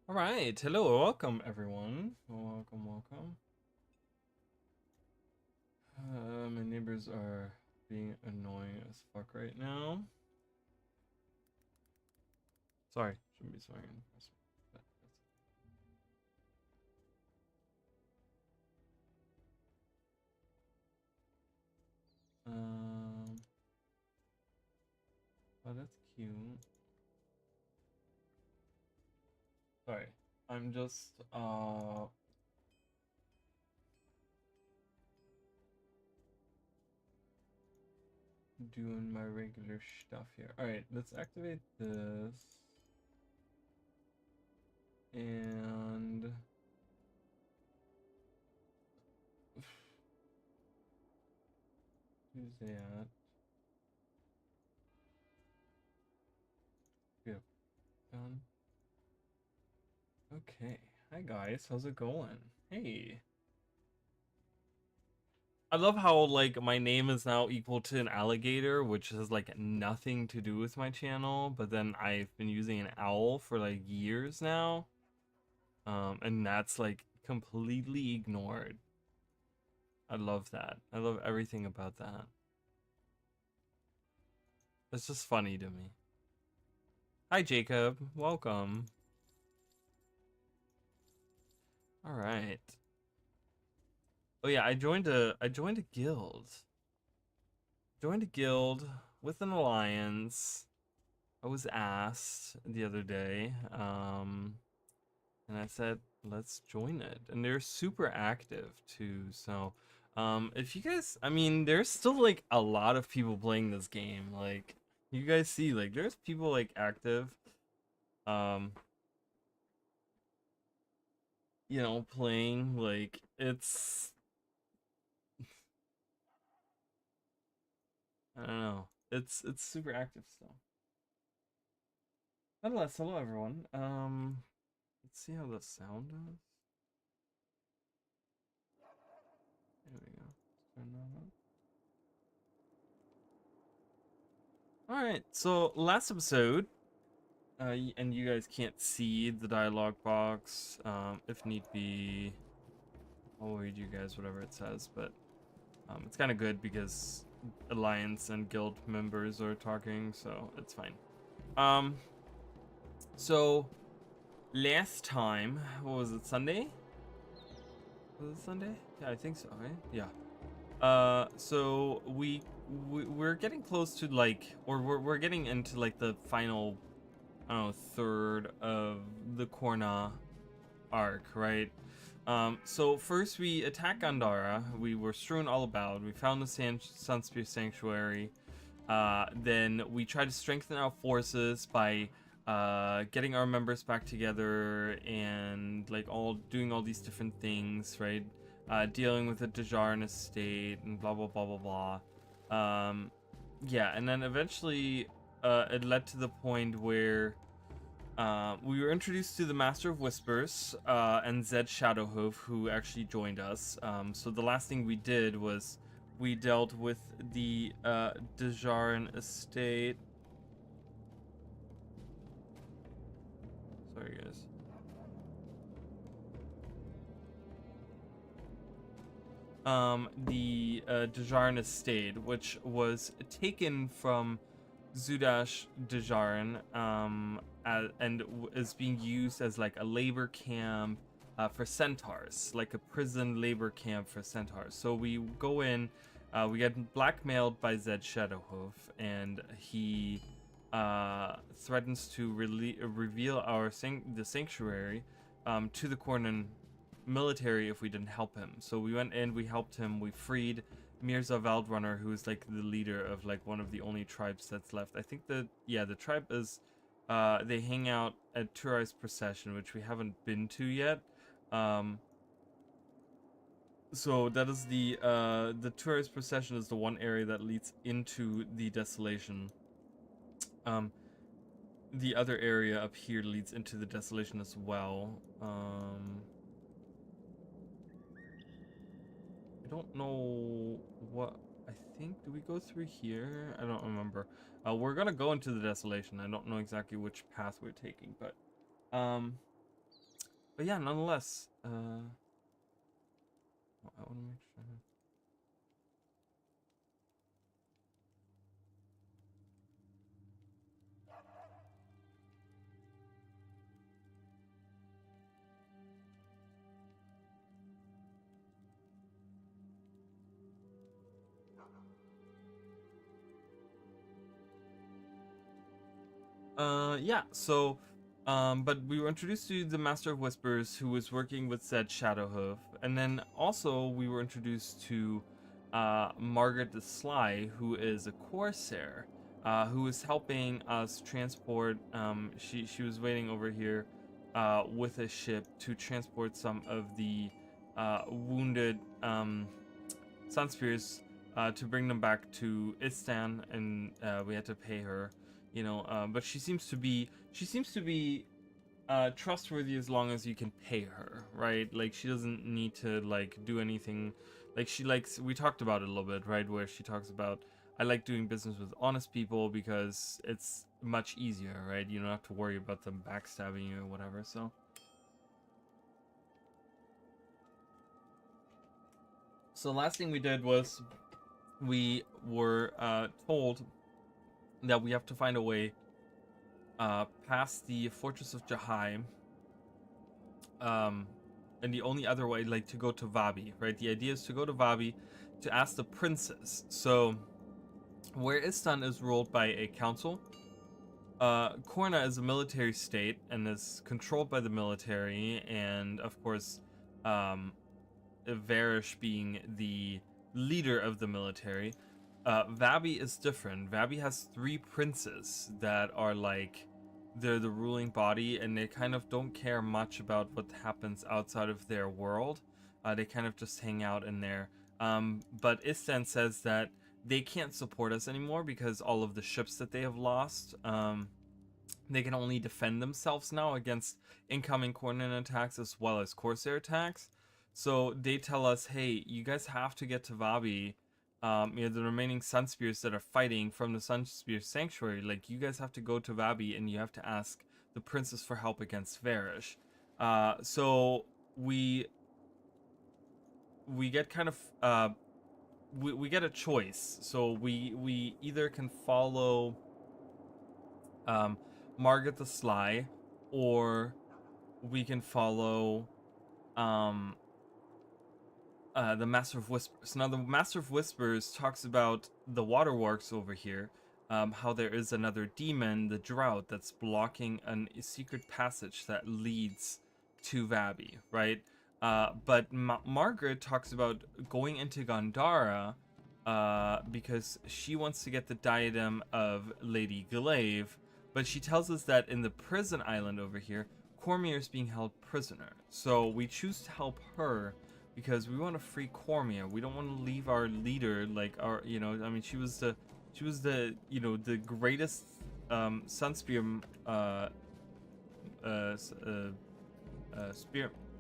All right, hello, welcome everyone. Welcome. My neighbors are being annoying as fuck right now. Sorry, shouldn't be swearing. Um, oh, that's cute. Sorry, I'm just doing my regular stuff here. All right, let's activate this and do that. Yep, done. Okay. Hi guys, how's it going? Hey. I love how like my name is now equal to an alligator, which has like nothing to do with my channel, but then I've been using an owl for like years now. And that's like completely ignored. I love that. I love everything about that. It's just funny to me. Hi Jacob, welcome. All right. Oh yeah, I joined a guild. Joined a guild with an alliance. I was asked the other day, and I said, let's join it. And they're super active too. So, if you guys, I mean, there's still like a lot of people playing this game. Like, you guys see, like, there's people like active, um, playing. Like, I don't know, it's super active still. Nonetheless, hello everyone. Let's see how the sound is. There we go. Turn that up. All right. So last episode, and you guys can't see the dialogue box. If need be, I'll read you guys whatever it says. But it's kind of good because alliance and guild members are talking, so it's fine. Um, so last time, what was it? Sunday? Was it Sunday? Yeah, I think so. Right? Yeah. So we're getting close to like, or we're getting into like the final, I don't know, third of the Korna arc, right? So first we attack Gandhara. We were strewn all about. We found the Sunspear Sanctuary. Then we tried to strengthen our forces by getting our members back together and like all doing all these different things, right? Dealing with the Dejarin estate and blah blah blah blah blah. Yeah, and then eventually it led to the point where we were introduced to the Master of Whispers and Zed Shadowhoof, who actually joined us. So the last thing we did was we dealt with the Dejarin estate. Sorry, guys. The Dejarin estate, which was taken from Zudash Dejarin, and is being used as like a labor camp for centaurs, like a prison labor camp for centaurs. So we go in, we get blackmailed by Zed Shadowhoof, and he threatens to reveal the sanctuary to the Cornan military if we didn't help him. So we went in, we helped him, we freed Mirza Valdrunner, who's like the leader of like one of the only tribes that's left. I think the tribe is they hang out at Turai's Procession, which we haven't been to yet. So that is the Turai's Procession is the one area that leads into the Desolation. The other area up here leads into the Desolation as well. I don't know what. I think, do we go through here? I don't remember. We're gonna go into the Desolation. I don't know exactly which path we're taking, but But yeah, nonetheless, I want to make sure. Yeah, so, but we were introduced to the Master of Whispers, who was working with said Shadowhoof, and then also we were introduced to, Margaret the Sly, who is a Corsair, who is helping us transport, she was waiting over here, with a ship to transport some of the, wounded, Sunspears, to bring them back to Istan, and we had to pay her, but she seems to be trustworthy as long as you can pay her, right? Like, she doesn't need to like do anything. Like, she likes, we talked about it a little bit, right, where she talks about, I like doing business with honest people because it's much easier, right? You don't have to worry about them backstabbing you or whatever. So the last thing we did was we were told that we have to find a way past the Fortress of Jahai, and the only other way, like, to go to Vabi, right? The idea is to go to Vabi to ask the princess. So, where Istan is ruled by a council, Korna is a military state and is controlled by the military, and of course, um, Varish being the leader of the military. Vabi is different. Vabi has three princes that are like, they're the ruling body, and they kind of don't care much about what happens outside of their world. They kind of just hang out in there. But Istan says that they can't support us anymore because all of the ships that they have lost. They can only defend themselves now against incoming Coordinate attacks as well as Corsair attacks. So they tell us, hey, you guys have to get to Vabi. The remaining Sunspears that are fighting from the Sunspear Sanctuary, like, you guys have to go to Vabi and you have to ask the princess for help against Varish. So we get kind of we get a choice. So we either can follow Margaret the Sly, or we can follow the Master of Whispers. Now, the Master of Whispers talks about the waterworks over here, how there is another demon, the Drought, that's blocking a secret passage that leads to Vabi, right? But Margaret talks about going into Gandhara because she wants to get the diadem of Lady Glaive, but she tells us that in the prison island over here, Cormier is being held prisoner. So we choose to help her because we want to free Cormier. We don't want to leave our leader, like, our, I mean, she was the the greatest Sunspear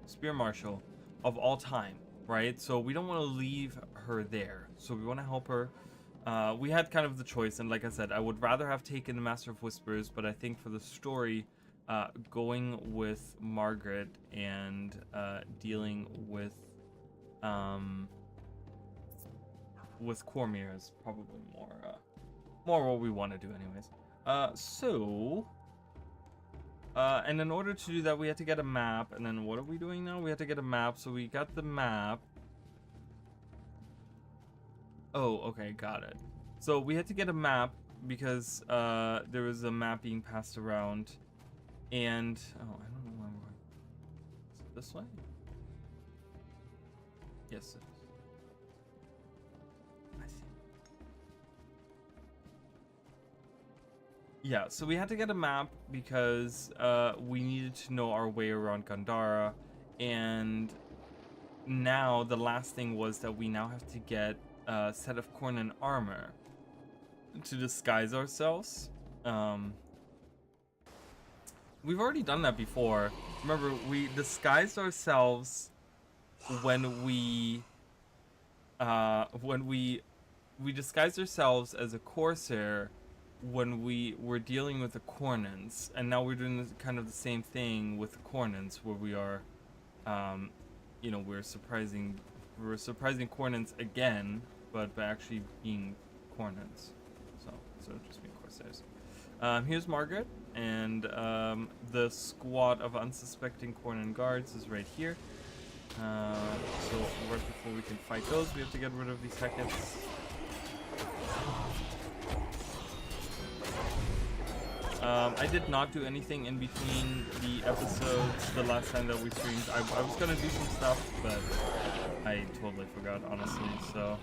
spear marshal of all time, right? So we don't want to leave her there. So we want to help her. We had kind of the choice, and like I said, I would rather have taken the Master of Whispers, but I think for the story, going with Margaret and dealing with Cormier is probably more what we want to do anyways. And in order to do that, we had to get a map, and then what are we doing now? We had to get a map, so we got the map. Oh, okay, got it. So we had to get a map because there was a map being passed around, and I don't know where I'm going. Is it this way? Yes, it is. I see. Yeah, so we had to get a map because we needed to know our way around Gandhara, and now the last thing was that we now have to get a set of Cornan armor to disguise ourselves. We've already done that before. Remember, we disguised ourselves when we disguised ourselves as a Corsair when we were dealing with the Cornins, and now we're doing this, kind of the same thing with the Cornins, where we are, you know, we're surprising Cornins again, but by actually being Cornins. So just being Corsairs. Here's Margaret, and the squad of unsuspecting Cornin guards is right here. So right before we can fight those, we have to get rid of these Heckets. I did not do anything in between the episodes the last time that we streamed. I was gonna do some stuff, but I totally forgot, honestly, so.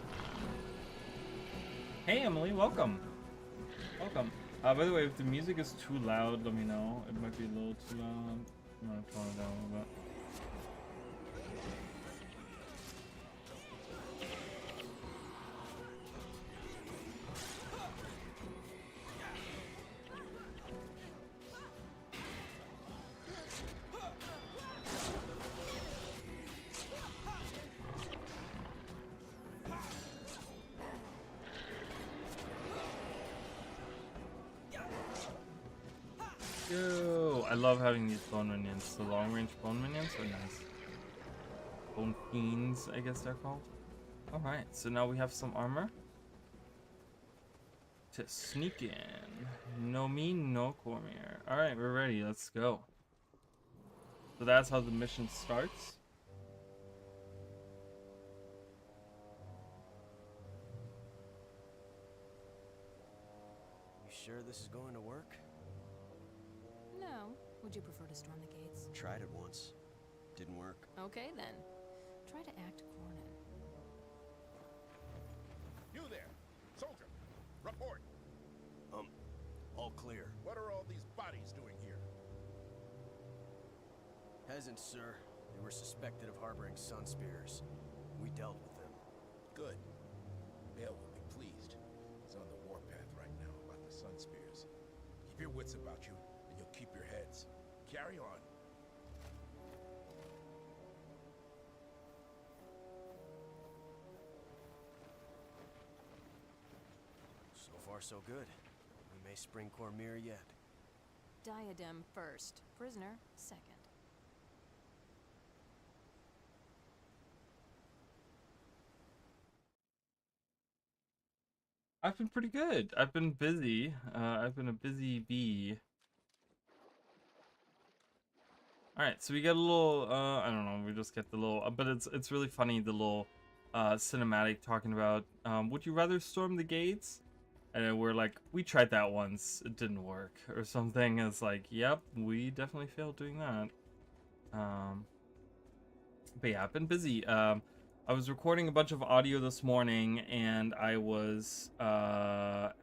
Hey Emily, welcome. Welcome. By the way, if the music is too loud, let me know. It might be a little too loud. I'm gonna tone it down a little bit. Yo, I love having these bone minions. The long range bone minions are nice. Bone fiends, I guess they're called. Alright, so now we have some armor to sneak in. No me, no Cormier. Alright, we're ready. Let's go. So that's how the mission starts. You sure this is going to work? No. Would you prefer to storm the gates? Tried it once. Didn't work. Okay, then. Try to act Cornin. You there, soldier, report. All clear. What are all these bodies doing here? Peasants, sir. They were suspected of harboring sun spears. We dealt with them. Good. Bale will be pleased. He's on the warpath right now about the sun spears. Keep your wits about you, and you'll keep your heads. Carry on. So far, so good. We may spring Cormier yet. Diadem first. Prisoner second. I've been pretty good. I've been busy. I've been a busy bee. Alright, so we get a little, I don't know, we just get the little, but it's really funny, the little cinematic talking about, would you rather storm the gates? And then we're like, we tried that once, it didn't work, or something. It's like, yep, we definitely failed doing that. But yeah, I've been busy. I was recording a bunch of audio this morning, and I was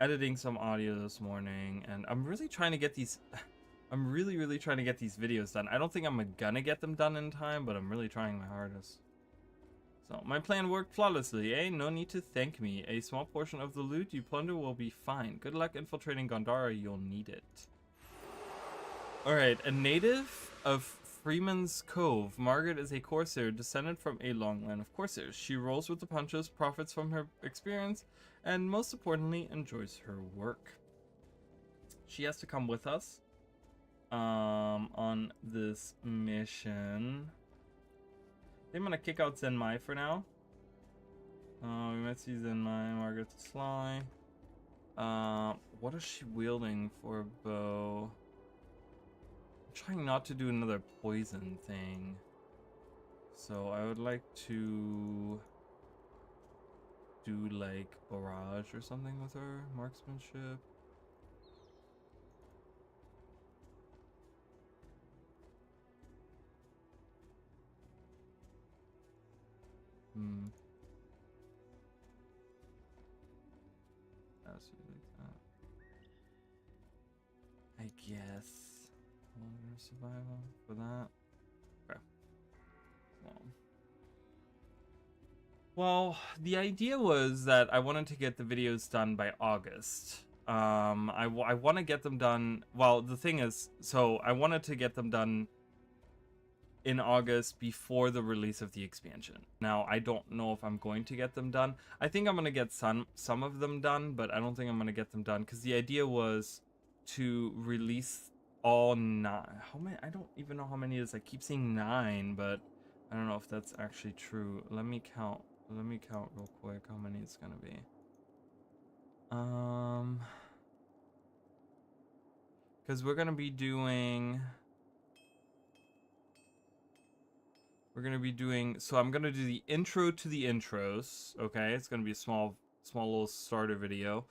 editing some audio this morning, and I'm really trying to get these... I'm really trying to get these videos done. I don't think I'm gonna get them done in time, but I'm really trying my hardest. So, my plan worked flawlessly, eh? No need to thank me. A small portion of the loot you plunder will be fine. Good luck infiltrating Gondara, you'll need it. Alright, a native of Freeman's Cove, Margaret is a Corsair descended from a long line of Corsairs. She rolls with the punches, profits from her experience, and most importantly, enjoys her work. She has to come with us on this mission. I'm gonna kick out Zenmai for now. We might see Zenmai, Margaret's Sly. What is she wielding for a bow? I'm trying not to do another poison thing. So I would like to do like barrage or something with her, marksmanship. That's like that. I guess. Longer survival for that. Okay. Well, the idea was that I wanted to get the videos done by August. I want to get them done. Well, the thing is, so I wanted to get them done in August before the release of the expansion. Now, I don't know if I'm going to get them done. I think I'm going to get some of them done, but I don't think I'm going to get them done because the idea was to release all 9. How many? I don't even know how many it is. I keep saying 9, but I don't know if that's actually true. Let me count. Let me count real quick how many it's going to be. Because we're going to be doing... so I'm going to do the intro to the intros, okay? It's going to be a small little starter video.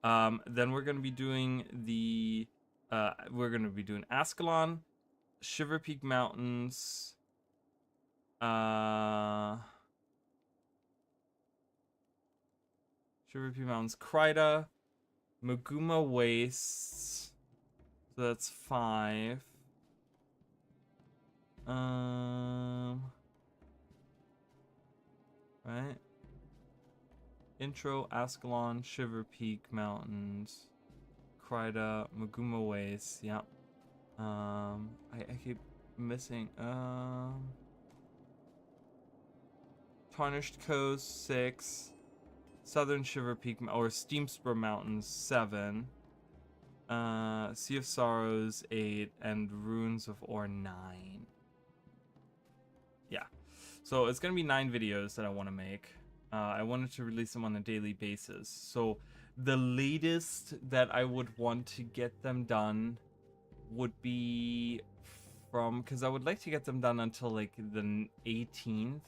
Then we're going to be doing the, Ascalon, Shiver Peak Mountains, Kryta, Maguma Wastes, so that's 5. Right? Intro, Ascalon, Shiver Peak Mountains, Kryta, Maguma Wastes, yep. I keep missing, Tarnished Coast, 6. Southern Shiver Peak, or Steamspur Mountains, 7. Sea of Sorrows, 8. And Ruins of Ore, 9. Yeah. So it's going to be 9 videos that I want to make. I wanted to release them on a daily basis. So the latest that I would want to get them done would be from... because I would like to get them done until like the 18th.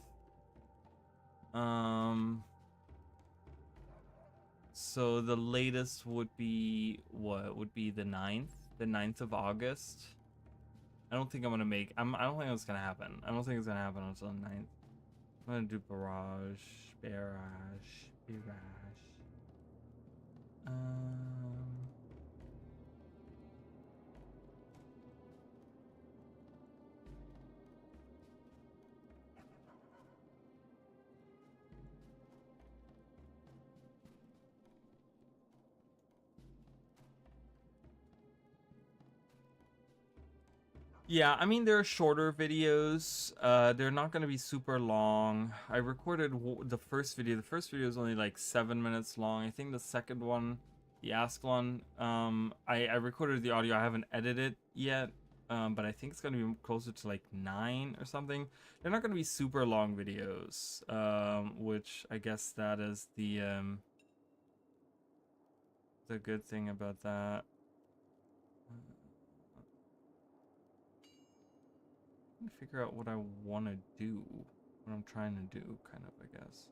So the latest would be... what? Would be the 9th? The 9th of August? I don't think I'm gonna make... I don't think it's gonna happen. I don't think it's gonna happen until the 9th. I'm gonna do Barrage. Yeah, I mean, they're shorter videos. They're not going to be super long. I recorded the first video. The first video is only like 7 minutes long. I think the second one, the Ascalon, I recorded the audio. I haven't edited it yet, but I think it's going to be closer to like 9 or something. They're not going to be super long videos, which I guess that is the good thing about that. Figure out what I want to do, what I'm trying to do, kind of, I guess.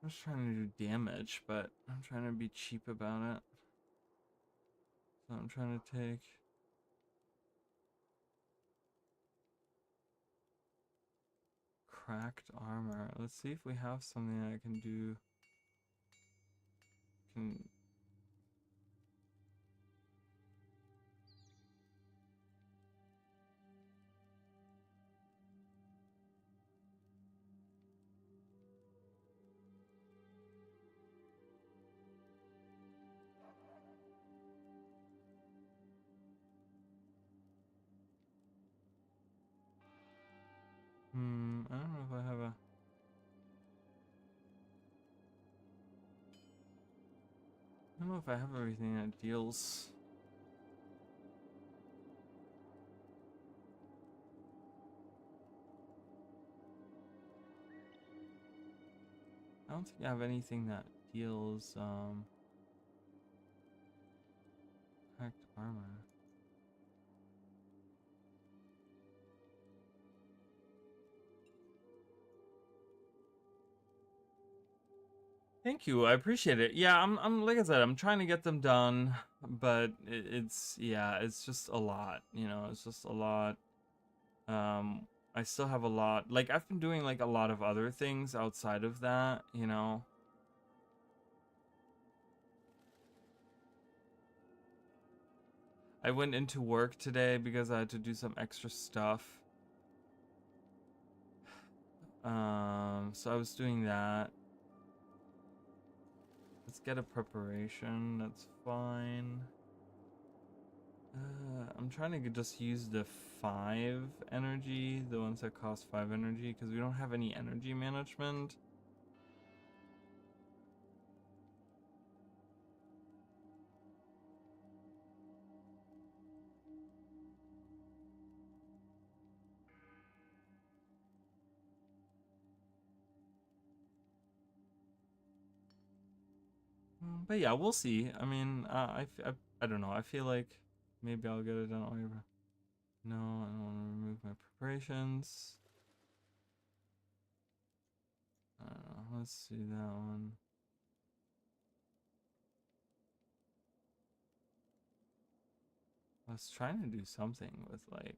I'm just trying to do damage, but I'm trying to be cheap about it. So I'm trying to take... cracked armor. Let's see if we have something that I can do. I don't know if I have a... I don't know if I have everything that deals... I don't think I have anything that deals, hacked armor. Thank you, I appreciate it. Yeah, I'm like I said, I'm trying to get them done, but it's just a lot, you know, it's just a lot. I still have a lot, like I've been doing like a lot of other things outside of that, you know. I went into work today because I had to do some extra stuff. So I was doing that. Let's get a preparation. That's fine. I'm trying to just use the 5 energy, the ones that cost 5 energy, because we don't have any energy management. But yeah, we'll see. I mean, I don't know. I feel like maybe I'll get it done. No, I don't want to remove my preparations. I don't know. Let's see that one. I was trying to do something with like.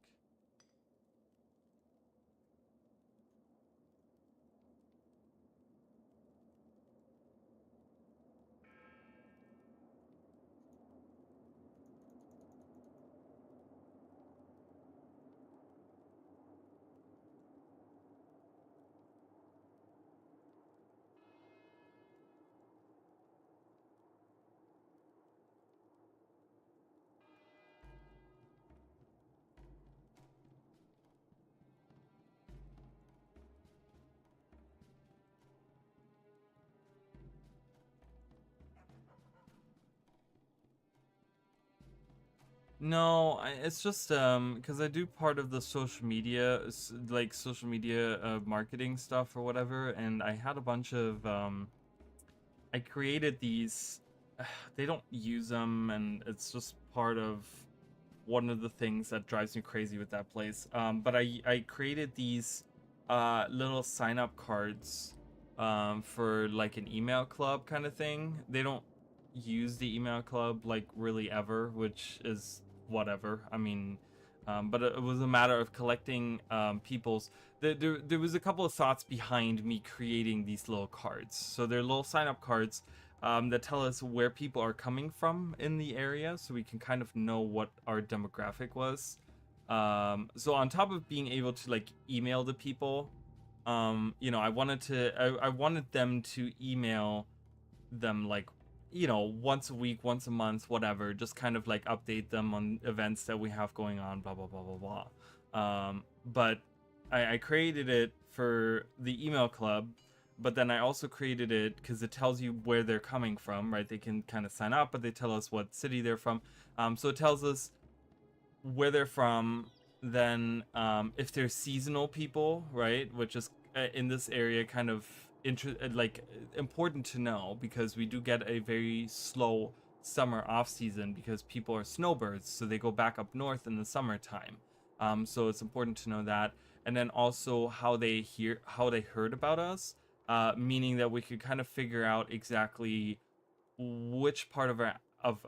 No, it's just because I do part of the social media, like social media marketing stuff or whatever, and I had a bunch of I created these. They don't use them, and it's just part of one of the things that drives me crazy with that place. But I created these little sign up cards for like an email club kind of thing. They don't use the email club like really ever, which is whatever. I mean, but it was a matter of collecting people's. There was a couple of thoughts behind me creating these little cards. So they're little sign up cards that tell us where people are coming from in the area, so we can kind of know what our demographic was. So on top of being able to like email the people, you know, I wanted them to email them like, you know, once a week, once a month, whatever, just kind of like update them on events that we have going on, blah blah blah blah blah. But I created it for the email club, but then I also created it because it tells you where they're coming from, right? They can kind of sign up, but they tell us what city they're from. So it tells us where they're from, then if they're seasonal people, right, which is in this area kind of important to know, because we do get a very slow summer off season because people are snowbirds, so they go back up north in the summertime. So it's important to know that, and then also how they heard about us, meaning that we could kind of figure out exactly which part of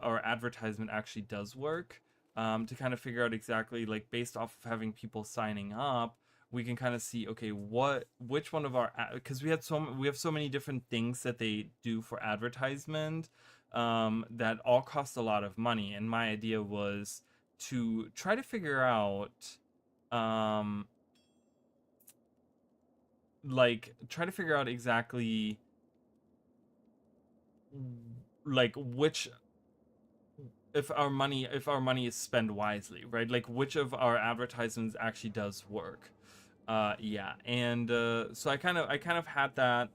our advertisement actually does work, to kind of figure out exactly, like, based off of having people signing up, we can kind of see, okay, which one of our, because we have so many different things that they do for advertisement, that all cost a lot of money, and my idea was to try to figure out, exactly like which, if our money is spent wisely, right? Like which of our advertisements actually does work. Yeah, and so I kind of had that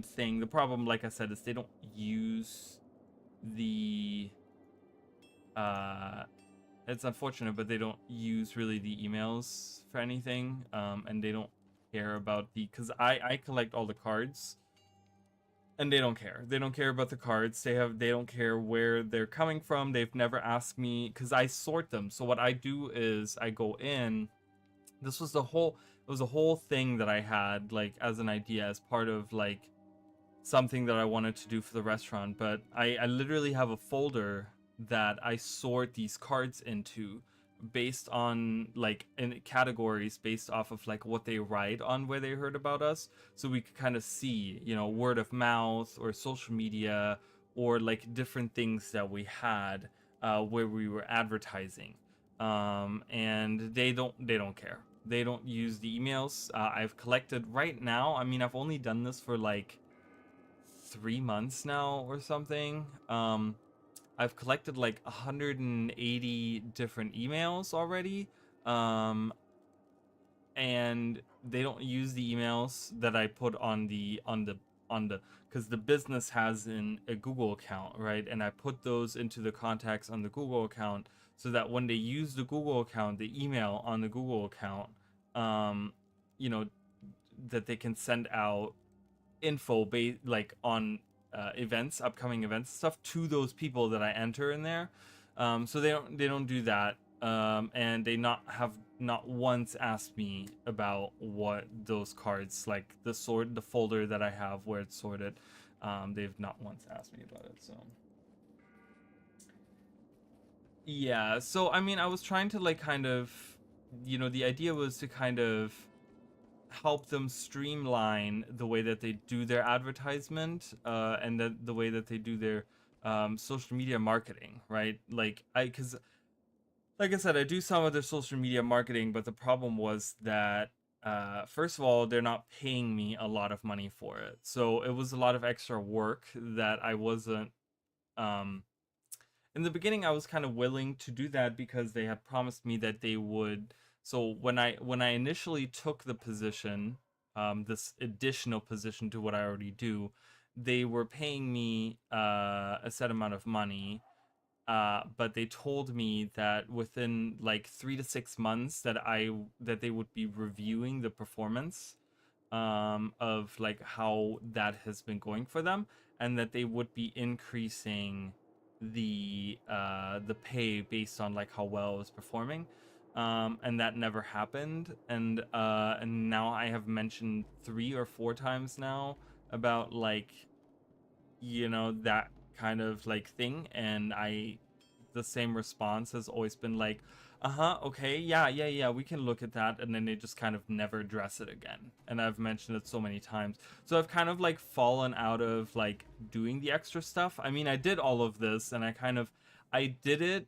thing. The problem, like I said, is they don't use the it's unfortunate, but they don't use really the emails for anything, and they don't care about because I collect all the cards, and they don't care. They don't care about the cards. They don't care where they're coming from. They've never asked me because I sort them. So what I do is I go in. This was it was a whole thing that I had like as an idea, as part of like something that I wanted to do for the restaurant. But I literally have a folder that I sort these cards into based on like in categories based off of like what they write on where they heard about us, so we could kind of see, you know, word of mouth or social media or like different things that we had where we were advertising. And they don't care. They don't use the emails. I've collected right now. I mean, I've only done this for like 3 months now or something. I've collected like 180 different emails already. And they don't use the emails that I put on the because the business has a Google account, right? And I put those into the contacts on the Google account so that when they use the Google account, the email on the Google account, um, you know, that they can send out info like on events, upcoming events, stuff to those people that I enter in there. So they don't do that, and they not once asked me about what those cards, like the folder that I have where it's sorted. They've not once asked me about it. So yeah, so I mean, I was trying to like kind of, the idea was to kind of help them streamline the way that they do their advertisement, and the way that they do their social media marketing, right? Because like I said, I do some of their social media marketing, but the problem was that first of all, they're not paying me a lot of money for it, so it was a lot of extra work that I wasn't. In the beginning, I was kind of willing to do that because they had promised me that they would. So when I initially took the position, this additional position to what I already do, they were paying me a set amount of money, but they told me that within like 3 to 6 months that they would be reviewing the performance of like how that has been going for them, and that they would be increasing the pay based on like how well it was performing. And that never happened, and now I have mentioned 3 or 4 times now about like that kind of like thing, and the same response has always been like, okay, yeah, we can look at that, and then they just kind of never address it again. And I've mentioned it so many times, so I've kind of like fallen out of like doing the extra stuff. I mean, I did all of this, and I did it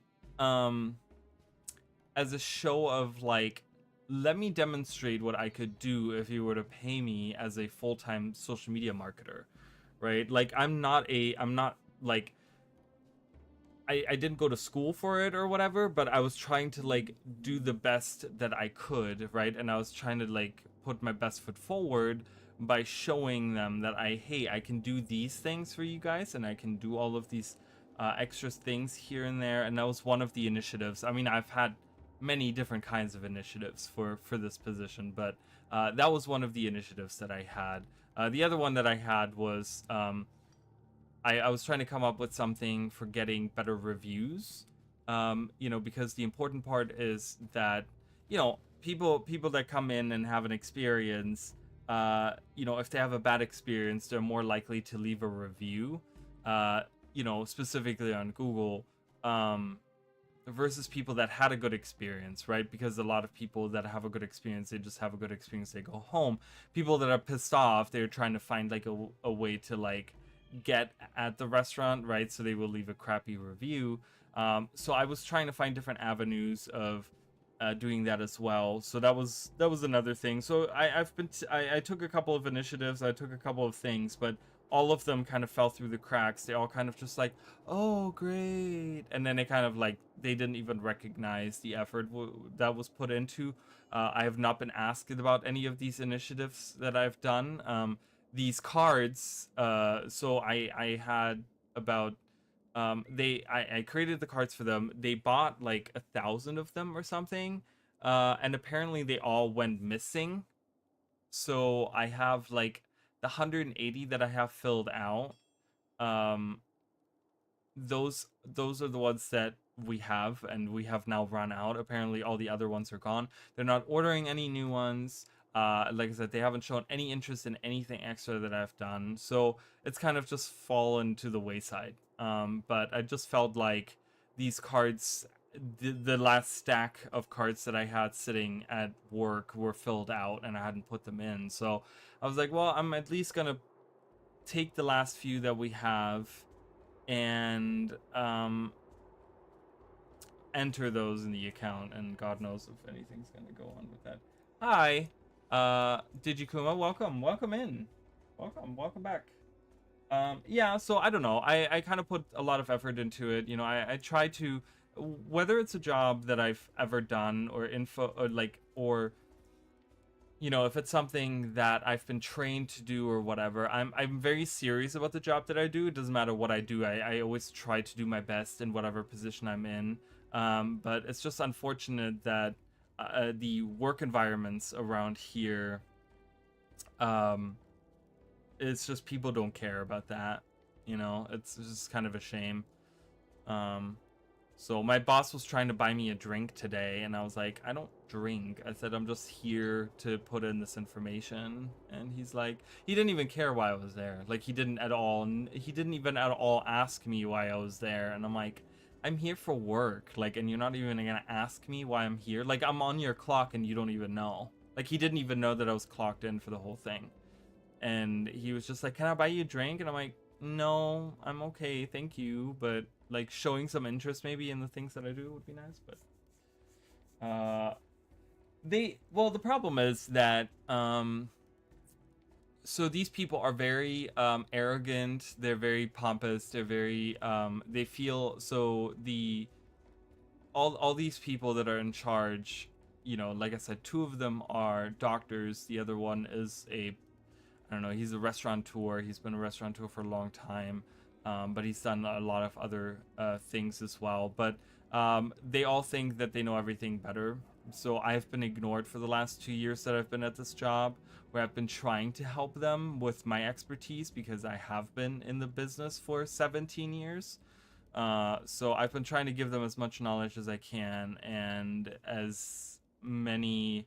as a show of like, let me demonstrate what I could do if you were to pay me as a full-time social media marketer, right? Like I'm not like, I didn't go to school for it or whatever, but I was trying to like do the best that I could, right? And I was trying to like put my best foot forward by showing them that I can do these things for you guys, and I can do all of these extra things here and there. And that was one of the initiatives. I mean, I've had many different kinds of initiatives for this position, but that was one of the initiatives that I had. The other one that I had was I was trying to come up with something for getting better reviews, because the important part is that, people that come in and have an experience, if they have a bad experience, they're more likely to leave a review, specifically on Google, versus people that had a good experience, right? Because a lot of people that have a good experience, they just have a good experience, they go home. People that are pissed off, they're trying to find like a way to like get at the restaurant, right? So they will leave a crappy review. So I was trying to find different avenues of doing that as well. So that was another thing. So I took a couple of initiatives, I took a couple of things, but all of them kind of fell through the cracks. They all kind of just like, oh great, and then they kind of like, they didn't even recognize the effort that was put into. I have not been asked about any of these initiatives that I've done. These cards, so I had about I created the cards for them. They bought like 1,000 of them or something, and apparently they all went missing. So I have like the 180 that I have filled out. um those are the ones that we have, and we have now run out. Apparently all the other ones are gone. They're not ordering any new ones. Like I said, they haven't shown any interest in anything extra that I've done, so it's kind of just fallen to the wayside. But I just felt like these cards, the last stack of cards that I had sitting at work were filled out, and I hadn't put them in. So I was like, well, I'm at least gonna take the last few that we have and enter those in the account, and God knows if anything's gonna go on with that. Hi. Digikuma, welcome in. Welcome back. Yeah, so I don't know. I kind of put a lot of effort into it. You know, I try to, whether it's a job that I've ever done or info or like, or, you know, if it's something that I've been trained to do or whatever, I'm very serious about the job that I do. It doesn't matter what I do. I always try to do my best in whatever position I'm in. But it's just unfortunate that the work environments around here, um, it's just people don't care about that. You know, it's just kind of a shame. Um, so my boss was trying to buy me a drink today, and I was like, I don't drink. I said I'm just here to put in this information, and he's like, he didn't even care why I was there. Like he didn't at all. He didn't even at all ask me why I was there, and I'm like, I'm here for work. Like, and you're not even gonna ask me why I'm here. Like I'm on your clock, and you don't even know. Like he didn't even know that I was clocked in for the whole thing. And he was just like, can I buy you a drink? And I'm like, no, I'm okay, thank you. But like showing some interest maybe in the things that I do would be nice. But the problem is that so these people are very arrogant, they're very pompous, they're very they feel so the all these people that are in charge, you know, like I said, two of them are doctors, the other one is a, I don't know, he's a restaurateur. He's been a restaurateur for a long time, but he's done a lot of other things as well. But they all think that they know everything better. So I've been ignored for the last 2 years that I've been at this job, where I've been trying to help them with my expertise because I have been in the business for 17 years. So I've been trying to give them as much knowledge as I can and as many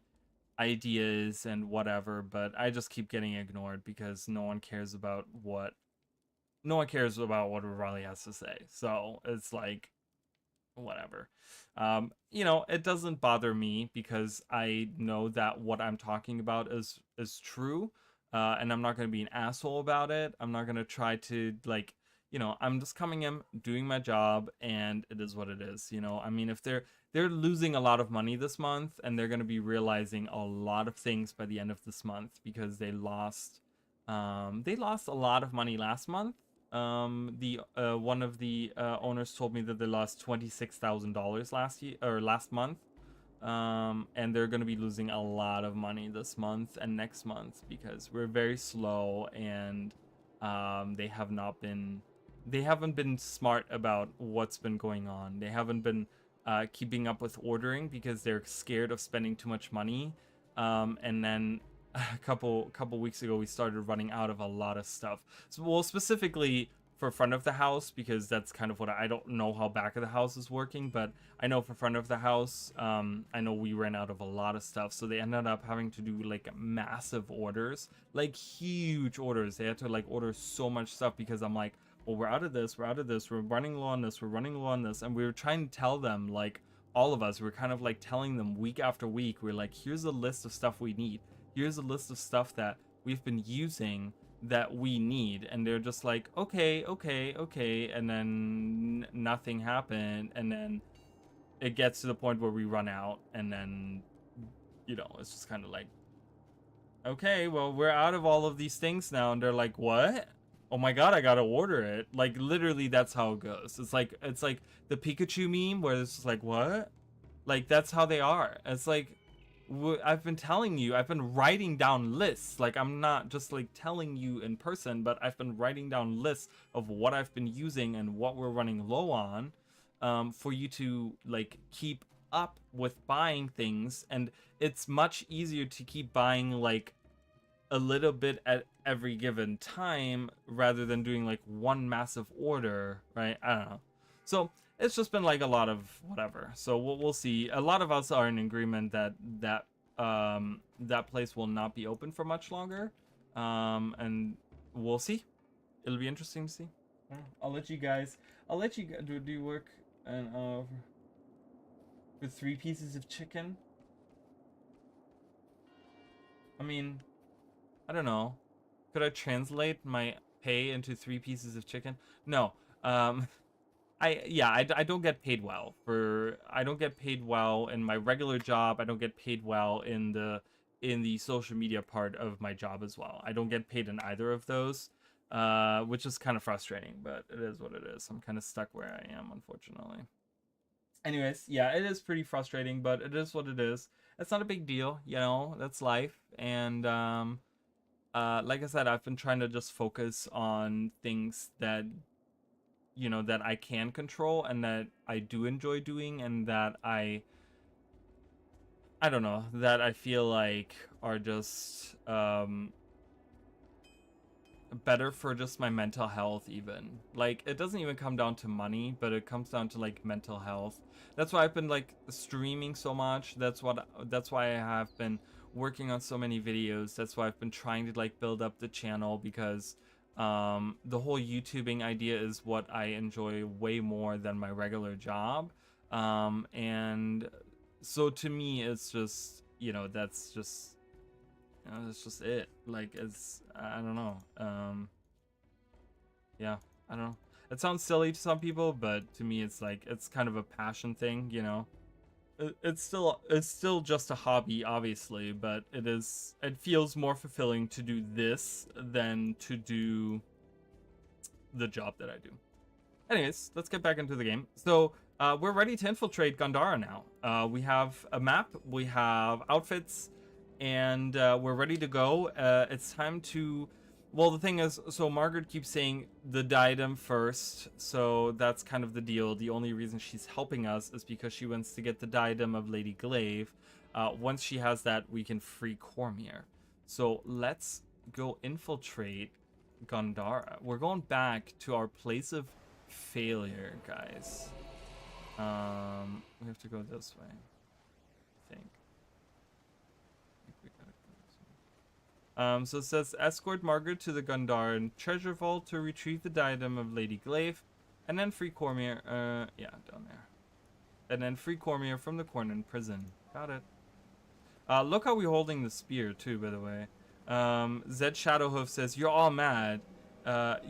ideas and whatever, but I just keep getting ignored because no one cares about what Riley has to say. So it's like whatever. You know, it doesn't bother me because I know that what I'm talking about is true. And I'm not going to be an asshole about it. I'm not going to try to like, you know, I'm just coming in doing my job and it is what it is, you know. I mean, if they're losing a lot of money this month and they're going to be realizing a lot of things by the end of this month because they lost a lot of money last month. The one of the owners told me that they lost $26,000 last month. And they're going to be losing a lot of money this month and next month because we're very slow and they haven't been smart about what's been going on. They haven't been keeping up with ordering because they're scared of spending too much money. And then a couple weeks ago, we started running out of a lot of stuff. So, well, specifically for front of the house, because that's kind of what I don't know how back of the house is working, but I know for front of the house, I know we ran out of a lot of stuff. So they ended up having to do like massive orders, like huge orders. They had to like order so much stuff because I'm like, well, we're out of this, we're running low on this, and we were trying to tell them, like, all of us, we're kind of like telling them week after week, we're like, here's a list of stuff we need, here's a list of stuff that we've been using that we need, and they're just like, okay, and then nothing happened, and then it gets to the point where we run out, and then, you know, it's just kind of like, okay, well, we're out of all of these things now, and they're like, what? Oh my god, I gotta order it. Like, literally, that's how it goes. It's like the Pikachu meme where it's just like, what? Like, that's how they are. It's like, I've been telling you, I've been writing down lists. Like, I'm not just like telling you in person, but I've been writing down lists of what I've been using and what we're running low on, for you to like keep up with buying things. And it's much easier to keep buying like a little bit at every given time rather than doing like one massive order, right? I don't know. So it's just been like a lot of whatever. So we'll see. A lot of us are in agreement that that place will not be open for much longer, and we'll see. It'll be interesting to see. I'll let you guys do work and with 3 pieces of chicken. I mean, I don't know. Could I translate my pay into 3 pieces of chicken? No. I don't get paid well I don't get paid well in my regular job. I don't get paid well in the in the social media part of my job as well. I don't get paid in either of those, which is kind of frustrating, but it is what it is. I'm kind of stuck where I am, unfortunately. Anyways, yeah, it is pretty frustrating, but it is what it is. It's not a big deal, you know, that's life. And like I said, I've been trying to just focus on things that, you know, that I can control and that I do enjoy doing, and that I don't know, that I feel like are just better for just my mental health. Even like, it doesn't even come down to money, but it comes down to like mental health. That's why I've been like streaming so much. That's why I have been working on so many videos. That's why I've been trying to like build up the channel, because the whole YouTubing idea is what I enjoy way more than my regular job. And so to me, it's just, you know, that's just, you know, that's just it. Like, it's, I don't know. Yeah, I don't know. It sounds silly to some people, but to me, it's like, it's kind of a passion thing, you know. It's still just a hobby, obviously, but it feels more fulfilling to do this than to do the job that I do. Anyways, let's get back into the game. So we're ready to infiltrate Gandhara now. We have a map, we have outfits, and we're ready to go. It's time to... Well, the thing is, so Margaret keeps saying the diadem first, so that's kind of the deal. The only reason she's helping us is because she wants to get the diadem of Lady Glaive. Once she has that, we can free Cormier. So let's go infiltrate Gandhara. We're going back to our place of failure, guys. We have to go this way, I think. We gotta go this way. So it says, escort Margaret to the Gandharan treasure vault to retrieve the diadem of Lady Glaive, and then free Cormier, yeah, down there. And then free Cormier from the Cornan prison. Got it. Look how we're holding the spear, too, by the way. Zed Shadowhoof says, you're all mad.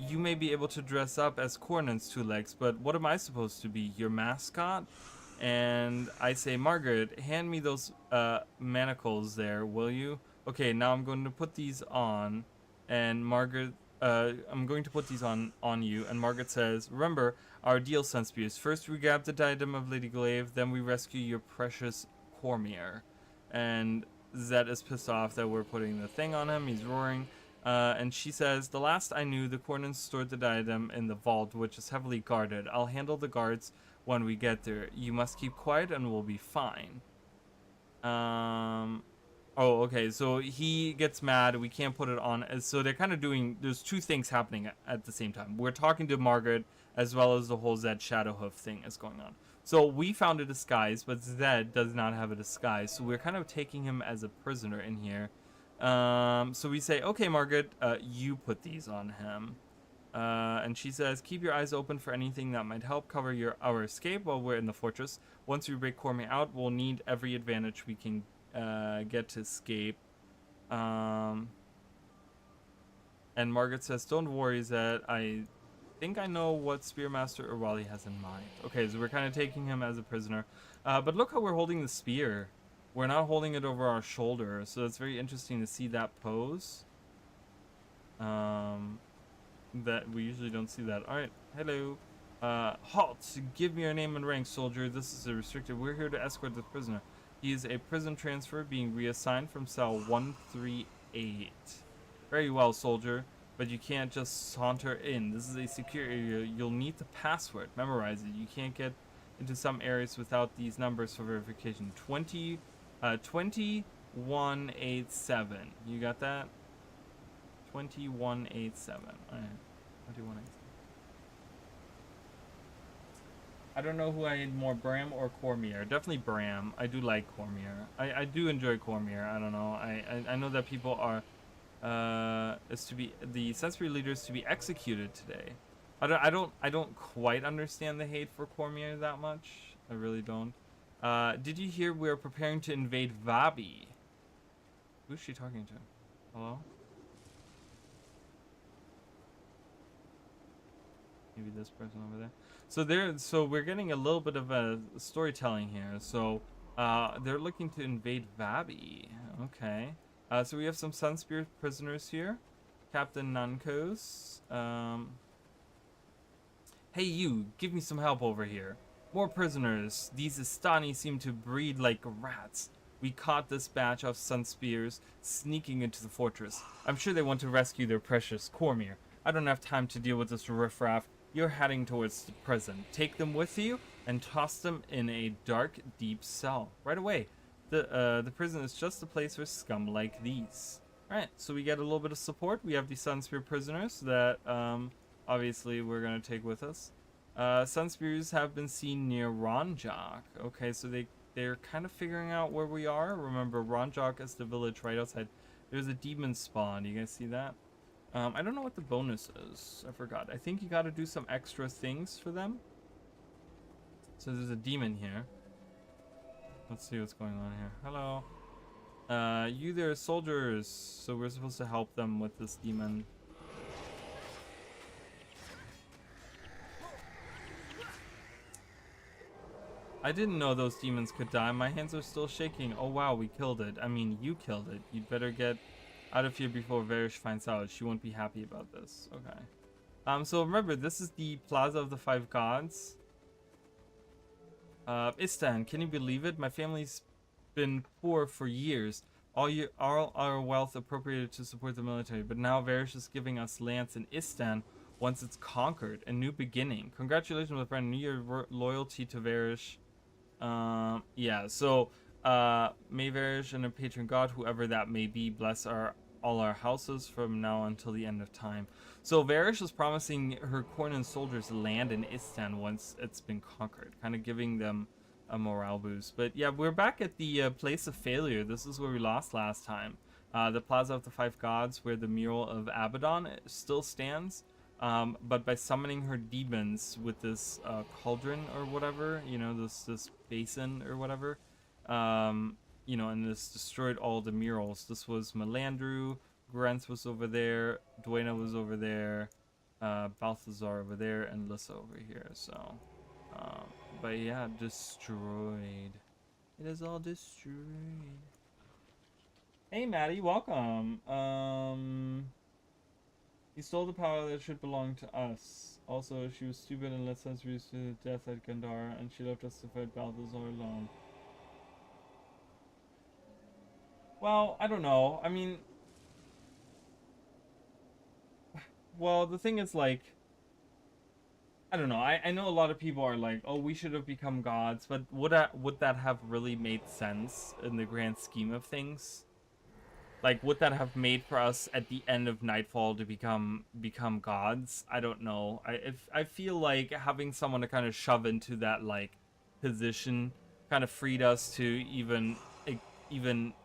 You may be able to dress up as Cornan's two legs, but what am I supposed to be, your mascot? And I say, Margaret, hand me those manacles there, will you? Okay, now I'm going to put these on, and Margaret, I'm going to put these on you, and Margaret says, remember our deal, Sunspears. First we grab the diadem of Lady Glaive, then we rescue your precious Cormier. And Zed is pissed off that we're putting the thing on him. He's roaring. And she says, the last I knew, the Cornans stored the diadem in the vault, which is heavily guarded. I'll handle the guards when we get there. You must keep quiet and we'll be fine. Oh, okay, so he gets mad. We can't put it on. So they're kind of doing... There's two things happening at the same time. We're talking to Margaret, as well as the whole Zed Shadowhoof thing is going on. So we found a disguise, but Zed does not have a disguise. So we're kind of taking him as a prisoner in here. So we say, okay, Margaret, you put these on him. And she says, keep your eyes open for anything that might help cover our escape while we're in the fortress. Once we break Cormier out, we'll need every advantage we can get to escape. And Margaret says, don't worry, Zed. I think I know what Spearmaster Urwali has in mind. Okay, so we're kind of taking him as a prisoner. But look how we're holding the spear. We're not holding it over our shoulder, so it's very interesting to see that pose. That we usually don't see that. All right, hello. Halt! Give me your name and rank, soldier. This is a restricted. We're here to escort the prisoner. He is a prison transfer being reassigned from cell 138. Very well, soldier. But you can't just saunter in. This is a secure area. You'll need the password. Memorize it. You can't get into some areas without these numbers for verification. 2187. You got that? 2187. All right. 2187. I don't know who I need more, Bram or Cormier. Definitely Bram. I do like Cormier. I do enjoy Cormier. I don't know. I know that people are is to be the sensory leaders to be executed today. I don't quite understand the hate for Cormier that much. I really don't. Did you hear we're preparing to invade Vabi? Who's she talking to? Hello? Maybe this person over there. So we're getting a little bit of a storytelling here. So they're looking to invade Vabi. Okay. So we have some Sun Spirit prisoners here. Captain Nankos. Hey you, give me some help over here. More prisoners. These Istani seem to breed like rats. We caught this batch of Sun Spears sneaking into the fortress. I'm sure they want to rescue their precious Cormir. I don't have time to deal with this riffraff. You're heading towards the prison. Take them with you and toss them in a dark, deep cell. Right away. The prison is just a place for scum like these. Alright, so we get a little bit of support. We have the Sunspear prisoners that obviously we're going to take with us. Sunspears have been seen near Ronjok. Okay, so they're kind of figuring out where we are. Remember, Ronjok is the village right outside. There's a demon spawn. You guys see that? I don't know what the bonus is. I forgot. I think you got to do some extra things for them. So there's a demon here. Let's see what's going on here. Hello. You there, soldiers. So we're supposed to help them with this demon. I didn't know those demons could die. My hands are still shaking. Oh wow, we killed it. I mean, you killed it. You'd better get out of here before Varish finds out. She won't be happy about this. Okay. So remember, this is the Plaza of the Five Gods. Istan, can you believe it? My family's been poor for years. All our wealth appropriated to support the military, but now Varish is giving us lands in Istan once it's conquered. A new beginning. Congratulations, my friend. New your loyalty to Varish. Yeah, so may Varish and a patron god, whoever that may be, bless all our houses from now until the end of time. So Varish is promising her Cornan soldiers land in Istan once it's been conquered, kind of giving them a morale boost. But yeah, we're back at the place of failure. This is where we lost last time. The Plaza of the Five Gods, where the mural of Abaddon still stands. But by summoning her demons with this cauldron or whatever, you know, this basin or whatever, you know, and this destroyed all the murals. This was Melandru, Grenz was over there, Duena was over there, Balthazar over there, and Lissa over here. So, but yeah, destroyed. It is all destroyed. Hey, Maddie, welcome. He stole the power that should belong to us. Also, she was stupid and let us reach to the death at Gandhara, and she left us to fight Balthazar alone. Well, I don't know. I mean, well, the thing is, like, I don't know. I know a lot of people are like, oh, we should have become gods, but would that have really made sense in the grand scheme of things? Like, would that have made for us at the end of Nightfall to become gods? I don't know. I feel like having someone to kind of shove into that, like, position kind of freed us to even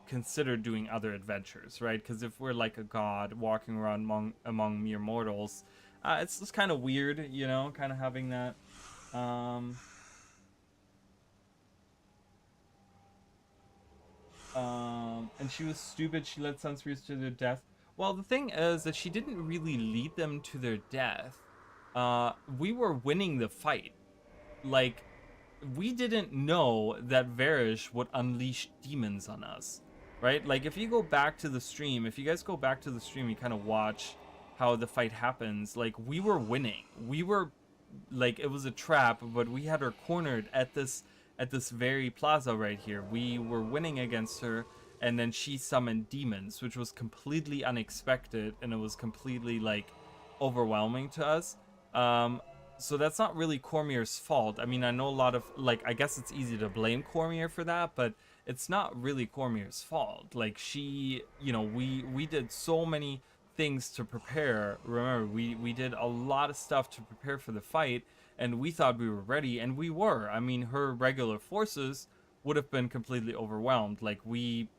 consider doing other adventures, right? Because if we're like a god walking around among mere mortals, it's just kind of weird, you know, kind of having that. And she was stupid. She led Sunspears to their death. Well, the thing is that she didn't really lead them to their death. We were winning the fight. Like, we didn't know that Varish would unleash demons on us, right? Like, if you go back to the stream, if you guys go back to the stream, you kind of watch how the fight happens. Like, we were winning. We were, like, it was a trap, but we had her cornered at this very plaza right here. We were winning against her, and then she summoned demons, which was completely unexpected, and it was completely, like, overwhelming to us. So that's not really Cormier's fault. I mean, I know a lot of, like, I guess it's easy to blame Cormier for that, but it's not really Cormier's fault. Like, she, you know, we did so many things to prepare. Remember, we did a lot of stuff to prepare for the fight, and we thought we were ready, and we were. I mean, her regular forces would have been completely overwhelmed. Like, we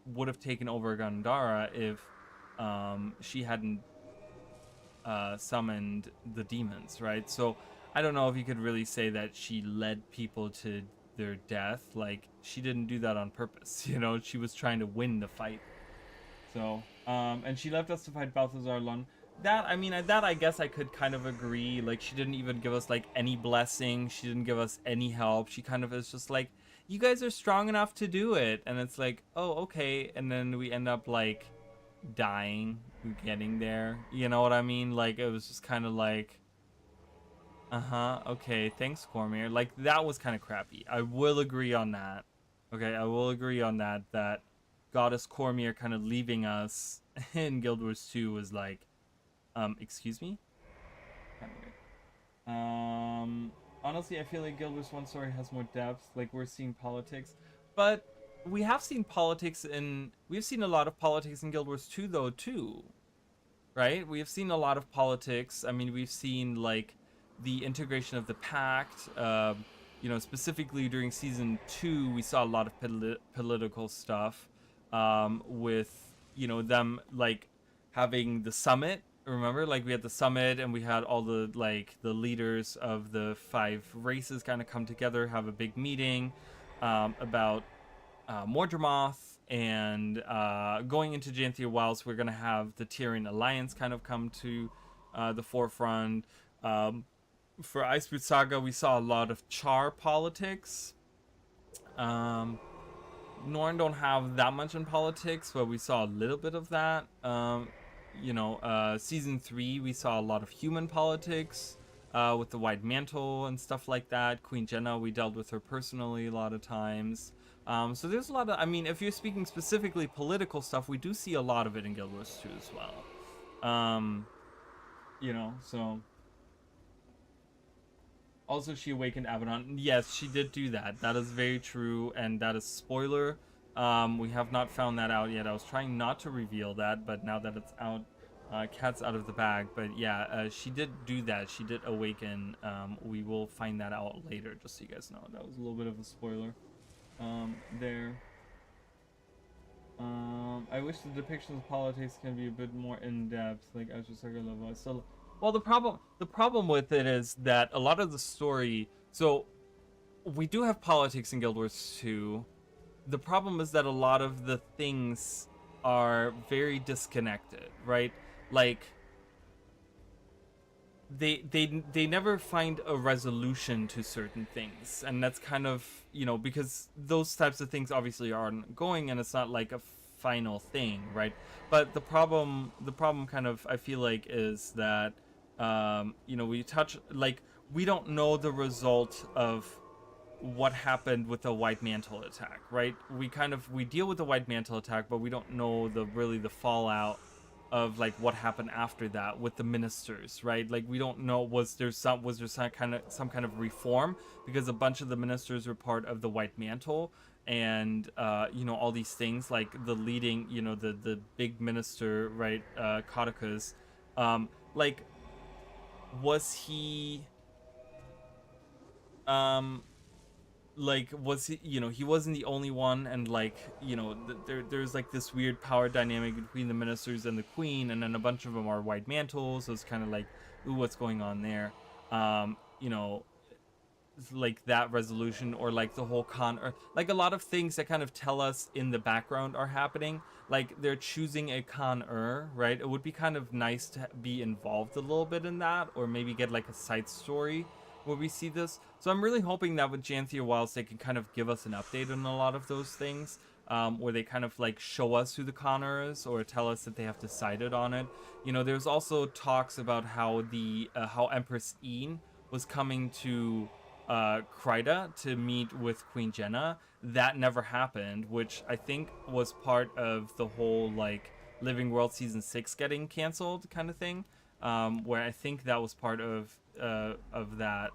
would have taken over Gandhara if she hadn't summoned the demons, right? So I don't know if you could really say that she led people to their death. Like, she didn't do that on purpose, you know? She was trying to win the fight. So, and she left us to fight Balthazar alone. That, I mean, that I guess I could kind of agree. Like, she didn't even give us, like, any blessing. She didn't give us any help. She kind of is just like, you guys are strong enough to do it. And it's like, oh, okay. And then we end up like dying getting there. You know what I mean? Like, it was just kind of like, okay, thanks, Cormier. Like, that was kind of crappy. I will agree on that. Okay, I will agree on that, that Goddess Cormier kind of leaving us in Guild Wars 2 was like, excuse me? Kind of weird. Honestly, I feel like Guild Wars 1 story has more depth. Like, we're seeing politics. But we have seen politics in... We've seen a lot of politics in Guild Wars 2, though, too. Right? We have seen a lot of politics. I mean, we've seen, like, the integration of the Pact. You know, specifically during Season 2, we saw a lot of political stuff. With, you know, them, like, having the summit. Remember, like, we had the summit and we had all the, like, the leaders of the 5 races kind of come together, have a big meeting about Mordramoth, and going into Janthia Wilds, we're going to have the Tyrian Alliance kind of come to the forefront. For Iceboot Saga, we saw a lot of Char politics. Norn don't have that much in politics, but we saw a little bit of that. You know, Season 3, we saw a lot of human politics with the White Mantle and stuff like that. Queen Jenna, we dealt with her personally a lot of times. So there's a lot of, I mean, if you're speaking specifically political stuff, we do see a lot of it in Guild Wars 2 as well. You know, so... Also, she awakened Abaddon. Yes, she did do that. That is very true, and that is spoiler. We have not found that out yet. I was trying not to reveal that, but now that it's out, cat's out of the bag. But yeah, she did do that. She did awaken. We will find that out later, just so you guys know. That was a little bit of a spoiler there. I wish the depictions of politics can be a bit more in-depth, like Azure Saga level. So, well, the problem with it is that a lot of the story. So, we do have politics in Guild Wars 2. The problem is that a lot of the things are very disconnected, right? Like, they never find a resolution to certain things, and that's kind of, you know, because those types of things obviously aren't going, and it's not like a final thing, right? But the problem kind of, I feel like, is that you know, we don't know the result of what happened with the White Mantle attack, right? We deal with the White Mantle attack, but we don't know the fallout of like what happened after that with the ministers, right? Like, we don't know, was there some kind of reform, because a bunch of the ministers were part of the White Mantle, and you know, all these things, like the leading, you know, the big minister, right, Codicus, like, was he like, was he, you know, he wasn't the only one, and like, you know, there's like this weird power dynamic between the ministers and the queen, and then a bunch of them are White Mantles, so it's kind of like, ooh, what's going on there? You know, like that resolution, or like the whole or like a lot of things that kind of tell us in the background are happening, like they're choosing a right? It would be kind of nice to be involved a little bit in that, or maybe get like a side story where we see this. So I'm really hoping that with Janthia Wilds they can kind of give us an update on a lot of those things, where they kind of like show us who the Connor is, or tell us that they have decided on it. You know, there's also talks about how the how Empress Ian was coming to Kryda to meet with Queen Jenna. That never happened, which I think was part of the whole like Living World Season 6 getting canceled kind of thing, where I think that was part of that.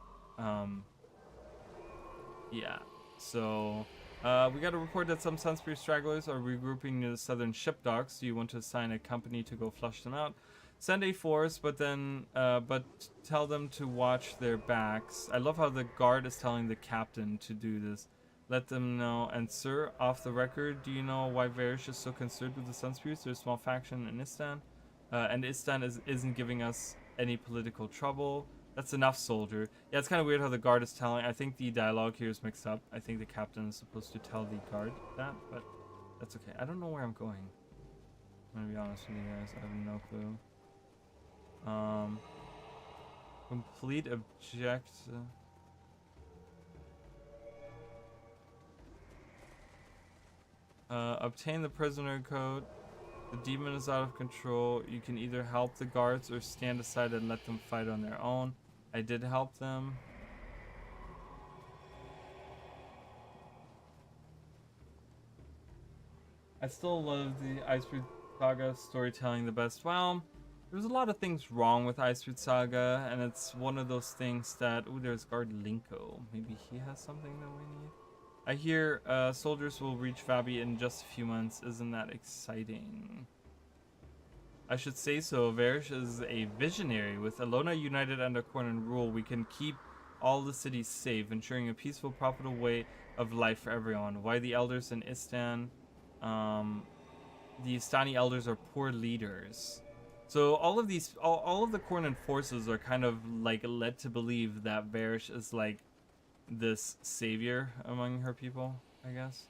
Yeah, so we got a report that some Sunspear stragglers are regrouping near the southern ship docks. Do you want to assign a company to go flush them out? Send a force, but tell them to watch their backs. I love how the guard is telling the captain to do this. Let them know. And sir, off the record, do you know why Varish is so concerned with the Sunspears? They're a small faction in Istan, and Istan isn't giving us any political trouble. That's enough, soldier. Yeah, it's kind of weird how the guard is telling. I think the dialogue here is mixed up. I think the captain is supposed to tell the guard that, but that's okay. I don't know where I'm going. I'm gonna be honest with you guys. I have no clue. Complete object. Obtain the prisoner code. The demon is out of control. You can either help the guards or stand aside and let them fight on their own. I did help them. I still love the Iceberg Saga storytelling the best. Well, there's a lot of things wrong with Iceberg Saga, and it's one of those things that... Ooh, there's Guard Linko. Maybe he has something that we need. I hear soldiers will reach Fabi in just a few months. Isn't that exciting? I should say so. Varish is a visionary. With Alona united under Cornan rule, we can keep all the cities safe, ensuring a peaceful, profitable way of life for everyone. Why the elders in Istan? The Istani elders are poor leaders. So all of these, all of the Cornan forces are kind of like led to believe that Varish is like this savior among her people, I guess.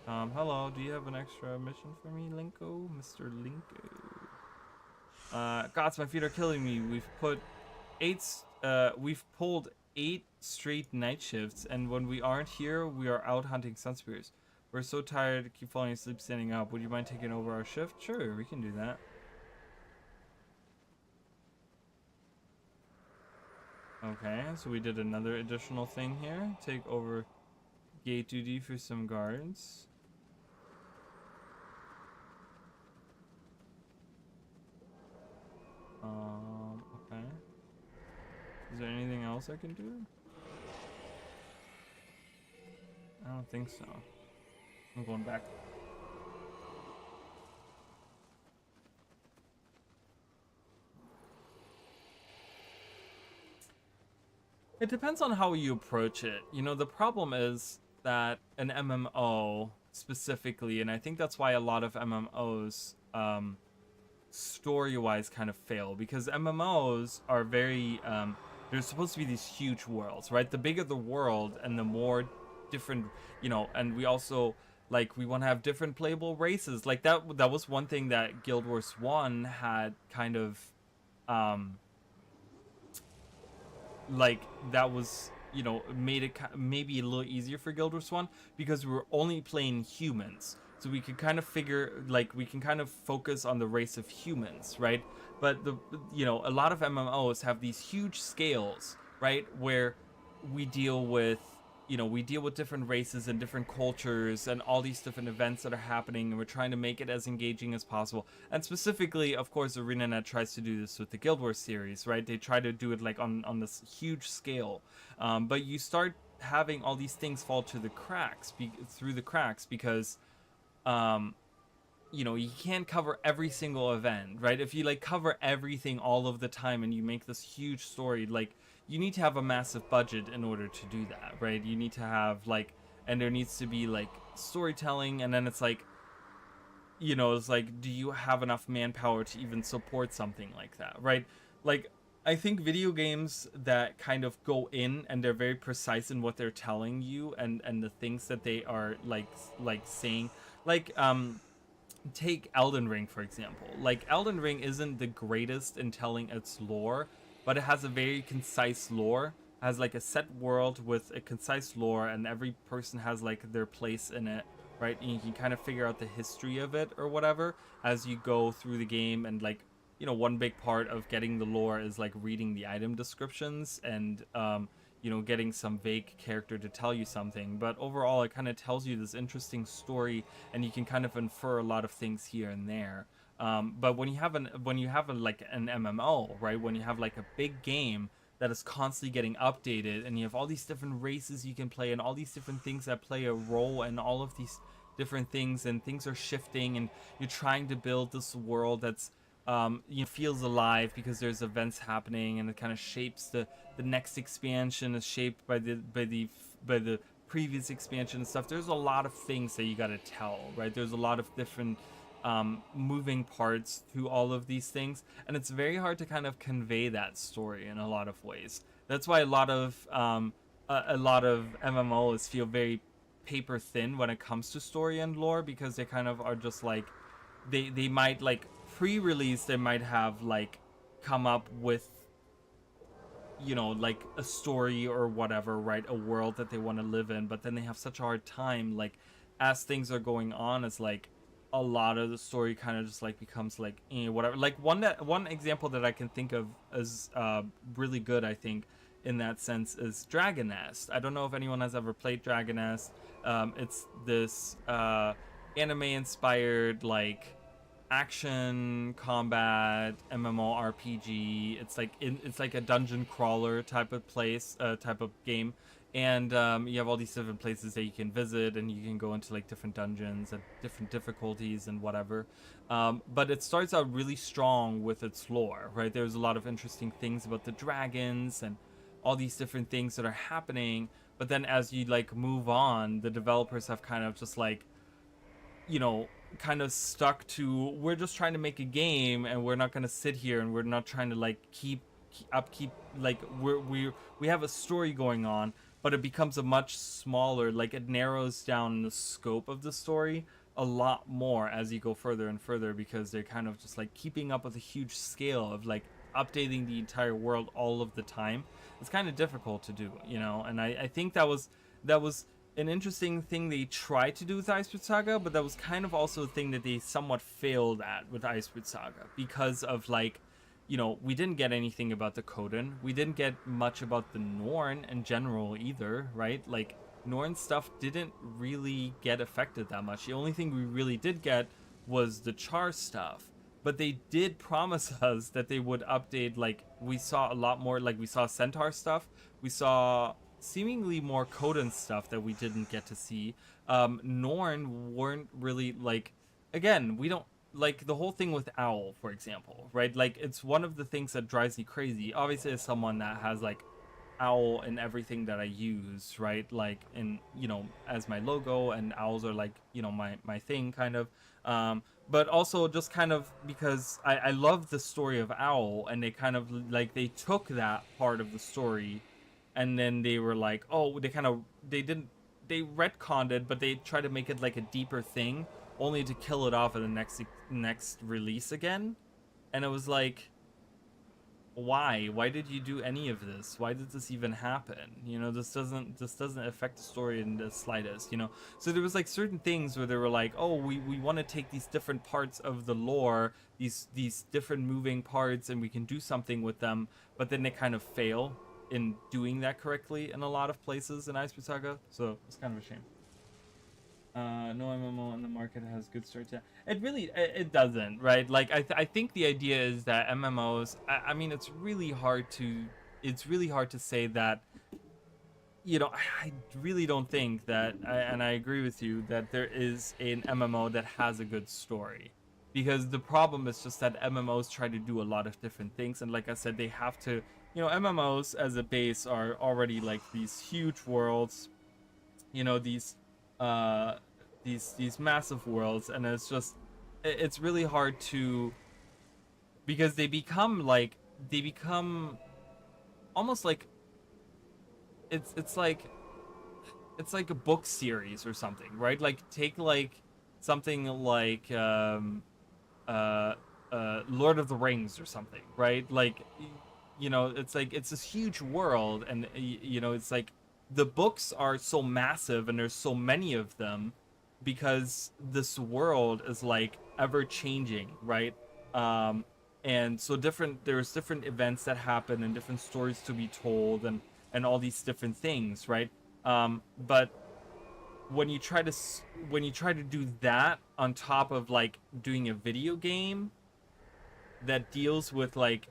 Hello, do you have an extra mission for me, Linko? Mr. Linko. Gods, my feet are killing me. We've pulled 8 straight night shifts, and when we aren't here, we are out hunting sunspears. We're so tired to keep falling asleep standing up. Would you mind taking over our shift? Sure, we can do that. Okay, so we did another additional thing here. Take over gate duty for some guards. Okay. Is there anything else I can do? I don't think so. I'm going back. It depends on how you approach it. You know, the problem is that an MMO specifically, and I think that's why a lot of MMOs story-wise kind of fail, because MMOs are very they're supposed to be these huge worlds, right? The bigger the world and the more different, you know, and we also like we want to have different playable races. Like that was one thing that Guild Wars 1 had kind of like that was, you know, made it maybe a little easier for Guild Wars 1 because we were only playing humans. So we could kind of figure, like, we can kind of focus on the race of humans, right? But, you know, a lot of MMOs have these huge scales, right? Where we deal with, you know, we deal with different races and different cultures and all these different events that are happening. And we're trying to make it as engaging as possible. And specifically, of course, ArenaNet tries to do this with the Guild Wars series, right? They try to do it, like, on this huge scale. But you start having all these things fall to the cracks, through the cracks because... you know, you can't cover every single event, right? If you like cover everything all of the time and you make this huge story, like you need to have a massive budget in order to do that, right? You need to have like, and there needs to be like storytelling, and then it's like, you know, it's like, do you have enough manpower to even support something like that, right? Like, I think video games that kind of go in and they're very precise in what they're telling you and the things that they are like saying, like take Elden Ring for example. Like Elden Ring isn't the greatest in telling its lore, but it has a very concise lore, has like a set world with a concise lore, and every person has like their place in it, right? And you can kind of figure out the history of it or whatever as you go through the game. And like, you know, one big part of getting the lore is like reading the item descriptions and you know, getting some vague character to tell you something. But overall, it kind of tells you this interesting story, and you can kind of infer a lot of things here and there. But when you have like an MMO, right? When you have like a big game that is constantly getting updated, and you have all these different races you can play, and all these different things that play a role, and all of these different things, and things are shifting, and you're trying to build this world that's you know, feels alive because there's events happening, and it kind of shapes the next expansion is shaped by the previous expansion and stuff. There's a lot of things that you got to tell, right? There's a lot of different moving parts to all of these things, and it's very hard to kind of convey that story in a lot of ways. That's why a lot of MMOs feel very paper thin when it comes to story and lore, because they kind of are just like they might like pre-release, they might have like come up with, you know, like a story or whatever, right? A world that they want to live in, but then they have such a hard time like as things are going on, it's like a lot of the story kind of just like becomes like whatever. Like one example that I can think of as really good, I think, in that sense is Dragon Nest. I don't know if anyone has ever played Dragon Nest. It's this anime inspired like action combat MMORPG. It's like a dungeon crawler type of place, type of game, and you have all these different places that you can visit, and you can go into like different dungeons and different difficulties and whatever. But it starts out really strong with its lore, right? There's a lot of interesting things about the dragons and all these different things that are happening. But then as you like move on, the developers have kind of just like, kind of stuck to, we're just trying to make a game, and we're not going to sit here and we're not trying to like keep like we have a story going on, but it becomes a much smaller, like it narrows down the scope of the story a lot more as you go further and further, because they're kind of just like keeping up with a huge scale of like updating the entire world all of the time. It's kind of difficult to do, and I think that was an interesting thing they tried to do with Iceberg Saga, but that was kind of also a thing that they somewhat failed at with Iceberg Saga, because of like, we didn't get anything about the Coden. We didn't get much about the Norn in general either, right? Like, Norn stuff didn't really get affected that much. The only thing we really did get was the Char stuff. But they did promise us that they would update, like, we saw a lot more, like, we saw Centaur stuff. We saw seemingly more Coden stuff that we didn't get to see. Norn weren't really, like, again, we don't, like, the whole thing with Owl, for example, right? Like, it's one of the things that drives me crazy. Obviously, as someone that has, like, Owl in everything that I use, right? Like, in, as my logo, and owls are, like, my thing, kind of. But also just kind of because I love the story of Owl, and they kind of, like, they took that part of the story, and then they were like, oh, they retconned it, but they tried to make it like a deeper thing, only to kill it off at the next release again. And it was like, why did you do any of this? Why did this even happen? This doesn't affect the story in the slightest. So there was like certain things where they were like, oh, we want to take these different parts of the lore, these different moving parts, and we can do something with them, but then they kind of fail in doing that correctly in a lot of places in Iceberg Saga. So it's kind of a shame. No MMO in the market has good story. It doesn't, right? Like, I think the idea is that MMOs, I mean, it's really hard to say that, I really don't think that, and I agree with you, that there is an MMO that has a good story. Because the problem is just that MMOs try to do a lot of different things, and like I said, they have to, MMOs as a base are already like these huge worlds, these massive worlds, and it's really hard to, because they become almost like it's like a book series or something, right? Like, take like something like Lord of the Rings or something, right? Like, it's like, it's this huge world, and it's like the books are so massive and there's so many of them because this world is like ever changing, right? And so there's different events that happen and different stories to be told, and all these different things, right? But when you try to do that on top of like doing a video game that deals with like,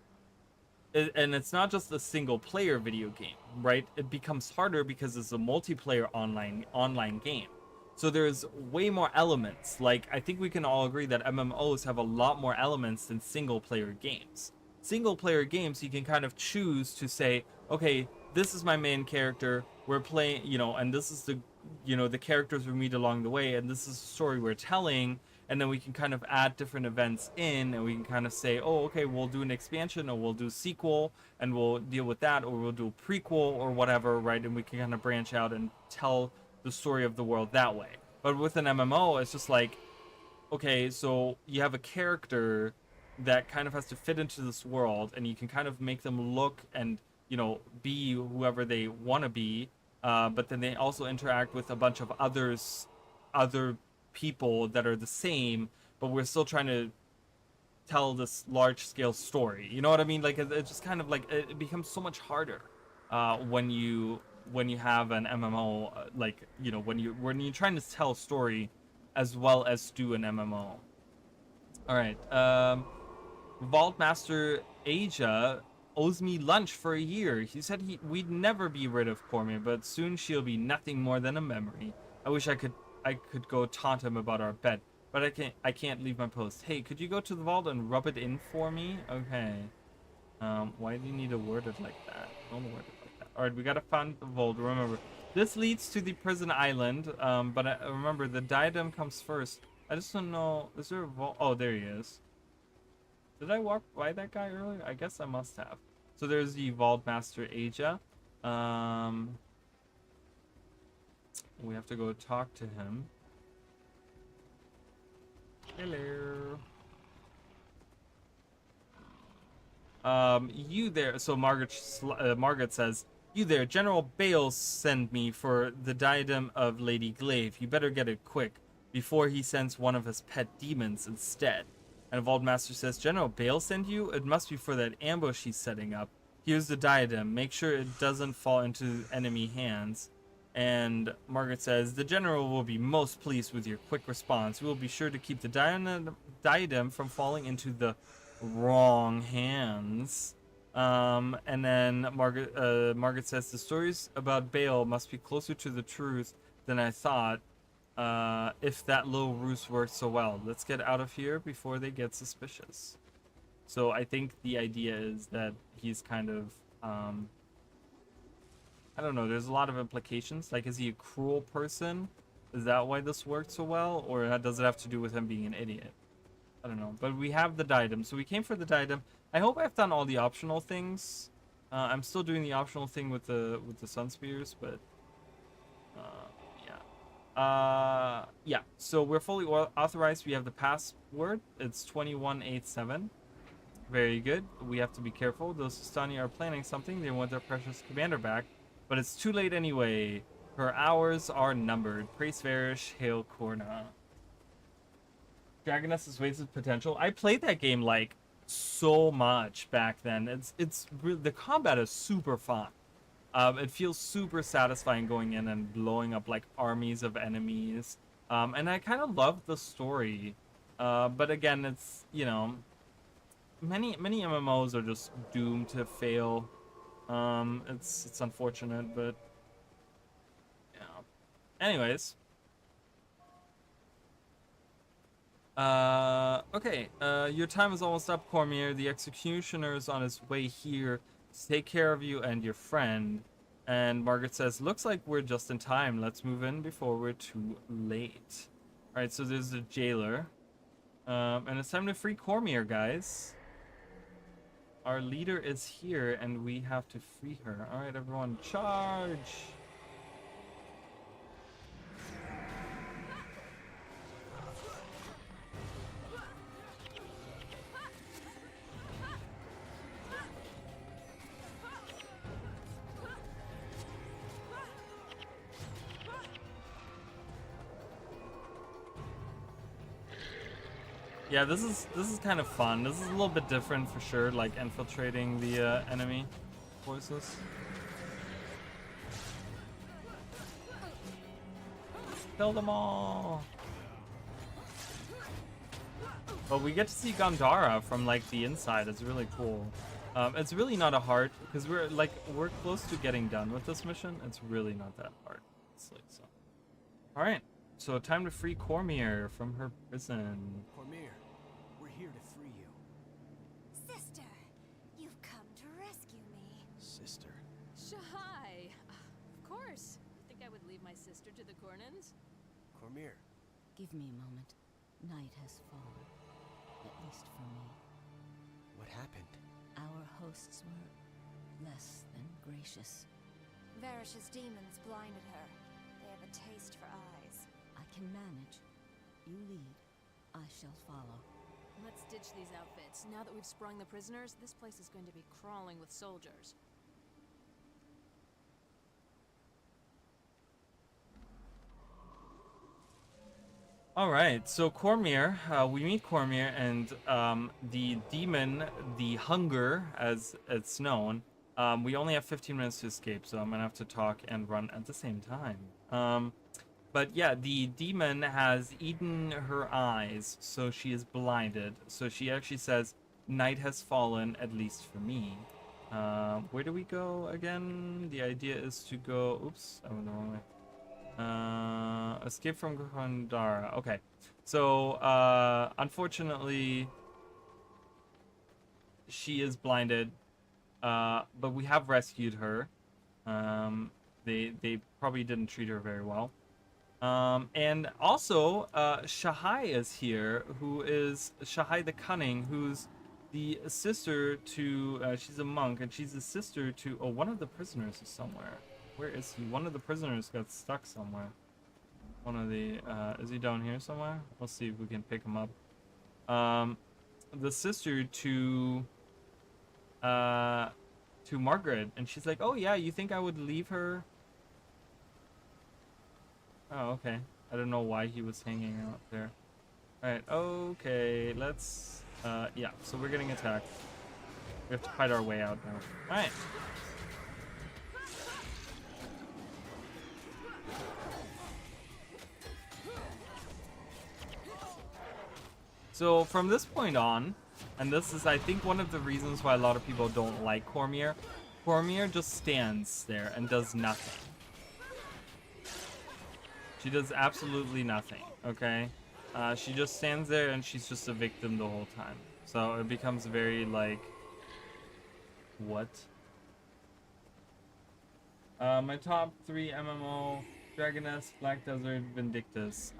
and it's not just a single player video game, right? It becomes harder because it's a multiplayer online game. So there's way more elements. Like, I think we can all agree that MMOs have a lot more elements than single player games. Single player games, you can kind of choose to say, okay, this is my main character, we're playing, and this is the, the characters we meet along the way, and this is the story we're telling, and then we can kind of add different events in, and we can kind of say, oh, okay, we'll do an expansion, or we'll do a sequel, and we'll deal with that, or we'll do a prequel, or whatever, right? And we can kind of branch out and tell the story of the world that way. But with an MMO, it's just like, okay, so you have a character that kind of has to fit into this world, and you can kind of make them look and, be whoever they want to be, but then they also interact with a bunch of others other people that are the same, but we're still trying to tell this large scale story. You know what I mean? Like it's just kind of like it becomes so much harder when you have an MMO, like, you know, when you're trying to tell a story as well as do an MMO. All right. Vault Master Asia owes me lunch for a year. He said we'd never be rid of Cormier, but soon she'll be nothing more than a memory. I wish I could go taunt him about our bet, but I can't leave my post. Hey, could you go to the vault and rub it in for me? Okay. Why do you need to word it like that? Don't word it like that. All right, we gotta find the vault. Remember, this leads to the prison island. But remember, the diadem comes first. I just don't know. Is there a vault? Oh, there he is. Did I walk by that guy earlier? I guess I must have. So there's the Vault Master Asia. We have to go talk to him. Hello. You there? So Margaret says, "You there? General Bale sent me for the diadem of Lady Glaive. You better get it quick before he sends one of his pet demons instead." And Vault Master says, "General Bale sent you? It must be for that ambush he's setting up. Here's the diadem. Make sure it doesn't fall into enemy hands." And Margaret says, "The general will be most pleased with your quick response. We will be sure to keep the diadem from falling into the wrong hands." And then Margaret says, "The stories about Bale must be closer to the truth than I thought. If that little ruse worked so well. Let's get out of here before they get suspicious." So I think the idea is that he's kind of, I don't know, there's a lot of implications. Like, is he a cruel person? Is that why this worked so well? Or does it have to do with him being an idiot? I don't know. But we have the diadem. So we came for the diadem. I hope I've done all the optional things. I'm still doing the optional thing with the sun spears, but yeah, so we're fully authorized. We have the password. It's 2187. Very good. We have to be careful. Those Sistani are planning something. They want their precious commander back, but it's too late anyway. Her hours are numbered. Praise Varish, hail Korna. Dragoness has wasted potential. I played that game like so much back then. It's the combat is super fun. It feels super satisfying going in and blowing up like armies of enemies. And I kind of love the story. But again, it's, you know, many MMOs are just doomed to fail. It's unfortunate, but yeah. Anyways. Okay. Your time is almost up, Cormier. The executioner is on his way here to take care of you and your friend. And Margaret says, "Looks like we're just in time. Let's move in before we're too late." Alright, so there's the jailer. And it's time to free Cormier, guys. Our leader is here, and we have to free her. Alright, everyone, charge! Yeah, this is kind of fun. This is a little bit different for sure, like infiltrating the enemy forces. Kill them all. But we get to see Gandhara from like the inside. It's really cool. It's really not a hard, because we're close to getting done with this mission. It's really not that hard. So. All right. So time to free Cormier from her prison. Cormier, we're here to free you. Sister, you've come to rescue me. Sister. Shai! Of course. You think I would leave my sister to the Cornins? Cormier. Give me a moment. Night has fallen. At least for me. What happened? Our hosts were less than gracious. Varish's demons blinded her. They have a taste for eyes. I can manage. You lead. I shall follow. Let's ditch these outfits. Now that we've sprung the prisoners, this place is going to be crawling with soldiers. All right, so Cormier, we meet Cormier, and the demon, the hunger, as it's known. We only have 15 minutes to escape, so I'm gonna have to talk and run at the same time. But yeah, the demon has eaten her eyes, so she is blinded. So she actually says, "Night has fallen, at least for me." Where do we go again? The idea is to go. Oops, I went the wrong way. Escape from Kandara. Okay. So, unfortunately, she is blinded. But we have rescued her. They probably didn't treat her very well. And also, Shahai is here, who is Shahai the Cunning, who's the sister to, she's a monk, and she's the sister to, oh, one of the prisoners is somewhere. Where is he? One of the prisoners got stuck somewhere. One of the, is he down here somewhere? We'll see if we can pick him up. The sister to Margaret, and she's like, oh yeah, you think I would leave her? Oh, okay. I don't know why he was hanging out there. Alright, okay, let's, yeah, so we're getting attacked. We have to fight our way out now. Alright. So from this point on, and this is, I think, one of the reasons why a lot of people don't like Cormier, Cormier just stands there and does nothing. She does absolutely nothing, okay? She just stands there and she's just a victim the whole time. So it becomes very, like, what? My top 3 MMO, Dragoness, Black Desert, Vindictus.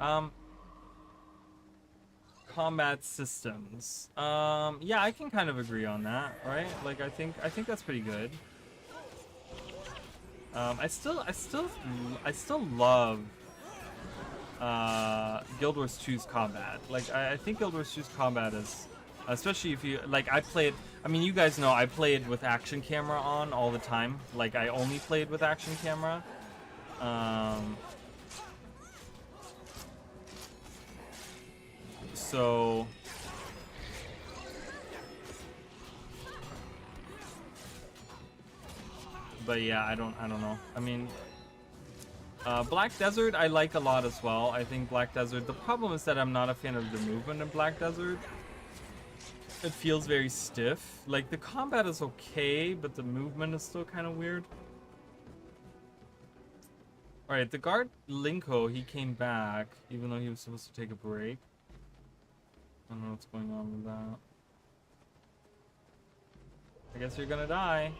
Combat systems. Yeah, I can kind of agree on that, right? Like, I think that's pretty good. I still love Guild Wars 2's combat. Like, I think Guild Wars 2's combat is, especially if you, like, I mean, you guys know I played with action camera on all the time. Like, I only played with action camera. So but yeah, I don't know. I mean, Black Desert I like a lot as well. I think Black Desert, the problem is that I'm not a fan of the movement in Black Desert. It feels very stiff. Like, the combat is okay, but the movement is still kind of weird. Alright, the guard Linko, he came back, even though he was supposed to take a break. I don't know what's going on with that. I guess you're gonna die.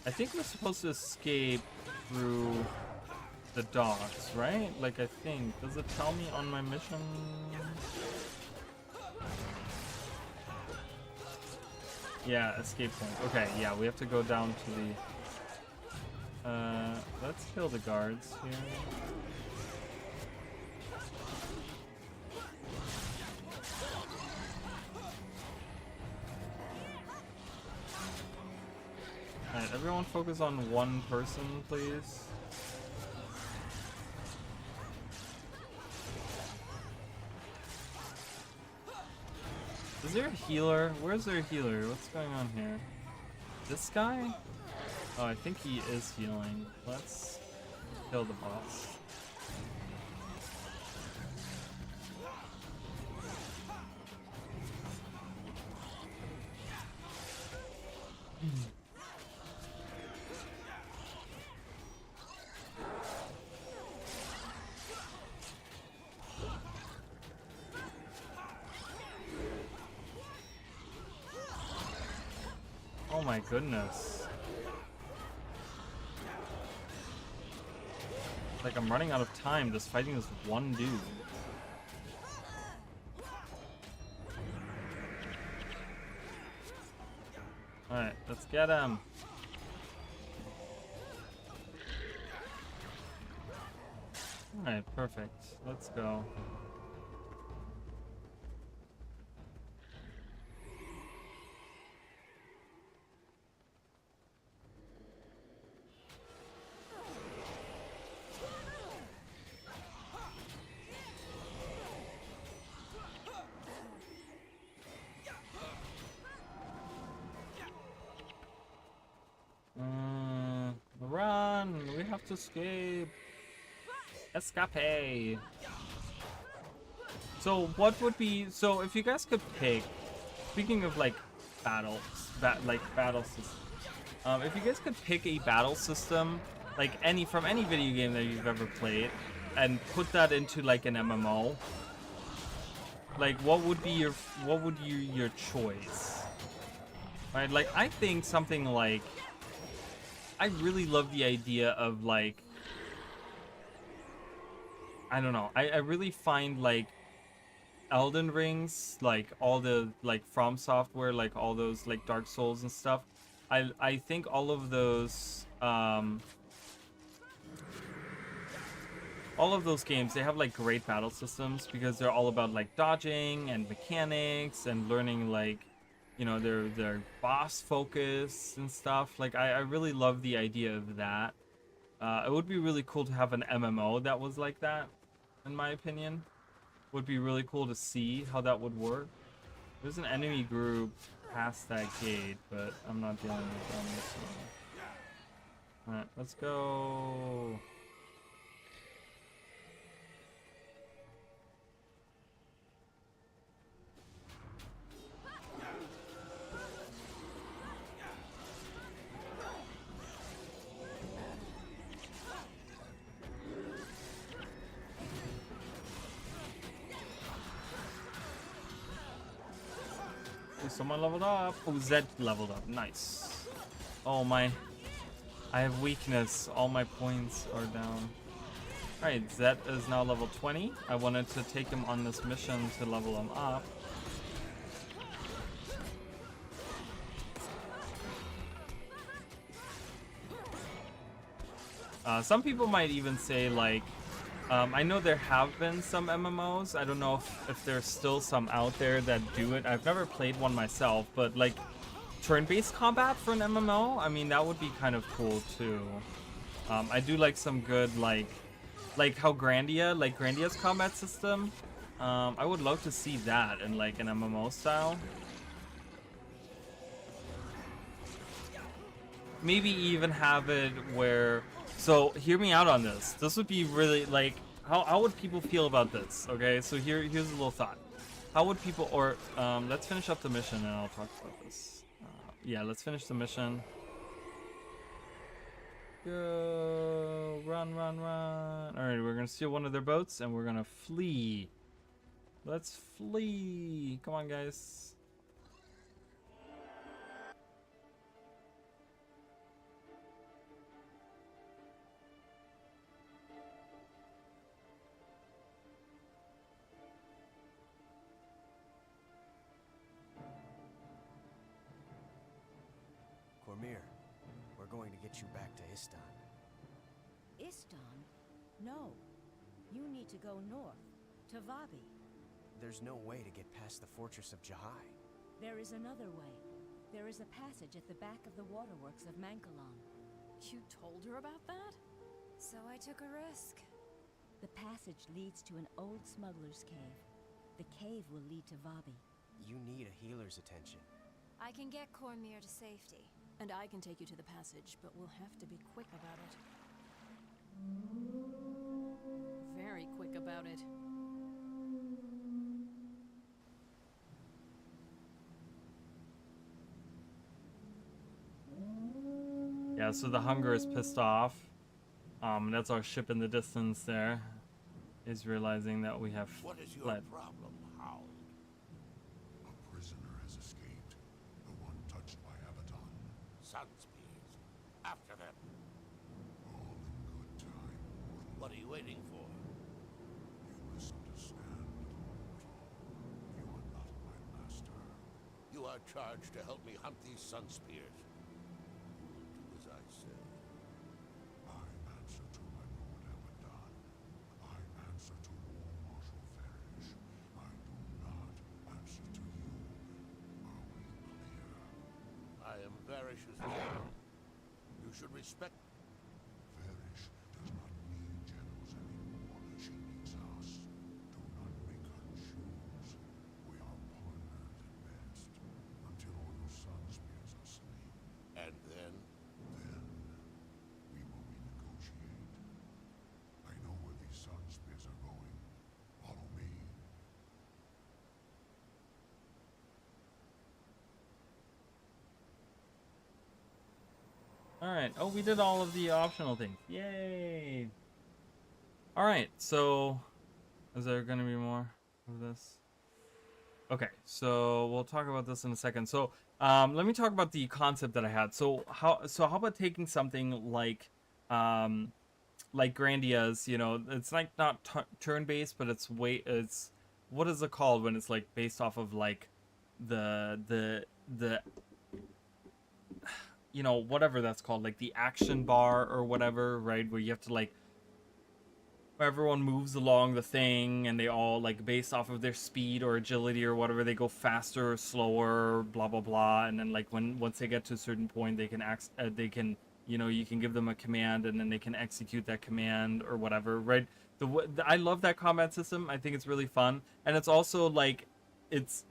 I think we're supposed to escape through the docks, right? Like, I think. Does it tell me on my mission? Yeah, escape point. Okay, yeah, we have to go down to the... let's kill the guards here. Alright, everyone focus on one person, please. Is there a healer? Where's their healer? What's going on here? This guy? Oh, I think he is healing. Let's kill the boss. Oh my goodness. Like, I'm running out of time just fighting this one dude. Alright, let's get him. Alright, perfect. Let's go. Let's escape. Escape. So what would be, so if you guys could pick, speaking of like battles, battle systems, if you guys could pick a battle system, like from any video game that you've ever played, and put that into like an MMO, like what would be your choice? Right, like I think something like, I really love the idea of like, I don't know, I really find like Elden Rings, like all the like From Software, like all those like Dark Souls and stuff, I think all of those games, they have like great battle systems because they're all about like dodging and mechanics and learning, like, you know, their boss focus and stuff. Like I really love the idea of that. It would be really cool to have an MMO that was like that, in my opinion. Would be really cool to see how that would work. There's an enemy group past that gate, but I'm not dealing with them. So. Alright, let's go. Someone leveled up. Oh, Zed leveled up. Nice. Oh my. I have weakness. All my points are down. Alright, Zed is now level 20. I wanted to take him on this mission to level him up. Some people might even say, like, I know there have been some MMOs. I don't know if there's still some out there that do it. I've never played one myself, but like turn-based combat for an MMO, I mean, that would be kind of cool too. I do like some good, like how Grandia's combat system. I would love to see that in like an MMO style. Maybe even have it where, so hear me out on this. This would be really like, how would people feel about this? Okay, so here's a little thought. How would people, or let's finish up the mission and I'll talk about this. Yeah, let's finish the mission. Go, run, run, run. All right, we're gonna steal one of their boats and we're gonna flee. Let's flee. Come on, guys. Cormir, we're going to get you back to Istan. Istan? No. You need to go north, to Vabi. There's no way to get past the fortress of Jahai. There is another way. There is a passage at the back of the waterworks of Mankalan. You told her about that? So I took a risk. The passage leads to an old smuggler's cave. The cave will lead to Vabi. You need a healer's attention. I can get Cormir to safety. And I can take you to the passage, but we'll have to be quick about it. Very quick about it. Yeah, so the Hunger is pissed off. That's our ship in the distance there. Is realizing that we have What is your fled. problem, Hound? A prisoner has escaped. The one touched by Abaddon. Sunspears. After them. All in good time, mortal. What are you waiting for? You misunderstand, mortal. You are not my master. You are charged to help me hunt these Sunspears. You will do as I say. I answer to my lord Abaddon. I answer to War Marshal Farish. I do not answer to you. Are we clear? I am Varish's general. You should respect. Farish does not need generals anymore. She needs us. Do not make her choose. We are partners at best. Until all your Sunspears are slain. And then Then we will renegotiate. right. Oh, we did all of the optional things. Yay! All right. So, is there gonna be more of this? Okay. So we'll talk about this in a second. So, let me talk about the concept that I had. So how about taking something like Grandia's? You know, it's like not turn based, but it's what is it called when it's like based off of like the you know, whatever that's called, like the action bar or whatever, right? Where you have to like, where everyone moves along the thing and they all like based off of their speed or agility or whatever, they go faster or slower, blah blah blah. And then like once they get to a certain point, they can you know, you can give them a command and then they can execute that command or whatever, right? I love that combat system. I think it's really fun, and it's also like it's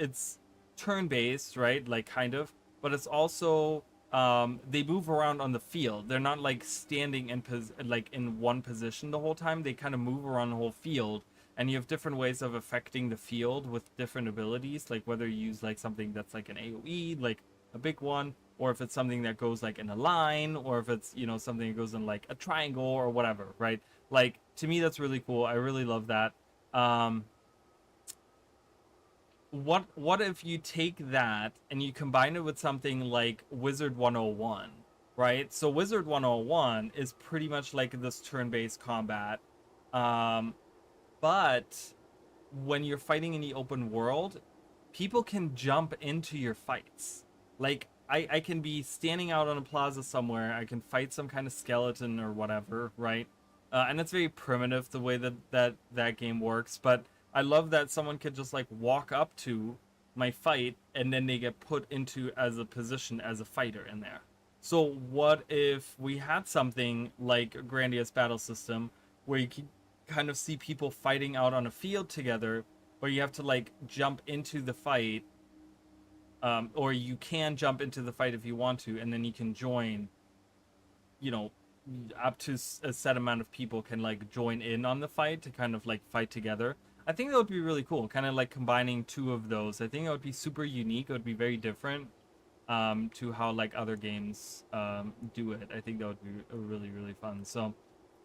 turn based, right? Like kind of, but it's also they move around on the field. They're not like standing in like in one position the whole time. They kind of move around the whole field, and you have different ways of affecting the field with different abilities, like whether you use like something that's like an AoE, like a big one, or if it's something that goes like in a line, or if it's, you know, something that goes in like a triangle or whatever, right? Like, to me, that's really cool. I really love that. What if you take that and you combine it with something like Wizard 101, right? So Wizard 101 is pretty much like this turn-based combat, but when you're fighting in the open world, people can jump into your fights. Like, I can be standing out on a plaza somewhere, I can fight some kind of skeleton or whatever, right? And it's very primitive the way that game works, but I love that someone could just like walk up to my fight and then they get put into as a position as a fighter in there. So what if we had something like a Grandia's battle system where you can kind of see people fighting out on a field together, where you have to like jump into the fight, or you can jump into the fight if you want to, and then you can join, you know, up to a set amount of people can like join in on the fight to kind of like fight together. I think that would be really cool, kind of like combining two of those. I think it would be super unique. It would be very different to how like other games do it. I think that would be really, really fun. So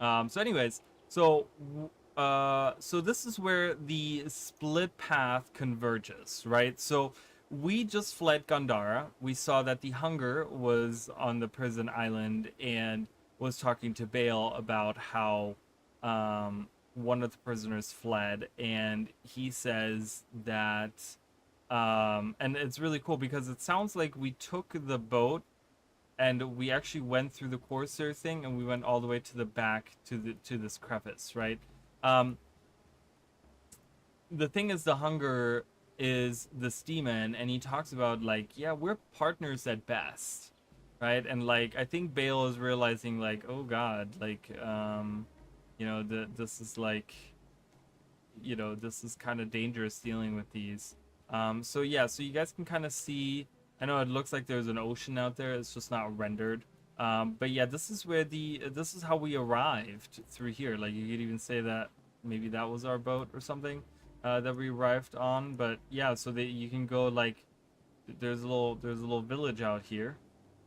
anyways, so this is where the split path converges, right? So we just fled Gandhara. We saw that the Hunger was on the prison island and was talking to Bale about how one of the prisoners fled, and he says that and it's really cool because it sounds like we took the boat and we actually went through the Corsair thing and we went all the way to the back to this crevice, right? The thing is, the Hunger is this demon, and he talks about like, yeah, we're partners at best, right? And like, I think Bale is realizing like, oh god, like you know, this is like, you know, this is kind of dangerous dealing with these. So yeah, so you guys can kind of see, I know it looks like there's an ocean out there, it's just not rendered. But yeah, this is where this is how we arrived through here. Like, you could even say that maybe that was our boat or something that we arrived on. But yeah, so that you can go like, there's a little village out here.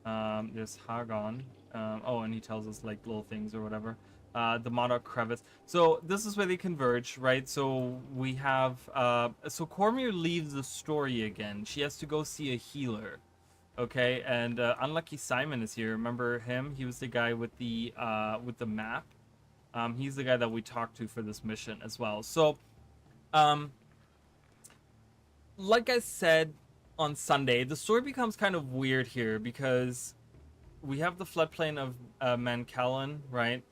There's Hagon. Oh, and he tells us like little things or whatever. The Monarch Crevice. So this is where they converge, right? So we have so Cormier leaves the story again. She has to go see a healer. Okay, and Unlucky Simon is here. Remember him? He was the guy with the map. He's the guy that we talked to for this mission as well. So like I said on Sunday, the story becomes kind of weird here because we have the floodplain of Mancallan, right?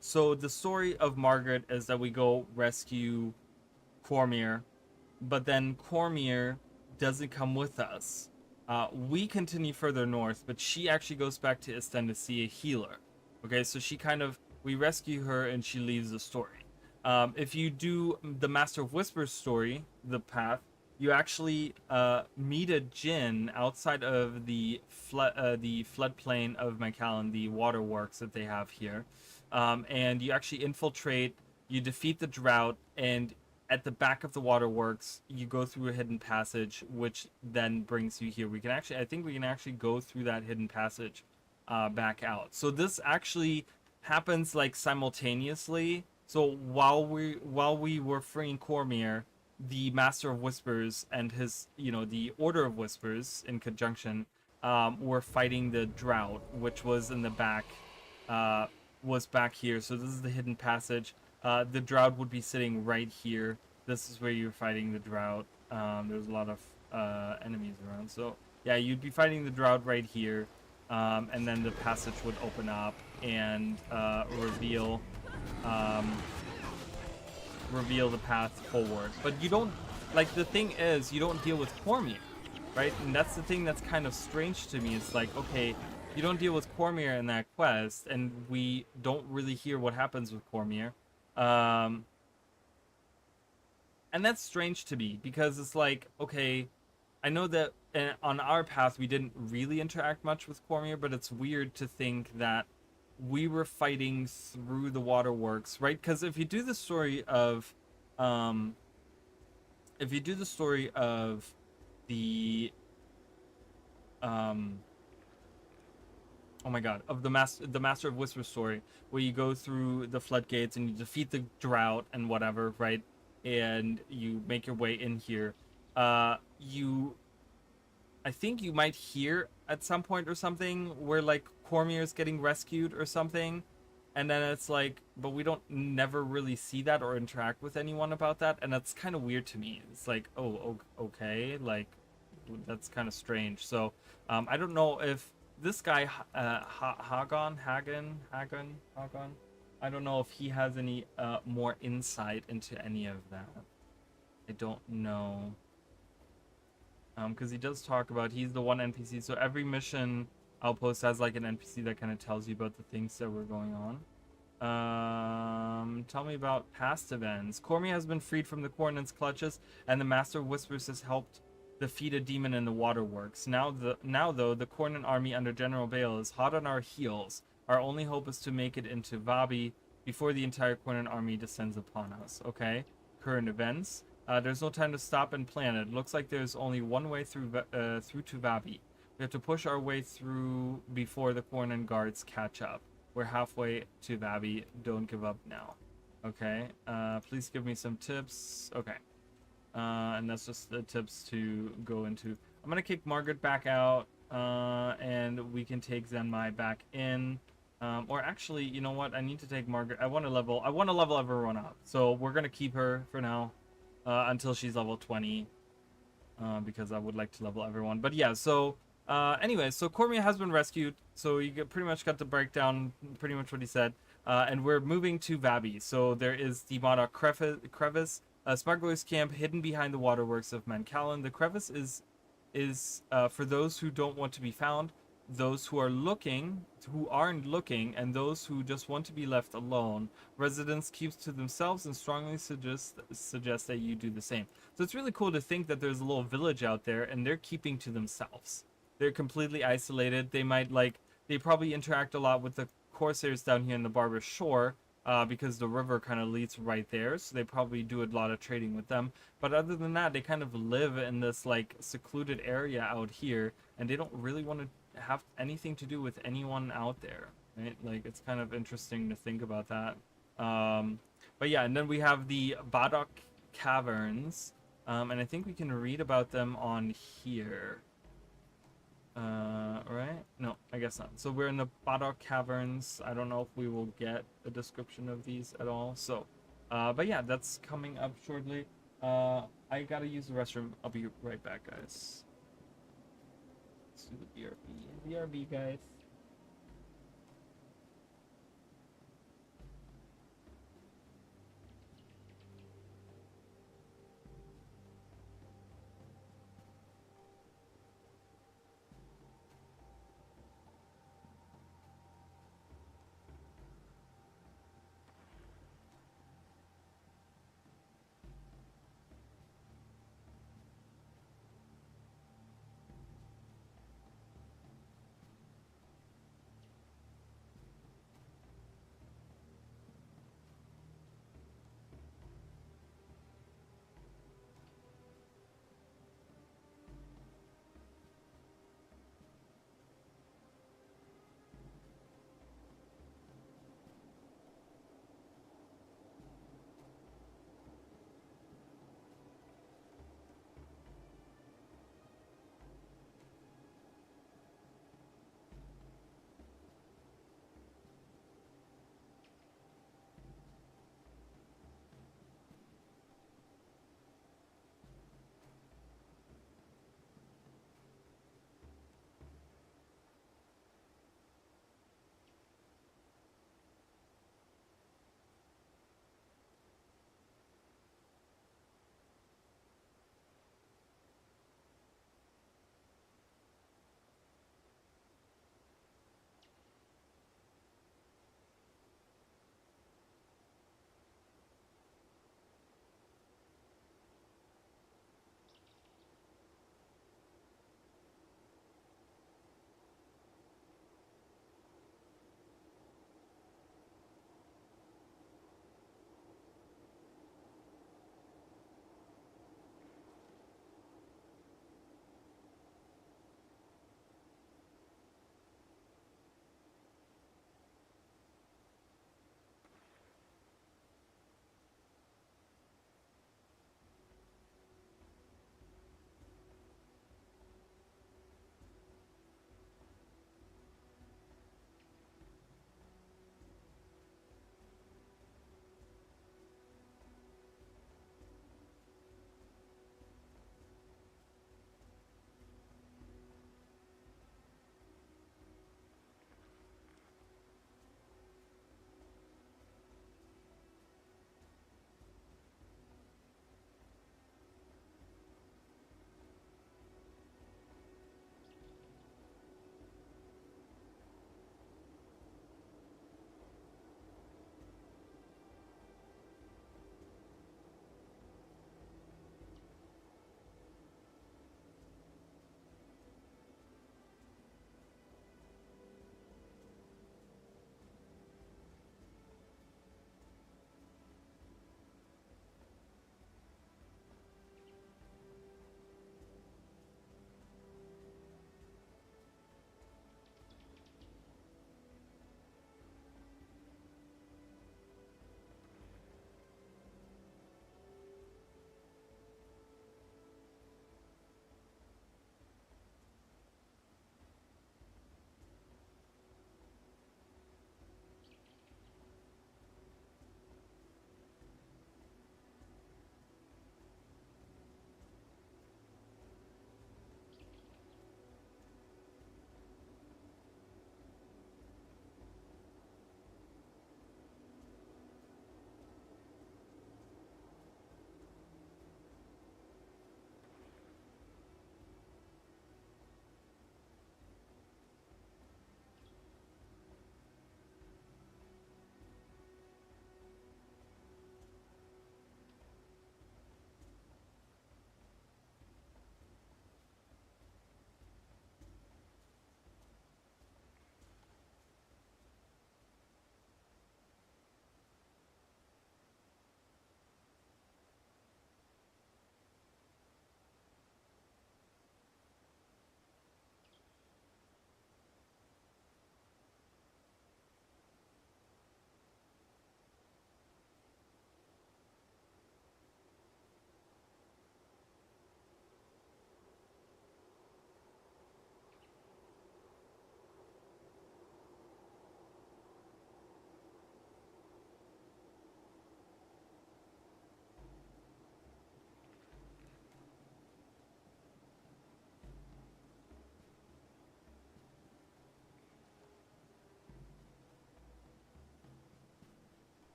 So the story of Margaret is that we go rescue Cormier, but then Cormier doesn't come with us. We continue further north, but she actually goes back to Isten to see a healer. Okay, so we rescue her and she leaves the story. If you do the Master of Whispers story, the path, you actually meet a djinn outside of the floodplain of Mancallan, the waterworks that they have here. And you actually infiltrate, you defeat the drought, and at the back of the waterworks, you go through a hidden passage, which then brings you here. I think we can actually go through that hidden passage back out. So this actually happens like simultaneously. So while we were freeing Cormier, the Master of Whispers and his, the Order of Whispers in conjunction, were fighting the Drought, which was in the back, was back here. So this is the hidden passage. The Drought would be sitting right here. This is where you're fighting the Drought. There's a lot of enemies around. So yeah, you'd be fighting the Drought right here. And then the passage would open up and reveal the path forward. But you don't, like, the thing is, you don't deal with Cormier, right? And that's the thing that's kind of strange to me. It's like, okay, you don't deal with Cormier in that quest, and we don't really hear what happens with Cormier. And that's strange to me, because it's like, okay, I know that on our path we didn't really interact much with Cormier, but it's weird to think that we were fighting through the waterworks, right? Because if you do the story of, the oh my god, of the Master of Whisper story, where you go through the floodgates and you defeat the Drought and whatever, right? And you make your way in here. I think you might hear at some point or something where like Cormier's getting rescued or something, and then it's like, but we don't never really see that or interact with anyone about that, and that's kind of weird to me. It's like, oh, okay, like that's kind of strange. So I don't know if this guy Hagon, I don't know if he has any more insight into any of that. I don't know. Because he does talk about, he's the one NPC, so every mission outpost has like an NPC that kind of tells you about the things that were going on. Tell me about past events. Cormier has been freed from the Coordinates clutches, and the Master of Whispers has helped defeat a demon in the waterworks. Now though, the Coordinate army under General Bale is hot on our heels. Our only hope is to make it into Vabi before the entire Coordinate army descends upon us. Okay, current events. There's no time to stop and plan it. Looks like there's only one way through to Vabi. We have to push our way through before the Cornan guards catch up. We're halfway to Vabi. Don't give up now. Okay. Please give me some tips. Okay. And that's just the tips to go into. I'm gonna kick Margaret back out, and we can take Zenmai back in. Or actually, you know what? I need to take Margaret. I want to level everyone up. So we're gonna keep her for now. Until she's level 20, because I would like to level everyone. But yeah, so anyway, so Cormier has been rescued, so you pretty much got the breakdown, pretty much what he said, and we're moving to Vabi. So there is the Modoc Crevice, a smuggler's camp hidden behind the waterworks of Mancallan. The crevice is for those who don't want to be found, those who aren't looking, and those who just want to be left alone. Residents keep to themselves and strongly suggest that you do the same. So it's really cool to think that there's a little village out there and they're keeping to themselves. They're completely isolated. They probably interact a lot with the Corsairs down here in the Barber Shore, because the river kind of leads right there, so they probably do a lot of trading with them. But other than that, they kind of live in this like secluded area out here, and they don't really want to have anything to do with anyone out there, right? Like, it's kind of interesting to think about that. But yeah, and then we have the Badok Caverns, and I think we can read about them on here. Right? No, I guess not. So we're in the Badok Caverns. I don't know if we will get a description of these at all. So, but yeah, that's coming up shortly. I gotta use the restroom. I'll be right back, guys. Let's do the BRB. BRB, guys.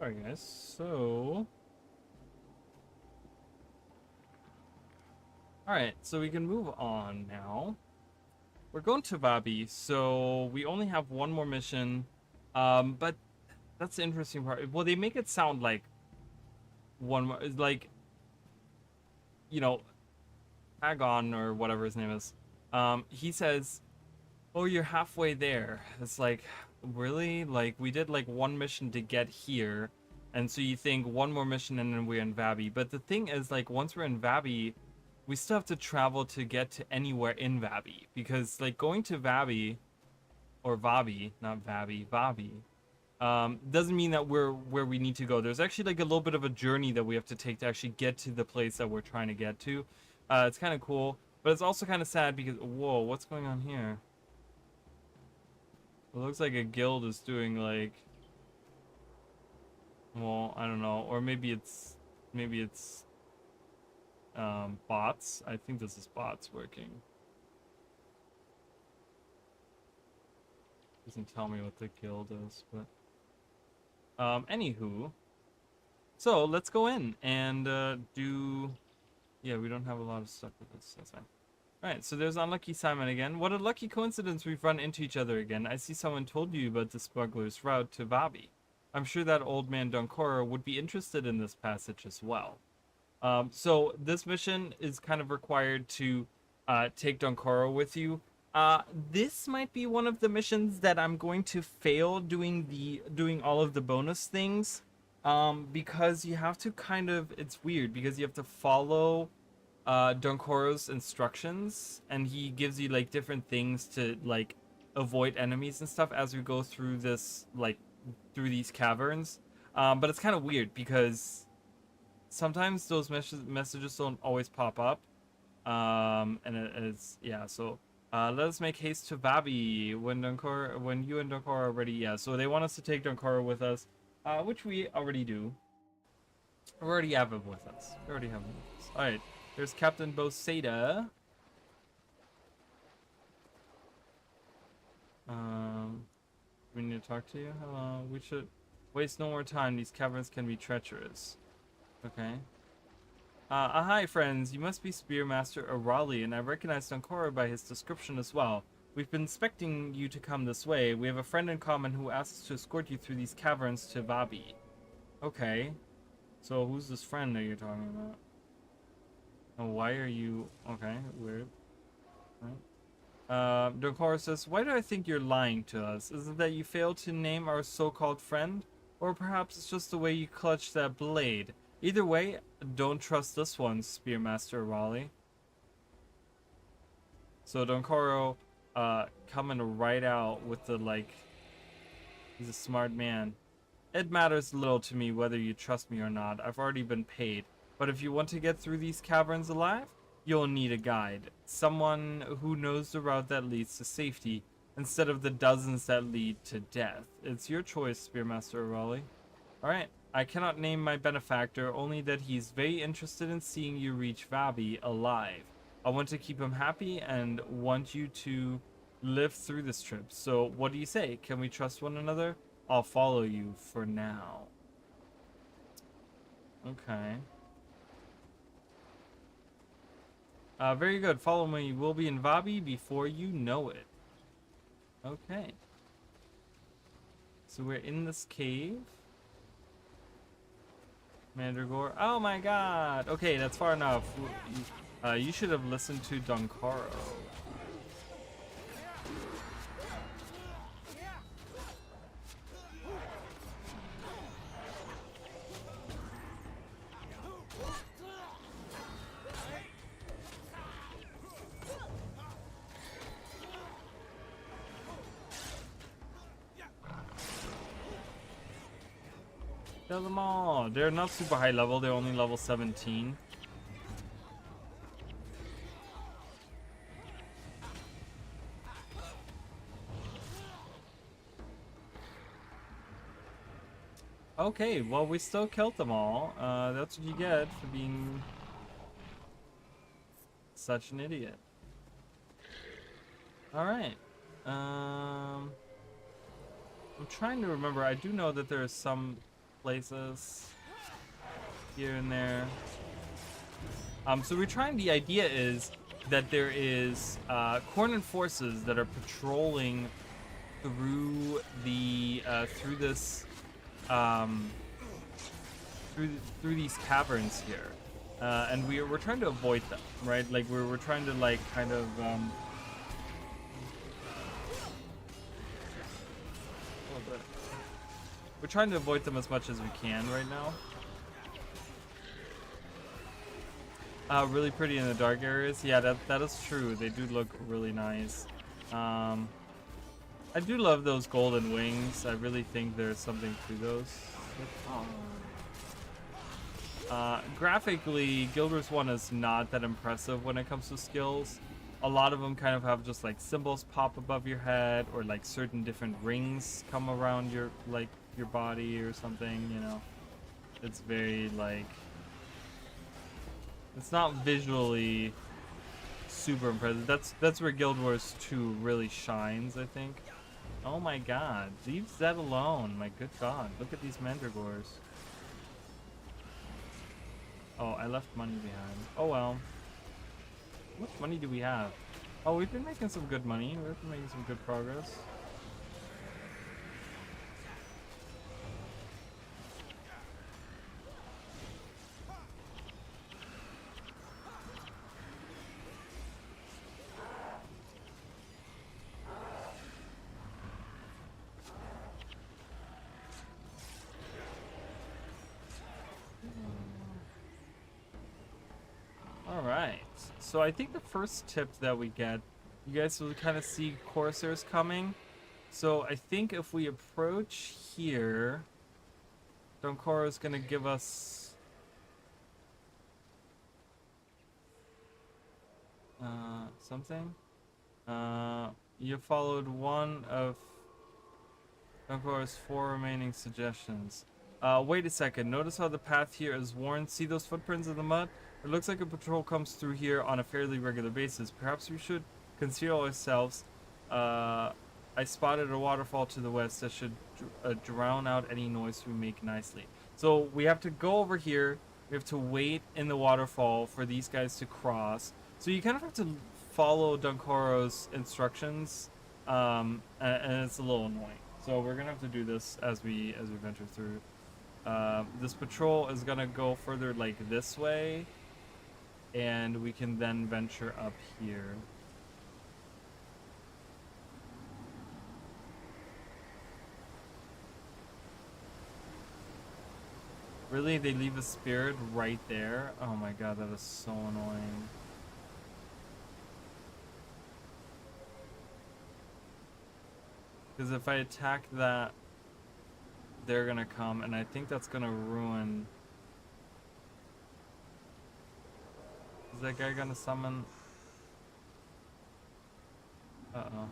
Alright, guys. So. Alright, so we can move on now. We're going to Vabi, so we only have one more mission. But that's the interesting part. Well, they make it sound like one more, like, you know, Agon or whatever his name is. He says, "Oh, you're halfway there." It's like, really? Like, we did like one mission to get here, and so you think one more mission and then we're in Vabi. But the thing is, like, once we're in Vabi, we still have to travel to get to anywhere in Vabi, because like going to Vabi, or Vabi, not Vabi, Vabi, doesn't mean that we're where we need to go. There's actually like a little bit of a journey that we have to take to actually get to the place that we're trying to get to. It's kind of cool, but it's also kind of sad because, whoa, what's going on here? It looks like a guild is doing like, well, I don't know, or maybe it's bots. I think this is bots working. Doesn't tell me what the guild is, but anywho, so let's go in and do. Yeah, we don't have a lot of stuff with this. That's fine. Alright, so there's Unlucky Simon again. What a lucky coincidence we've run into each other again. I see someone told you about the smuggler's route to Vabi. I'm sure that old man Donkora would be interested in this passage as well. So this mission is kind of required to take Donkora with you. This might be one of the missions that I'm going to fail doing all of the bonus things. Because you have to kind of, it's weird because you have to follow Donkora's instructions, and he gives you like different things to like avoid enemies and stuff as we go through this, like through these caverns. But it's kind of weird because sometimes those messages don't always pop up. And it's, yeah, so let us make haste to Vabi when you and Donkora are ready. Yeah, so they want us to take Donkora with us, which we already do. We already have him with us. Alright, there's Captain Boseda. We need to talk to you. We should waste no more time. These caverns can be treacherous. Okay. Hi friends, you must be Spearmaster Arali, and I recognize Donkora by his description as well. We've been expecting you to come this way. We have a friend in common who asks us to escort you through these caverns to Vabi. Okay. So who's this friend that you're talking about? And why are you... Okay, weird. Right. Donkora says, why do I think you're lying to us? Is it that you failed to name our so-called friend? Or perhaps it's just the way you clutched that blade. Either way, don't trust this one, Spearmaster Raleigh. So Donkoro coming right out with the, like, he's a smart man. It matters little to me whether you trust me or not. I've already been paid. But if you want to get through these caverns alive, you'll need a guide. Someone who knows the route that leads to safety, instead of the dozens that lead to death. It's your choice, Spearmaster Raleigh. Alright. I cannot name my benefactor, only that he's very interested in seeing you reach Vabi alive. I want to keep him happy and want you to live through this trip. So what do you say? Can we trust one another? I'll follow you for now. Okay. Very good. Follow me. We'll be in Vabi before you know it. Okay. So we're in this cave. Mandragore. Oh my god! Okay, that's far enough. You should have listened to Donkoro. Kill them all. They're not super high level. They're only level 17. Okay, well, we still killed them all. That's what you get for being such an idiot. Alright. I'm trying to remember. I do know that there is some places here and there. So we're trying. The idea is that there is Cornan forces that are patrolling through the through this through these caverns here, and we're trying to avoid them, right? Like we're trying to like kind of we're trying to avoid them as much as we can right now. Really pretty in the dark areas. Yeah, that is true. They do look really nice. I do love those golden wings. I really think there's something to those. Graphically, Guild Wars 1 is not that impressive when it comes to skills. A lot of them kind of have just like symbols pop above your head, or like certain different rings come around your your body or something, you know. It's very like, it's not visually super impressive. That's where Guild Wars 2 really shines, I think. Oh my god, leave Zed alone. My good god, look at these mandragores. Oh, I left money behind. Oh well. How much money do we have? Oh, we've been making some good money. We've been making some good progress. Alright, so I think the first tip that we get, you guys will kind of see Corsairs coming. So I think if we approach here, Donkoro is going to give us something. You followed one of Donkoro's 4 remaining suggestions. Wait a second, notice how the path here is worn? See those footprints in the mud? It looks like a patrol comes through here on a fairly regular basis. Perhaps we should conceal ourselves. I spotted a waterfall to the west that should drown out any noise we make nicely. So we have to go over here. We have to wait in the waterfall for these guys to cross. So you kind of have to follow Donkoro's instructions, and it's a little annoying. So we're gonna have to do this as we venture through. This patrol is gonna go further like this way, and we can then venture up here. Really? They leave a spirit right there? Oh my god, that is so annoying. Because if I attack that, they're gonna come, and I think that's gonna ruin... Is that guy gonna summon? Uh-oh.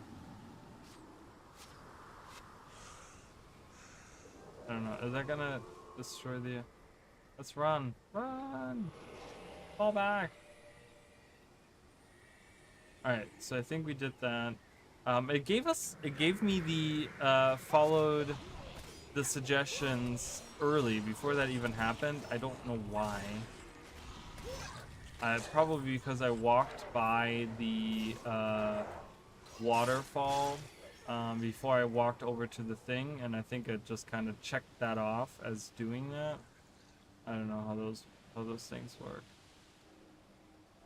I don't know. Is that gonna destroy the... Let's run. Run! Fall back! Alright, so I think we did that. It gave me the, followed the suggestions early, before that even happened. I don't know why. Probably because I walked by the waterfall before I walked over to the thing, and I think it just kind of checked that off as doing that. I don't know how those things work.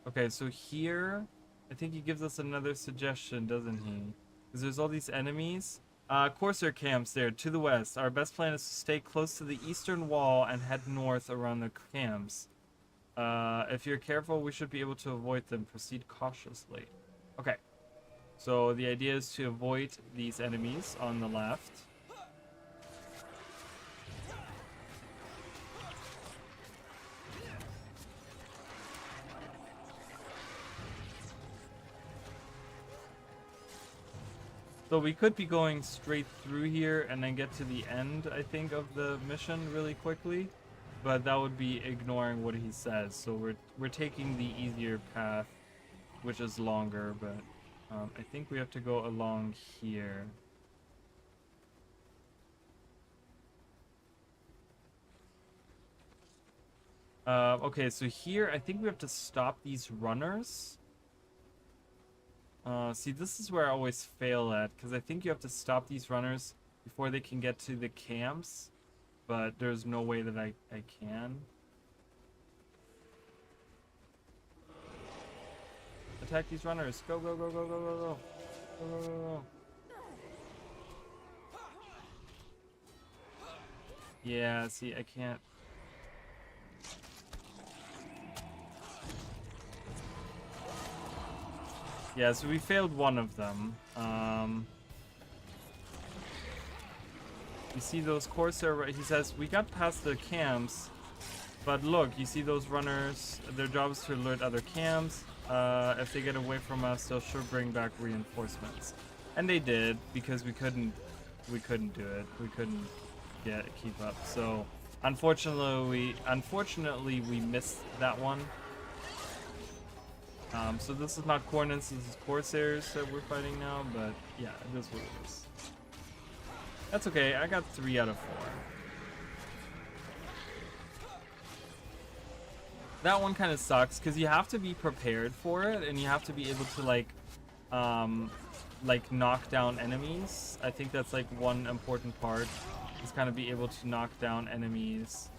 Okay, so here, I think he gives us another suggestion, doesn't he? Because there's all these enemies. Corsair camps there to the west. Our best plan is to stay close to the eastern wall and head north around the camps. If you're careful, we should be able to avoid them. Proceed cautiously. Okay. So the idea is to avoid these enemies on the left. So we could be going straight through here and then get to the end, I think, of the mission really quickly. But that would be ignoring what he says. So we're taking the easier path, which is longer, but I think we have to go along here. Okay, so here I think we have to stop these runners. See, this is where I always fail at, because I think you have to stop these runners before they can get to the camps, but there's no way that I can. Attack these runners. Go, go, go, go, go, go, go. Go, go, go, go. Yeah, see, I can't. Yeah, so we failed one of them. You see those Corsair, he says, we got past the camps, but look, you see those runners, their job is to alert other camps. If they get away from us, they'll sure bring back reinforcements. And they did, because we couldn't do it. We couldn't keep up. So, unfortunately, we missed that one. So this is not Cornets, this is Corsairs that we're fighting now, but yeah, it is what it is. That's okay, I got 3 out of 4. That one kind of sucks, because you have to be prepared for it, and you have to be able to, like knock down enemies. I think that's, like, one important part, is kind of be able to knock down enemies,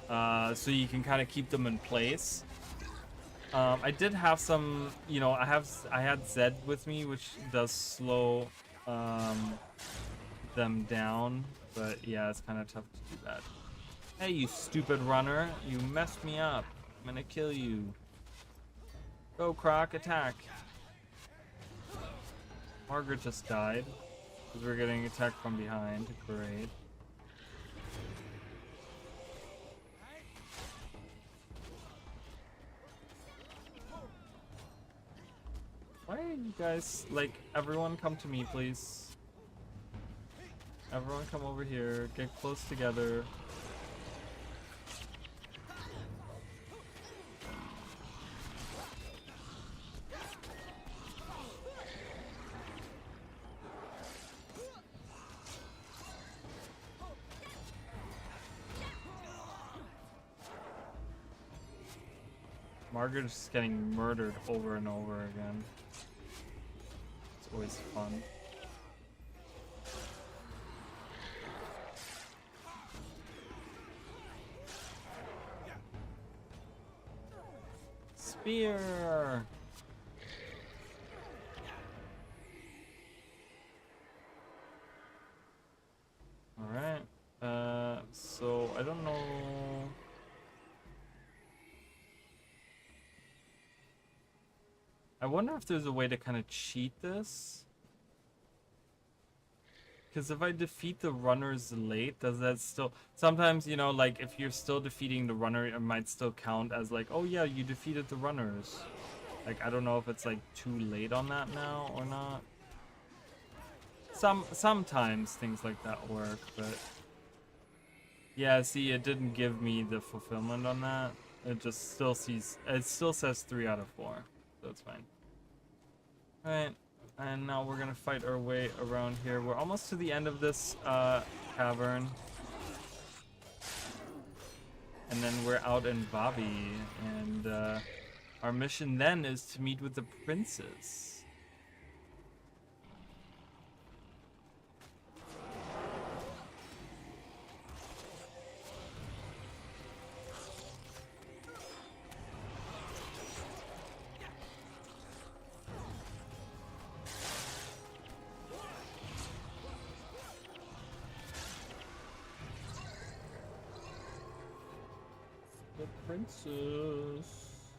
so you can kind of keep them in place. I did have some, you know, I had Zed with me, which does slow them down, but yeah, it's kind of tough to do that. Hey, you stupid runner, you messed me up. I'm gonna kill you. Go, Croc, attack. Margaret just died because we're getting attacked from behind. Great. Why are you guys, like, everyone come to me, please. Everyone come over here, get close together. Margaret's just getting murdered over and over again. It's always fun. Spear! Alright. So I don't know. I wonder if there's a way to kind of cheat this. Because if I defeat the runners late, does that still... Sometimes, you know, like, if you're still defeating the runner, it might still count as, like, oh yeah, you defeated the runners. Like, I don't know if it's, like, too late on that now or not. Sometimes things like that work, but... Yeah, see, it didn't give me the fulfillment on that. It just still sees... It still says 3 out of 4, so it's fine. Alright. And now we're gonna fight our way around here. We're almost to the end of this cavern. And then we're out in Vavi. And our mission then is to meet with the princess. Princess.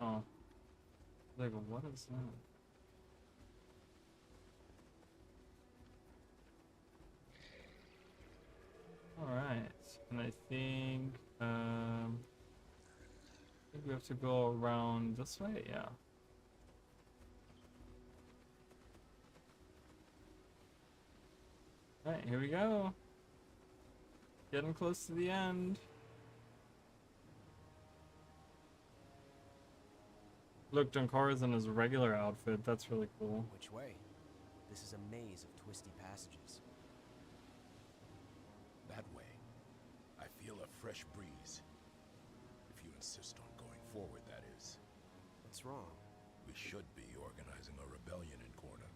Oh. Like, what is that? Alright. And I think we have to go around this way? Yeah. Alright, here we go. Getting close to the end. Look, Junkara's in his regular outfit. That's really cool. Which way? This is a maze of twisty passages. That way. I feel a fresh breeze. If you insist on going forward, that is. What's wrong? We should be organizing a rebellion in Korna.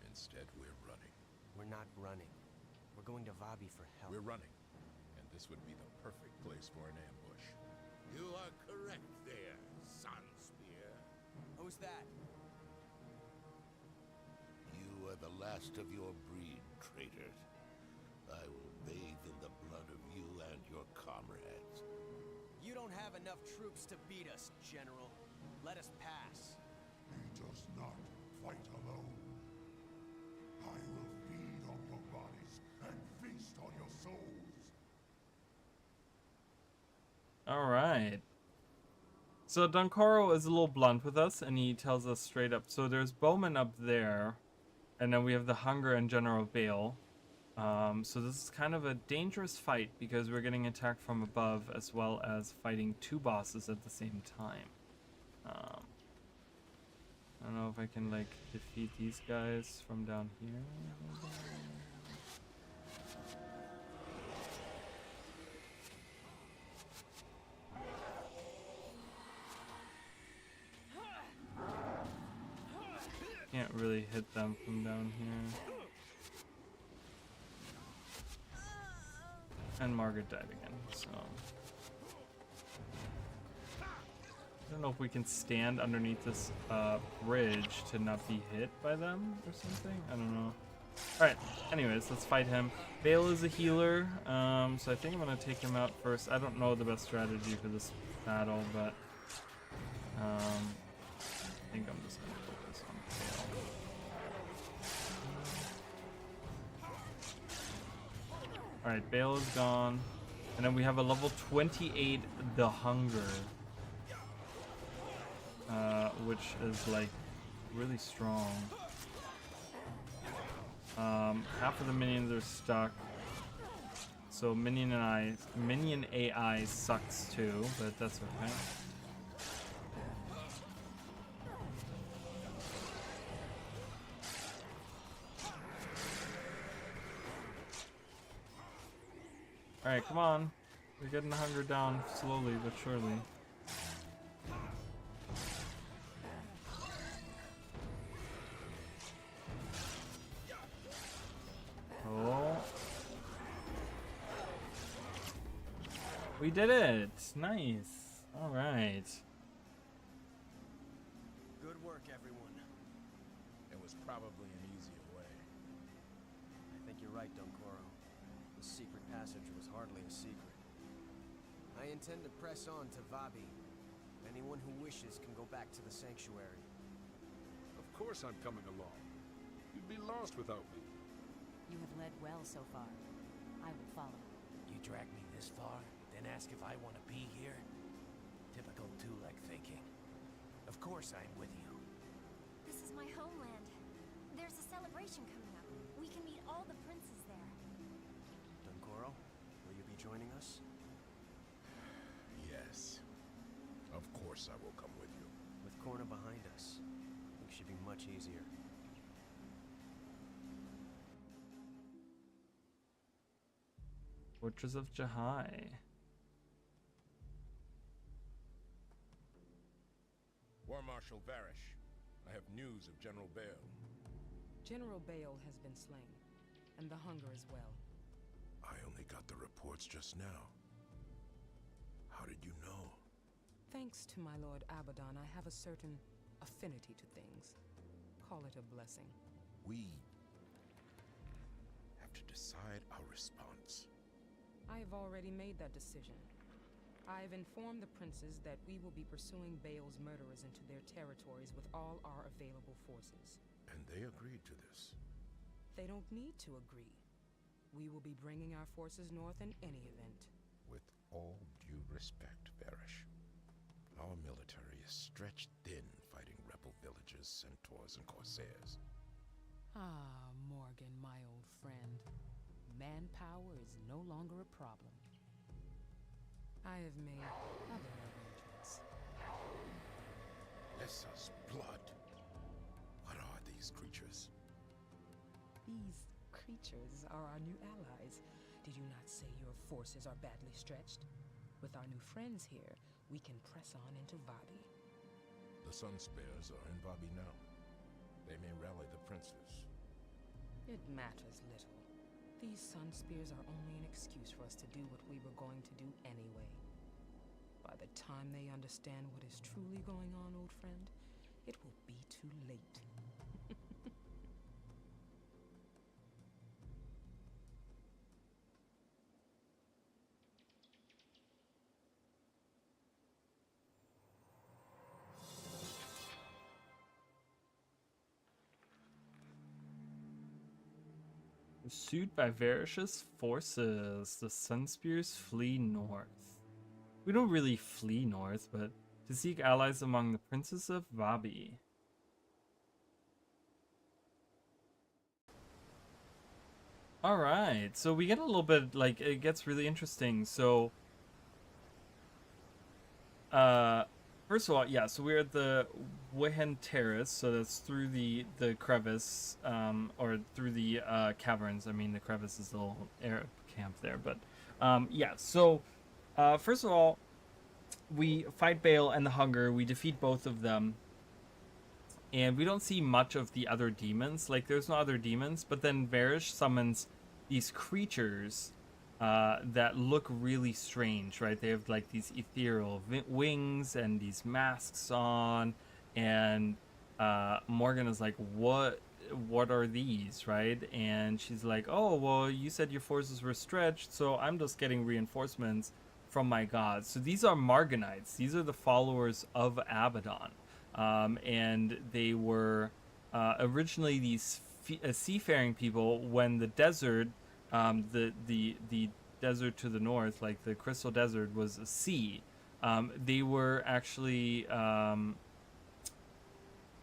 Instead, we're running. We're not running. We're going to Vabi for help. We're running. And this would be the perfect place for an ambush. You are correct there, Sunspear. Who's that? You are the last of your breed, traitors. I will bathe in the blood of you and your comrades. You don't have enough troops to beat us, General. Let us pass. He does not fight alone. I will feed on your bodies and feast on your souls. All right. So Dunkoro is a little blunt with us, and he tells us straight up. So there's Bowman up there, and then we have the Hunger and General Bale. So this is kind of a dangerous fight because we're getting attacked from above as well as fighting two bosses at the same time. I don't know if I can like defeat these guys from down here. Can't really hit them from down here. And Margaret died again, so I don't know if we can stand underneath this bridge to not be hit by them or something. I don't know. Alright, anyways, let's fight him. Bale is a healer, so I think I'm gonna take him out first. I don't know the best strategy for this battle, but I think I'm just gonna focus on Bale. Alright, Bale is gone. And then we have a level 28, the Hunger. Which is like really strong. Half of the minions are stuck. So minion AI sucks too, but that's okay. Alright, come on. We're getting the Hunger down slowly but surely. Oh. We did it! Nice. Alright. Good work, everyone. It was probably an easier way. I think you're right, Dunkoro. The secret passage was hardly a secret. I intend to press on to Vabi. Anyone who wishes can go back to the sanctuary. Of course I'm coming along. You'd be lost without me. You have led well so far. I will follow. You drag me this far, then ask if I want to be here? Typical two-leg thinking. Of course I'm with you. This is my homeland. There's a celebration coming up. We can meet all the princes there. Dunkoro, will you be joining us? Yes. Of course I will come with you. With Korna behind us, it should be much easier. Fortress of Jahai. War Marshal Varish, I have news of General Bale. General Bale has been slain, and the Hunger as well. I only got the reports just now. How did you know? Thanks to my Lord Abaddon, I have a certain affinity to things. Call it a blessing. We have to decide our response. I have already made that decision. I have informed the princes that we will be pursuing Bale's murderers into their territories with all our available forces. And they agreed to this. They don't need to agree. We will be bringing our forces north in any event. With all due respect, Varish, our military is stretched thin fighting rebel villages, centaurs, and corsairs. Ah, Morgan, my old friend. Manpower is no longer a problem. I have made other arrangements. Lessa's blood. What are these creatures? These creatures are our new allies, Did you not say your forces are badly stretched? With our new friends here, we can press on into Vabi. The Sun Spares are in Vabi now. They may rally the princes. It matters little. These Sun Spears are only an excuse for us to do what we were going to do anyway. By the time they understand what is truly going on, old friend, it will be too late. Pursued by Varish's forces, the Sunspears flee north. We don't really flee north, but to seek allies among the princes of Vabi. Alright, so we get a little bit, like, it gets really interesting. So, first of all, yeah, so we're at the Wehen Terrace, so that's through the crevice, or through the caverns. I mean, the crevice is the little Arab camp there, but yeah, so first of all, we fight Bale and the Hunger. We defeat both of them, and we don't see much of the other demons. Like, there's no other demons, but then Varish summons these creatures that look really strange, right? They have like these ethereal wings and these masks on, and Morgan is like, what are these, right? And she's like, oh, well, you said your forces were stretched, so I'm just getting reinforcements from my gods. So these are Marganites. These are the followers of Abaddon, and they were originally these seafaring people when the desert, the desert to the north, like the Crystal Desert, was a sea. They were actually,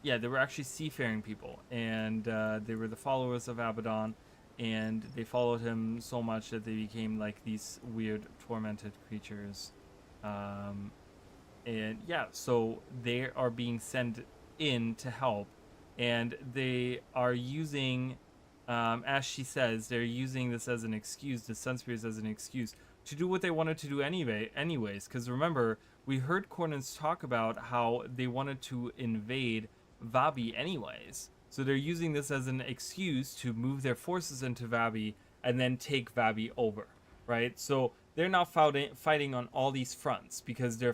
yeah, they were actually seafaring people, and they were the followers of Abaddon, and they followed him so much that they became like these weird tormented creatures. And yeah, so they are being sent in to help, and they are using, as she says, they're using this as an excuse, the Sunspears as an excuse to do what they wanted to do anyways. Because remember, we heard Cornens talk about how they wanted to invade Vabi anyways. So they're using this as an excuse to move their forces into Vabi and then take Vabi over, right? So they're now fighting on all these fronts because they're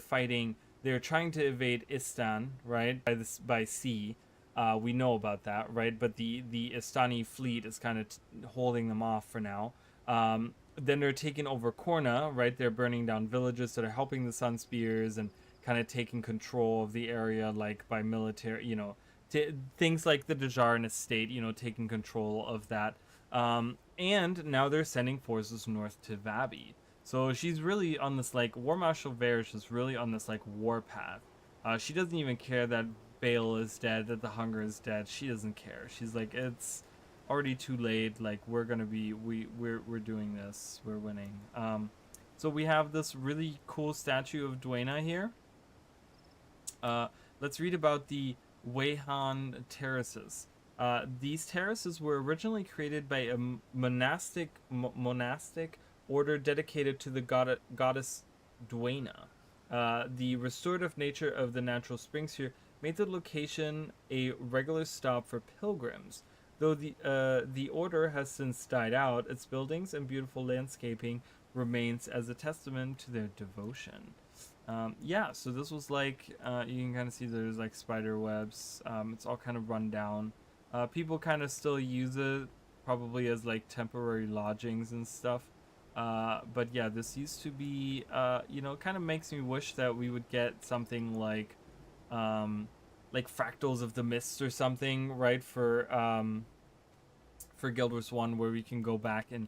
trying to invade Istan, right, by sea. We know about that, right? But the Istani fleet is kind of holding them off for now. Then they're taking over Korna, right? They're burning down villages that are helping the Sun Spears and kind of taking control of the area, like by military, you know, things like the Dejarin estate, you know, taking control of that. And now they're sending forces north to Vabi. So she's really on this, like, War Marshal Varish is really on this, like, war path. She doesn't even care that Bale is dead, that the Hunger is dead. She doesn't care. She's like, it's already too late. Like, we're gonna be, we're doing this. We're winning. So we have this really cool statue of Duena here. Let's read about the Weihan terraces. These terraces were originally created by a monastic order dedicated to the goddess Duena. The restorative nature of the natural springs here made the location a regular stop for pilgrims. Though the order has since died out, its buildings and beautiful landscaping remains as a testament to their devotion. Yeah, so this was like, you can kind of see there's like spider webs. It's all kind of run down. People kind of still use it, probably as like temporary lodgings and stuff. But yeah, this used to be, you know, kind of makes me wish that we would get something like Fractals of the Mist or something, right? For Guild Wars 1, where we can go back and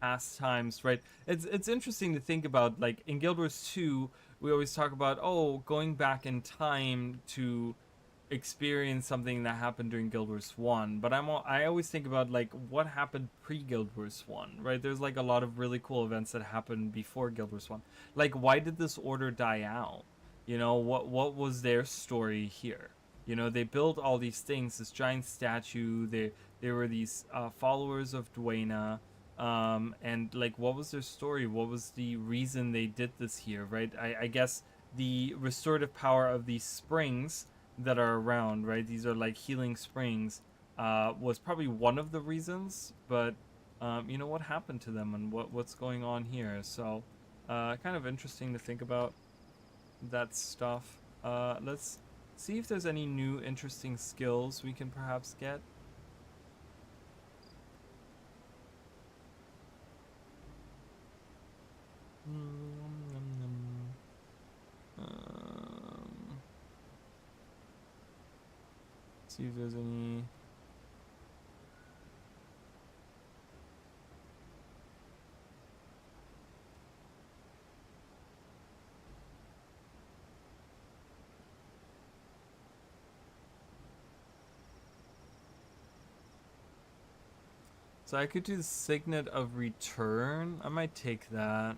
past times, right? It's interesting to think about, like in Guild Wars 2, we always talk about, oh, going back in time to experience something that happened during Guild Wars 1, but I always think about like what happened pre-Guild Wars 1, right? There's like a lot of really cool events that happened before Guild Wars 1. Like, why did this order die out? You know, what was their story here? You know, they built all these things, this giant statue. They were these followers of Duena. and like what was their story, what was the reason they did this here, right? I guess the restorative power of these springs that are around, right, these are like healing springs, was probably one of the reasons, but you know, what happened to them and what's going on here. So kind of interesting to think about that stuff. Let's see if there's any new interesting skills we can perhaps get. See if there's any. So I could do the Signet of Return. I might take that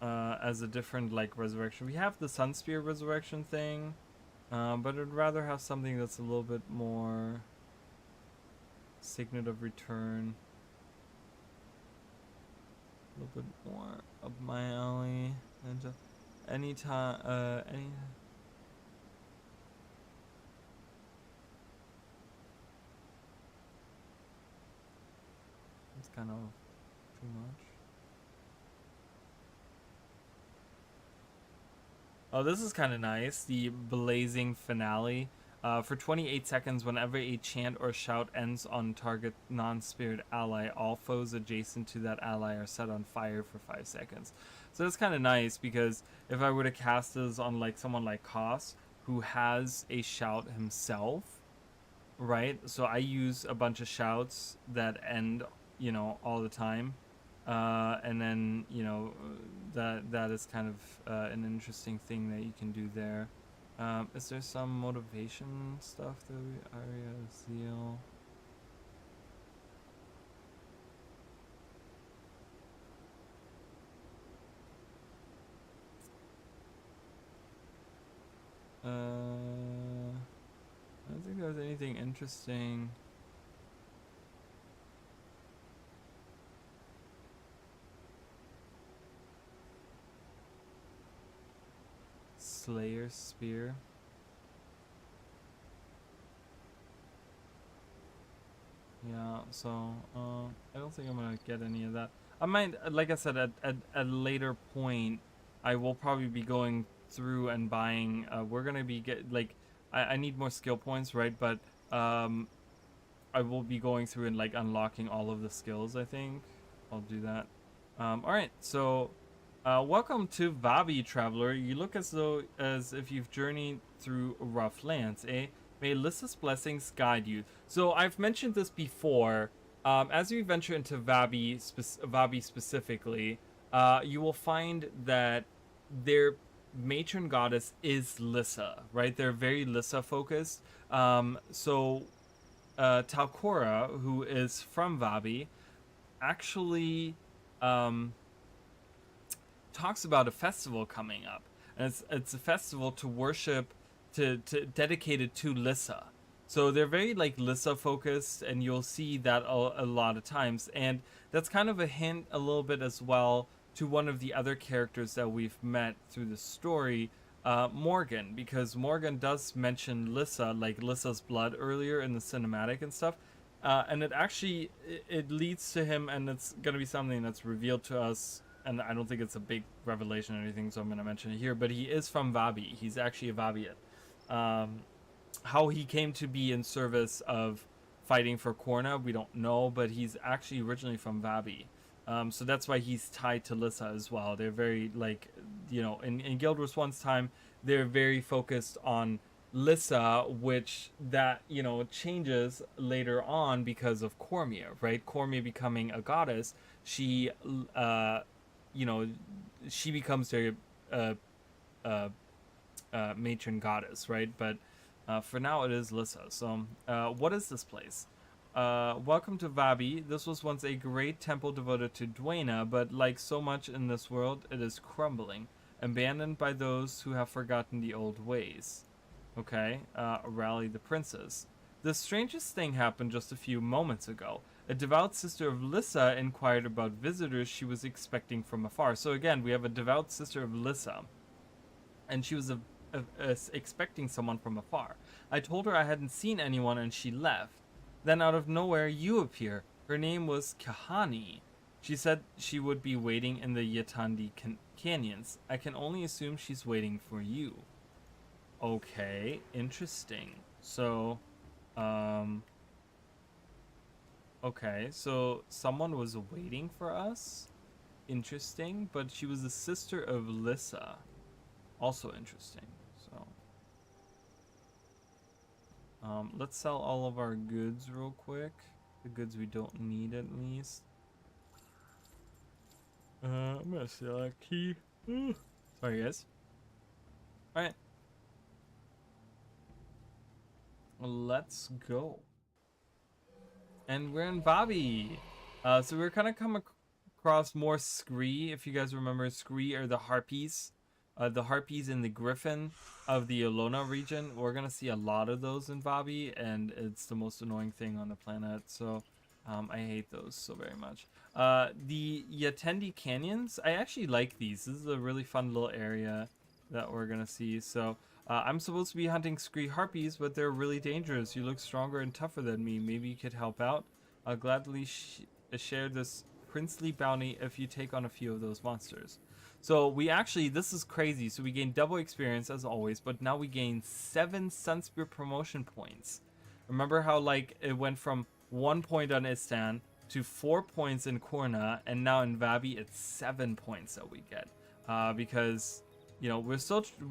as a different like resurrection. We have the Sunspear resurrection thing, but I'd rather have something that's a little bit more Signet of Return. A little bit more up my alley. And anytime, it's kind of too much. Oh, this is kind of nice. The Blazing Finale. For 28 seconds, whenever a chant or shout ends on target non-spirit ally, all foes adjacent to that ally are set on fire for 5 seconds. So that's kind of nice, because if I were to cast this on like someone like Koss, who has a shout himself, right? So I use a bunch of shouts that end, you know, all the time. And then, you know, that is kind of an interesting thing that you can do there. Is there some motivation stuff that we Aria Zeal? I don't think there's anything interesting. Slayer Spear. Yeah, so I don't think I'm gonna get any of that. I might, like I said, at a later point, I will probably be going through and buying. We're gonna be I need more skill points, right? But I will be going through and like unlocking all of the skills. I think I'll do that. All right, so. Welcome to Vabi, traveler. You look as if you've journeyed through rough lands, eh? May Lissa's blessings guide you. So I've mentioned this before. As you venture into Vabi specifically, you will find that their matron goddess is Lissa, right? They're very Lissa focused. So Talcora, who is from Vabi, actually talks about a festival coming up, and it's a festival to worship, to dedicated to Lissa. So they're very like Lissa focused, and you'll see that a lot of times, and that's kind of a hint a little bit as well to one of the other characters that we've met through the story, Morgan, because Morgan does mention Lissa, like Lissa's blood earlier in the cinematic and stuff. And it actually it leads to him, and it's gonna be something that's revealed to us. And I don't think it's a big revelation or anything, so I'm going to mention it here. But he is from Vabi. He's actually a Vabian. How he came to be in service of fighting for Korna, we don't know. But he's actually originally from Vabi. So that's why he's tied to Lissa as well. They're very, like, you know, in Guild Wars 1's time, they're very focused on Lissa, which that, you know, changes later on because of Cormia, right? Cormia becoming a goddess. She... you know, she becomes their matron goddess, right? But for now, it is Lissa. So, what is this place? Welcome to Vabi. This was once a great temple devoted to Dwayna, but like so much in this world, it is crumbling, abandoned by those who have forgotten the old ways. Okay, rally the princes. The strangest thing happened just a few moments ago. A devout sister of Lissa inquired about visitors she was expecting from afar. So again, we have a devout sister of Lissa, and she was expecting someone from afar. I told her I hadn't seen anyone, and she left. Then out of nowhere, you appear. Her name was Kahani. She said she would be waiting in the Yatandi canyons. I can only assume she's waiting for you. Okay, interesting. So, okay, so someone was waiting for us? Interesting, but she was the sister of Lissa. Also interesting, so. Let's sell all of our goods real quick. The goods we don't need, at least. I'm gonna sell a key. Sorry, guys. Alright. Let's go. And we're in Bobby. So we're kind of come across more Scree. If you guys remember, Scree are the harpies. The harpies and the griffin of the Olona region. We're gonna see a lot of those in Bobby, and it's the most annoying thing on the planet. So I hate those so very much. The Yatendi Canyons, I actually like these. This is a really fun little area that we're gonna see. So I'm supposed to be hunting Scree harpies, but they're really dangerous. You look stronger and tougher than me. Maybe you could help out. I'll gladly share this princely bounty if you take on a few of those monsters. So we actually, this is crazy. So we gain double experience as always, but now we gain 7 Sunspear promotion points. Remember how like it went from 1 point on Istan to 4 points in Korna, and now in Vabi it's 7 points that we get. Because you know, we're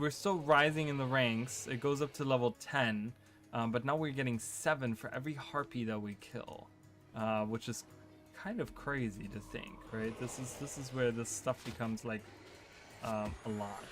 still rising in the ranks. It goes up to level 10, but now we're getting 7 for every harpy that we kill, which is kind of crazy to think, right? This is where this stuff becomes like a lot.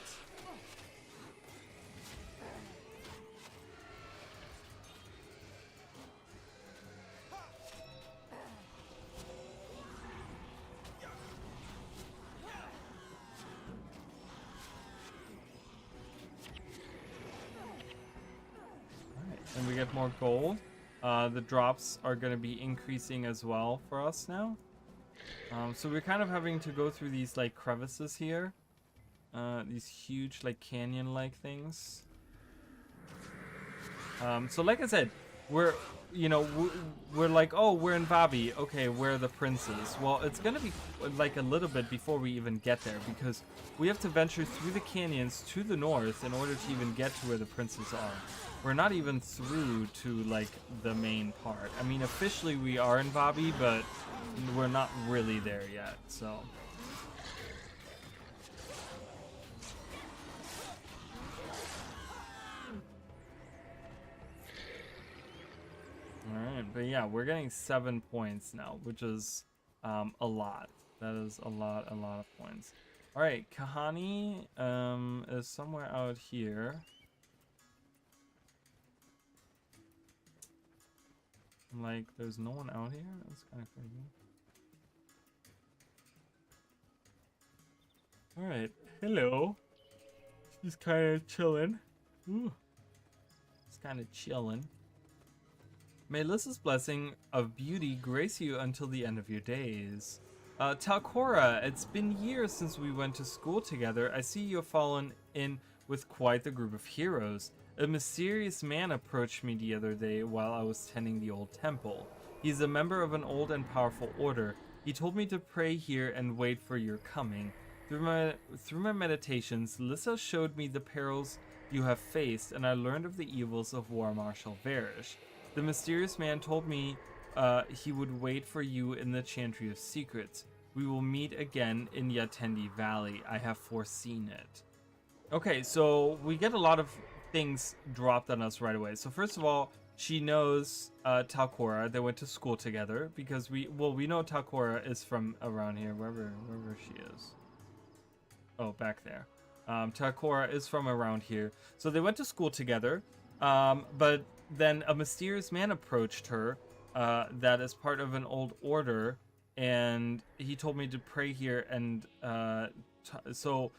And we get more gold. The drops are going to be increasing as well for us now. So we're kind of having to go through these like crevices here. These huge like canyon-like things. So like I said, we're like, oh, we're in Vabi. Okay, where are the princes? Well, it's going to be like a little bit before we even get there, because we have to venture through the canyons to the north in order to even get to where the princes are. We're not even through to like the main part. I mean, officially we are in Vabi, but we're not really there yet, so. Alright, but yeah, we're getting 7 points now, which is a lot. That is a lot of points. Alright, Kahani is somewhere out here. Like, there's no one out here? That's kind of crazy. Alright, hello. She's kind of chilling. Ooh. She's kind of chilling. May Lissa's blessing of beauty grace you until the end of your days. Talcora, it's been years since we went to school together. I see you have fallen in with quite the group of heroes. A mysterious man approached me the other day while I was tending the old temple. He's a member of an old and powerful order. He told me to pray here and wait for your coming. Through my meditations, Lissa showed me the perils you have faced, and I learned of the evils of War Marshal Varish. The mysterious man told me he would wait for you in the Chantry of Secrets. We will meet again in Yatendi Valley. I have foreseen it. Okay, so we get a lot of things dropped on us right away. So first of all, she knows Talcora. They went to school together because we know Talcora is from around here, wherever she is. Oh, back there. Talcora is from around here. So they went to school together. But then a mysterious man approached her that is part of an old order, and he told me to pray here, and so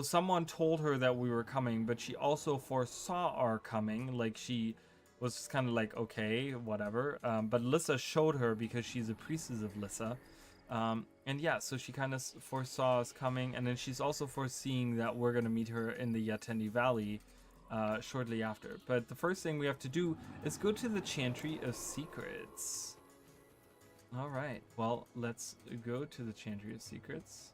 someone told her that we were coming, but she also foresaw our coming. Like she was just kind of like, okay, whatever. But Lissa showed her because she's a priestess of Lissa. And yeah, so she kind of foresaw us coming, and then she's also foreseeing that we're going to meet her in the Yatendi Valley shortly after. But the first thing we have to do is go to the Chantry of Secrets. All right, well, let's go to the Chantry of Secrets.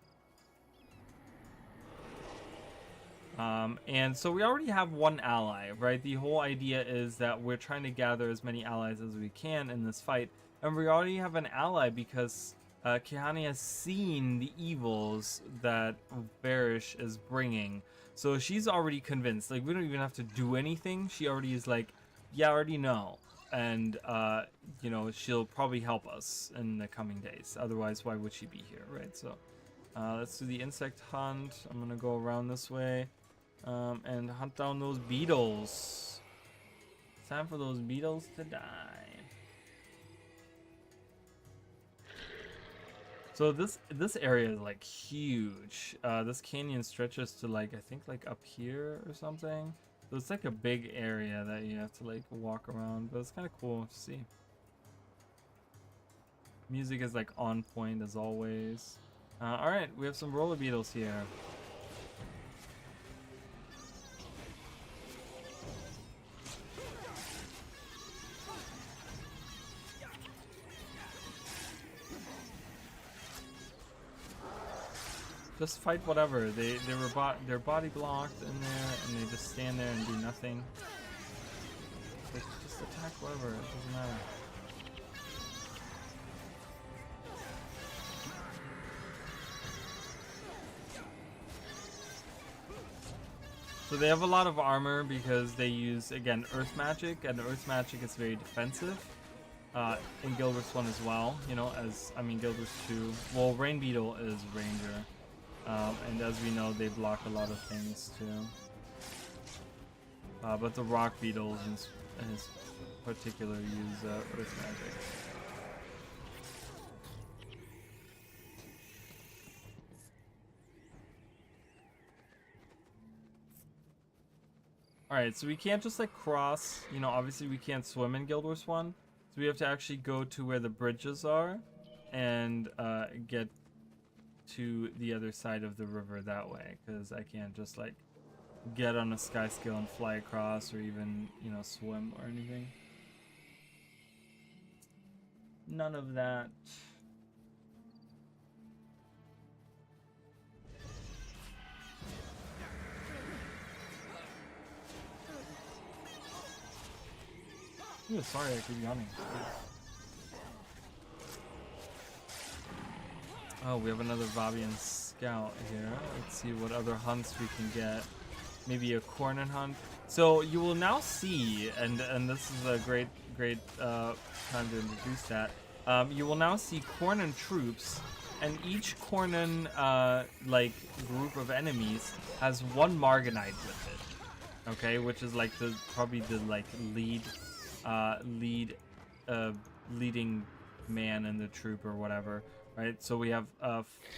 And so we already have one ally, right? The whole idea is that we're trying to gather as many allies as we can in this fight. And we already have an ally because Kehani has seen the evils that Varish is bringing. So she's already convinced. Like, we don't even have to do anything. She already is like, yeah, I already know. And, you know, she'll probably help us in the coming days. Otherwise, why would she be here, right? So let's do the insect hunt. I'm going to go around this way. And hunt down those beetles. It's time for those beetles to die. So this area is like huge. This canyon stretches to like, I think like up here or something. So it's like a big area that you have to like walk around, but it's kind of cool to see. Music is like on point as always. All right, we have some roller beetles here. Just fight whatever. They're body blocked in there, and they just stand there and do nothing. Like, just attack whatever. It doesn't matter. So they have a lot of armor because they use, again, earth magic, and earth magic is very defensive. In Guild Wars 1 as well, you know, Guild Wars 2. Well, Rain Beetle is Ranger. And as we know, they block a lot of things too. But the rock beetles in his particular use earth magic. Alright, so we can't just like cross, you know, obviously we can't swim in Guild Wars 1. So we have to actually go to where the bridges are and get to the other side of the river that way, because I can't just like get on a sky scale and fly across, or even, you know, swim or anything. None of that. Ooh, sorry, I keep yawning. Oh, we have another Vabian scout here. Let's see what other hunts we can get. Maybe a Cornin hunt. So you will now see, and this is a great time to introduce that. You will now see Cornin troops, and each Cornin like group of enemies has one Marganite with it. Okay, which is like probably the like leading man in the troop or whatever. Right, so we have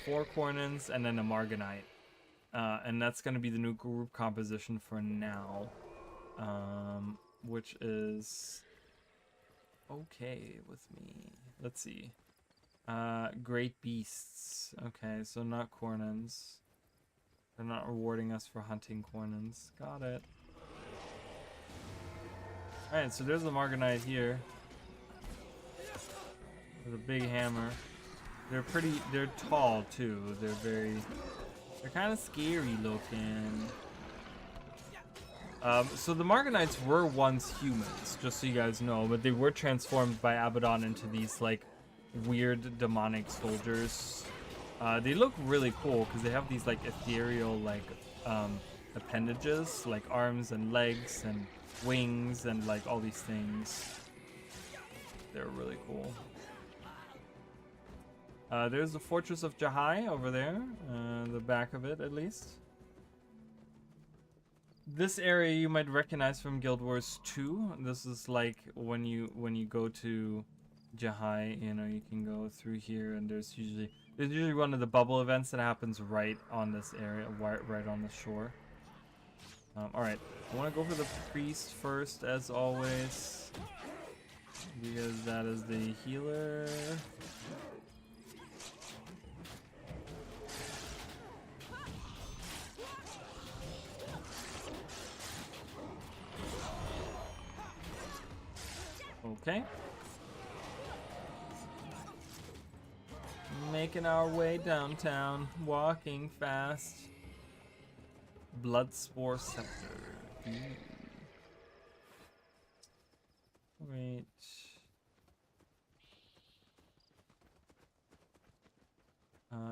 4 Cornins and then a Marganite. And that's going to be the new group composition for now. Which is okay with me. Let's see. Great Beasts. Okay, so not Cornins. They're not rewarding us for hunting Cornins. Got it. Alright, so there's the Marganite here. With a big hammer. They're tall too. They're kind of scary looking. So the Marganites were once humans, just so you guys know, but they were transformed by Abaddon into these like weird demonic soldiers. They look really cool because they have these like ethereal like appendages, like arms and legs and wings and like all these things. They're really cool. There's the Fortress of Jahai over there, the back of it at least. This area you might recognize from Guild Wars 2. This is like when you go to Jahai, you know, you can go through here, and there's usually one of the bubble events that happens right on this area, right on the shore. Alright, I want to go for the priest first, as always, because that is the healer. Okay. Making our way downtown, walking fast. Bloodspore Scepter. Ooh. Wait.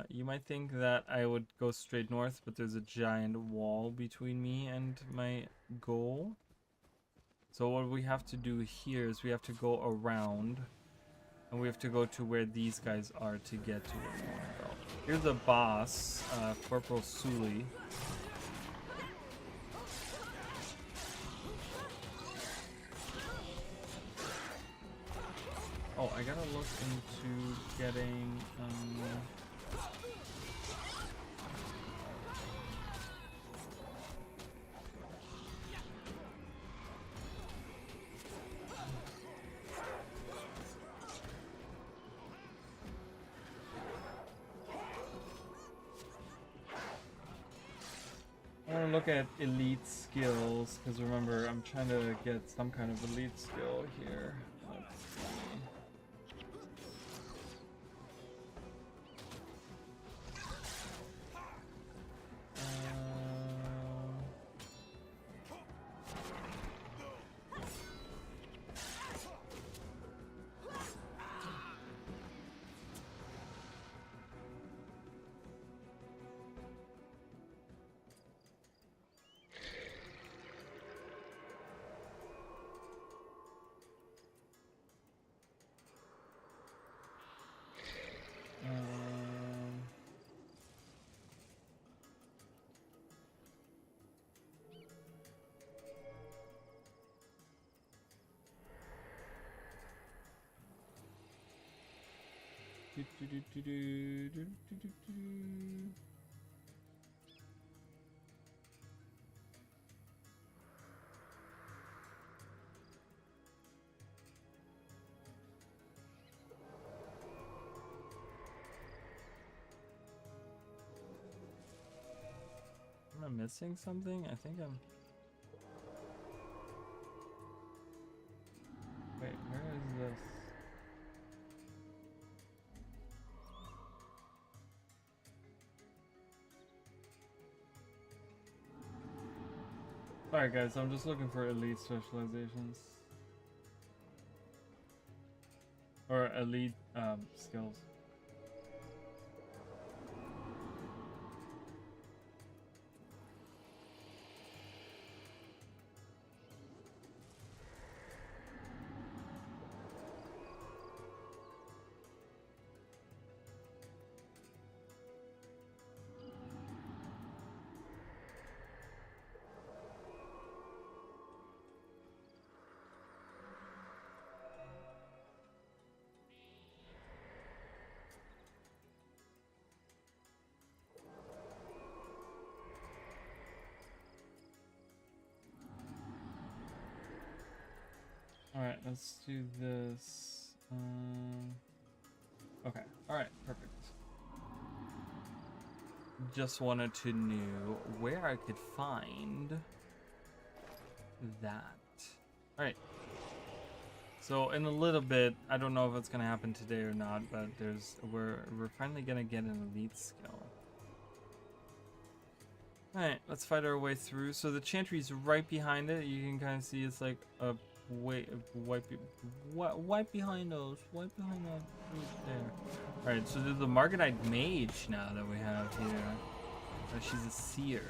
You might think that I would go straight north, but there's a giant wall between me and my goal. So what we have to do here is we have to go around, and we have to go to where these guys are to get to where we want to go. Here's the boss, Corporal Sully. Oh, I gotta look into getting, I want to look at elite skills, because remember, I'm trying to get some kind of elite skill here. Let's see. Am I missing something? I think I'm... Wait, where is this? Alright guys, I'm just looking for elite specializations. Or elite skills. Alright, let's do this. Okay, alright, perfect. Just wanted to know where I could find that. Alright. So in a little bit, I don't know if it's gonna happen today or not, but we're finally gonna get an elite skill. Alright, let's fight our way through. So the chantry's right behind it. You can kind of see it's like a right behind those. Right behind that there. Alright, so there's the Margadite mage now that we have here. She's a seer.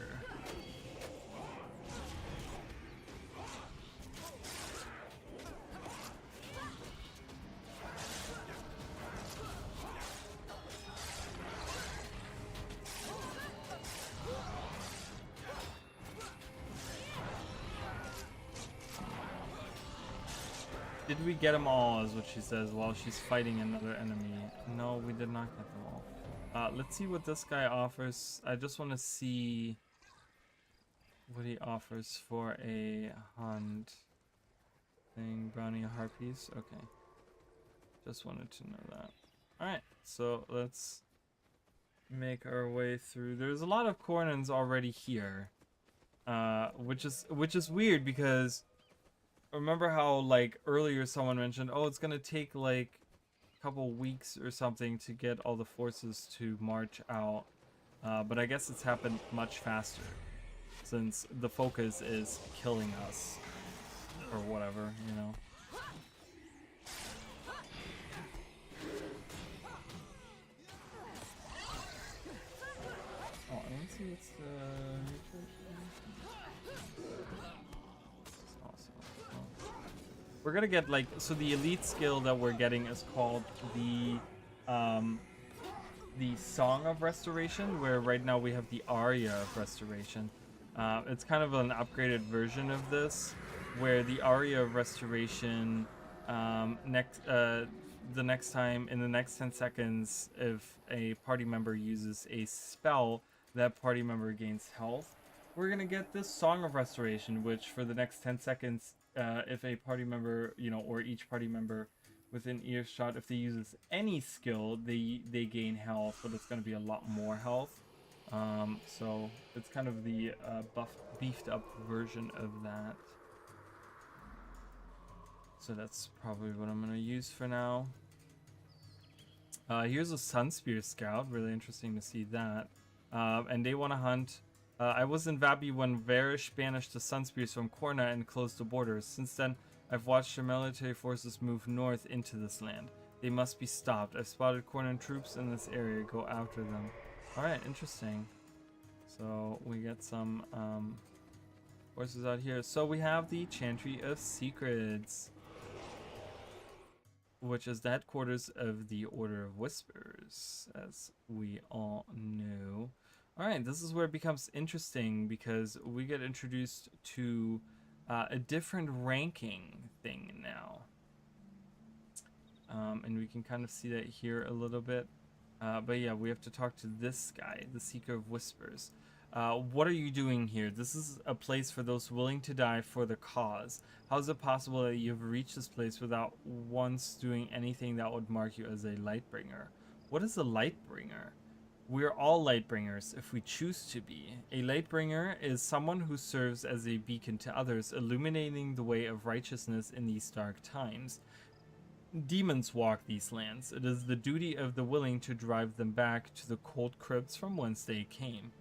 Did we get them all, is what she says, while she's fighting another enemy. No, we did not get them all. Let's see what this guy offers. I just want to see what he offers for a hunt thing. Brownie a heart piece. Okay. Just wanted to know that. Alright, so let's make our way through. There's a lot of Cornins already here. Which is weird because remember how like earlier someone mentioned, oh, it's gonna take like a couple weeks or something to get all the forces to march out. But I guess it's happened much faster since the focus is killing us or whatever, you know. Oh, I don't see what's the awesome. Oh. We're gonna get like, so the elite skill that we're getting is called the Song of Restoration, where right now we have the Aria of Restoration. It's kind of an upgraded version of this, where the Aria of Restoration, the next time, in the next 10 seconds, if a party member uses a spell, that party member gains health. We're gonna get this Song of Restoration, which for the next 10 seconds, if a party member, you know, or each party member within earshot, if they uses any skill, they gain health, but it's going to be a lot more health. So it's kind of the beefed up version of that. So that's probably what I'm going to use for now. Here's a Sunspear Scout, really interesting to see that. And they want to hunt. I was in Vabi when Varish banished the Sunspears from Korna and closed the borders. Since then, I've watched the military forces move north into this land. They must be stopped. I've spotted Kornan troops in this area. Go after them. Alright, interesting. So we get some forces out here. So we have the Chantry of Secrets, which is the headquarters of the Order of Whispers, as we all know. Alright, this is where it becomes interesting because we get introduced to a different ranking thing now. And we can kind of see that here a little bit. But yeah, we have to talk to this guy, the Seeker of Whispers. What are you doing here? This is a place for those willing to die for the cause. How is it possible that you've reached this place without once doing anything that would mark you as a Lightbringer? What is a Lightbringer? We're all Lightbringers if we choose to be. A Lightbringer is someone who serves as a beacon to others, illuminating the way of righteousness in these dark times. Demons walk these lands. It is the duty of the willing to drive them back to the cold crypts from whence they came.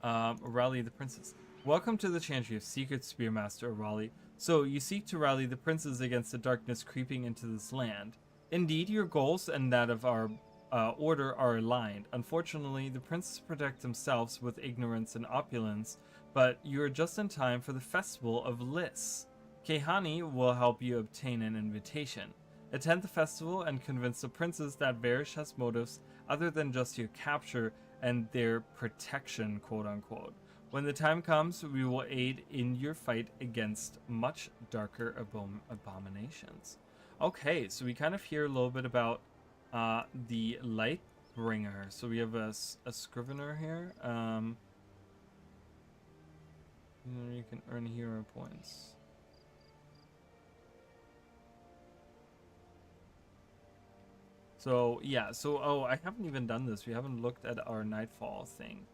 Rally the Princes. Welcome to the Chantry of Secret, Spearmaster Raleigh. So, you seek to rally the princes against the darkness creeping into this land. Indeed, your goals and that of our order are aligned. Unfortunately, the princes protect themselves with ignorance and opulence, but you are just in time for the festival of Liss. Kehani will help you obtain an invitation. Attend the festival and convince the princes that Varish has motives other than just your capture and their protection, quote-unquote. When the time comes, we will aid in your fight against much darker abominations. Okay, so we kind of hear a little bit about the Lightbringer. So we have a Scrivener here. You can earn hero points. So yeah, so oh, I haven't even done this. We haven't looked at our Nightfall thing.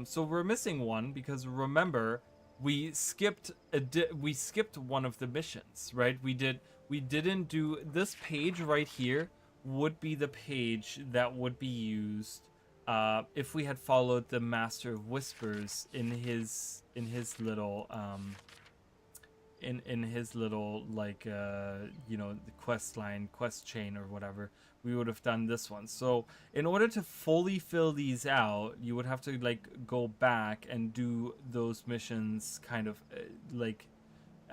So we're missing one because remember we skipped one of the missions, right? We didn't do this page right here. Would be the page that would be used if we had followed the Master of Whispers in his little in his little like you know, the quest chain or whatever. We would have done this one. So in order to fully fill these out, you would have to like go back and do those missions kind of like